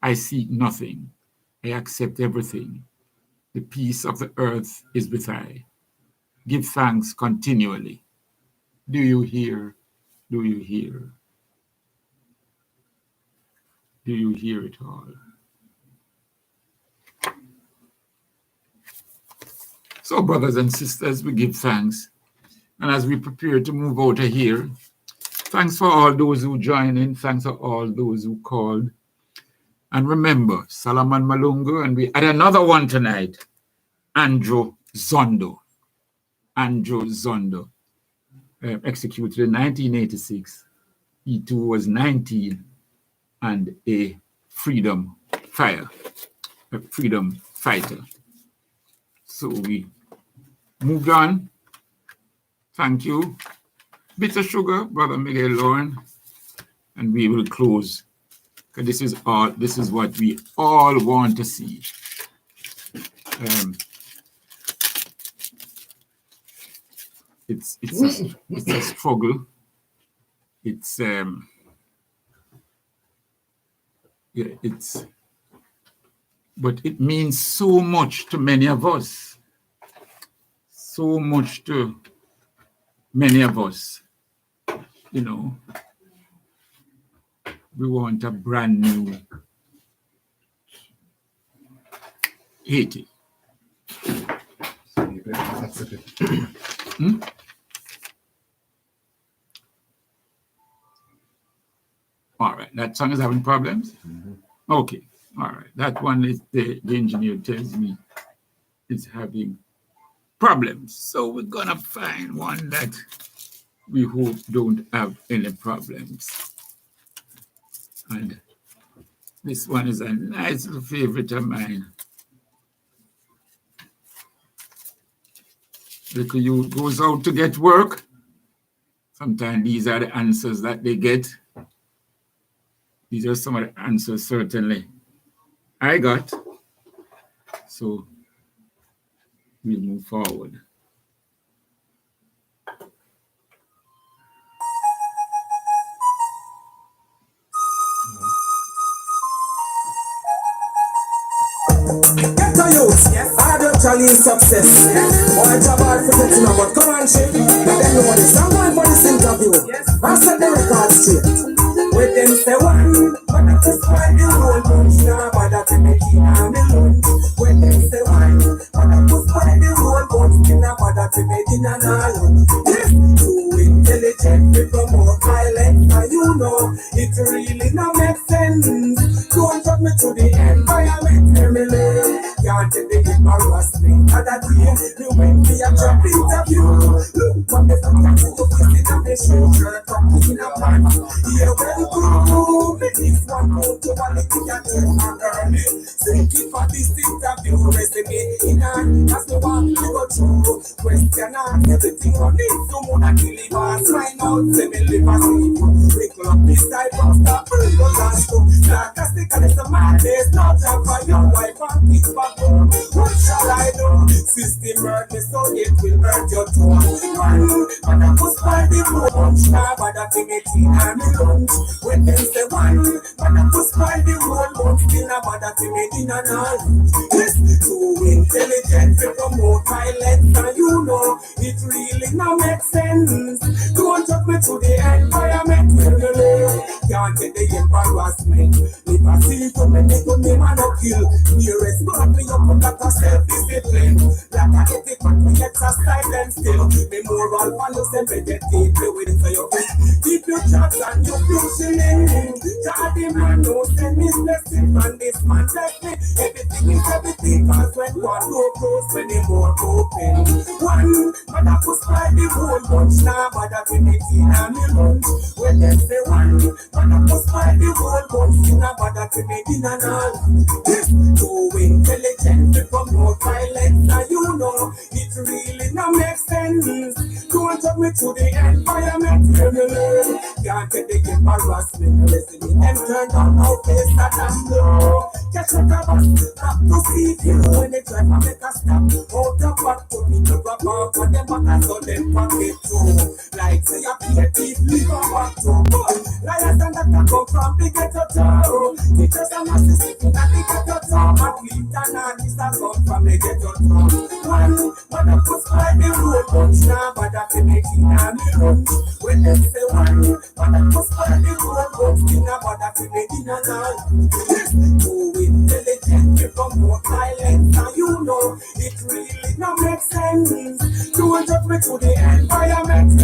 I seek nothing. I accept everything. The peace of the earth is with I. Give thanks continually. Do you hear? Do you hear? Do you hear it all? So, brothers and sisters, we give thanks. And as we prepare to move out of here, thanks for all those who joined in. Thanks for all those who called. And remember, Solomon Malungu, and we had another one tonight, Andrew Zondo. Andrew Zondo, executed in 1986. He too was 19 and a freedom fighter. So we moved on. Thank you. Bitter sugar, Brother Miguel Lorne. And we will close. Because this is what we all want to see. It's a struggle. But it means so much to many of us. So much to many of us. You know, we want a brand new Haiti. All right, that song is having problems? Okay, all right. That one is the engineer tells me it's having problems. So we're gonna find one that we hope don't have any problems. And this one is a nice little favorite of mine. Little youth goes out to get work. Sometimes these are the answers that they get. These are some of the answers certainly I got. So we'll move forward. Get a youth, I don't challenge success. Boy, job hard for getting about come on, shit. Let them know this. I'm going for this interview. I set the record straight. With them say one, but I just find the whole bunch now, but I can make it I'm alone. When them say one, but I just find the whole bunch now, but I can make it I'm alone. Yes, too intelligent, we promote violence, and you know, it really not make sense. Don't drop me to the environment, family. Can't take the embarrassment. Other day, we went to a job interview. Look, what the fuck I see you kissing a mission, shirt up in a pants. Yeah, well, good. This one go to a little and early. Thank you for this interview, resume in hand. That's the one we go through. Question and everything on it. Someone that deliver, sign out, say me live a sleep. We club this type of stuff, we go last to. Sarcastic and it's a madness, not a for your wife and kids back home. What shall I do? System hurt me so it will hurt your tone. Man, I must buy the lunch. Now, but I think it's in and lunch. When they say one, man, I must buy the whole lunch. Still, but I think it's in and lunch. Yes, too intelligent to promote violence. And you know, it really not make sense. Don't take me to the environment. Can't get the embarrassment. If I see too many to me, man, I kill. Nearest but me up on that self-discipline. Like I get it, but we exercise and still. The moral values and meditate with it for your friends. Keep your jobs and your functioning. Daddy man, no send me blessing. And this man bless me. Everything is everything. Cause when one door close, when the more open. One, but I push by the whole bunch now. But I can make it on me lunch. When they say one, but I push by the whole bunch now. But I can make it on lunch. This too intelligent to promote violence. Now you know it really not make sense. Don't take me to the environment. Can't take the embarrassment. Listen me and turn down our face that I'm low. Catch a cover, stop to see you when they try to make a stop. Out of what put me to grab up on them back and so them pocket too. Like say a creative liver back to boy. Liars and that come from the ghetto town. Teachers and assistants in the ghetto town. Athletes and artists that come from the ghetto town. One of us by the road, but now but that they making a run. When they say one of us by the road, but now but that they making a now. Too intelligent, become more silent, and you know it really not make sense. Don't judge me to the environment,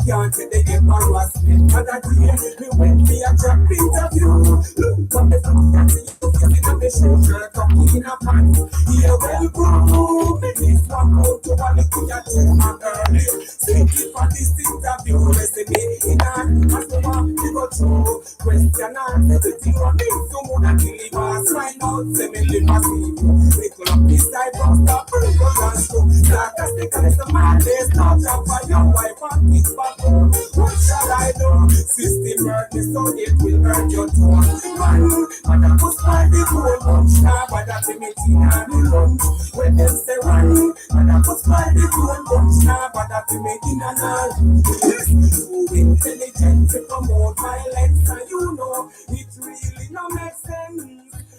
can't say they get harassment, but that day me went to a job interview. Look up the fact that you feel in a show shirt, cocky in a pants. Here well proved, this one out to a little ya too early. Simply for this interview, resume in hand, as the one we go through. Question and everything on me, so more than deliver. Sign out, say me live a sleep. Little up this side, don't stop, bring us and show. Sarcastic and the man, there's no job for your wife and kids back home. What shall I do? System hurt me so it will hurt your tone. Man, I must find the whole bunch now, but that's a meeting and the lunch. When them say run, man, I must find the whole bunch now, but that's a meeting and all. Too intelligent to promote violence, and you know it really no make sense.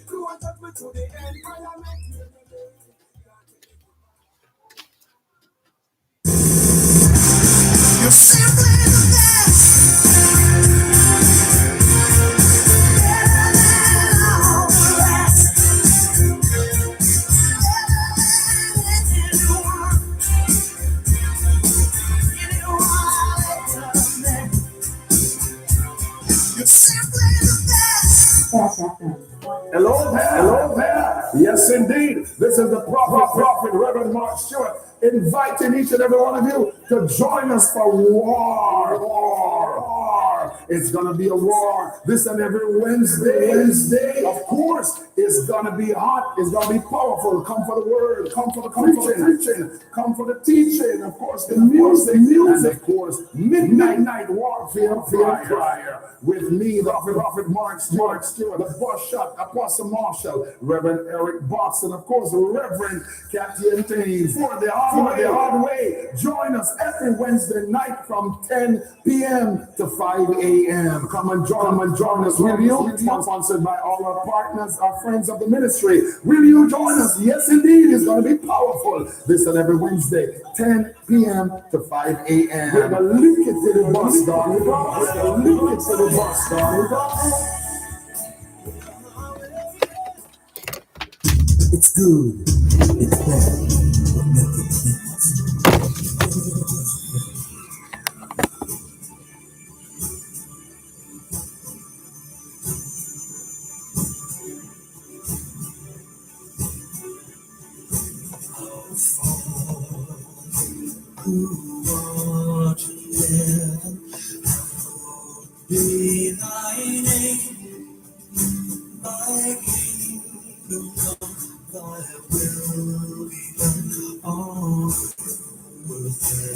You want to me to the environment. You're simply the best. Better than all the rest. Better than anyone. Anyone else there. You're simply the best. Hello there. Hello there. Yes, indeed. This is the prophet, Reverend Mark Stewart, inviting each and every one of you to join us for war. It's going to be a war this and every Wednesday. Of course, it's going to be hot. It's going to be powerful. Come for the word. Come for the preaching. Come for the teaching. Of course, the music. And of course, midnight warfare prayer. With me, the prophet Mark Stewart, the boss shot, Apostle Marshall, Reverend Eric Box, and of course, Reverend Captain Thames. For the hard way, join us every Wednesday night from 10 p.m. to 5 a.m. Come and join us. Will you? Sponsored by all our partners, our friends of the ministry. Will you join us? Yes, indeed. It's going to be powerful. This and every Wednesday, 10 p.m. to 5 a.m. We're going to link it to the bus, darling. We're going to link it to the bus, darling. It's good, it's bad, but nothing else. Who art in heaven, hallowed be thy name, thy kingdom come, thy will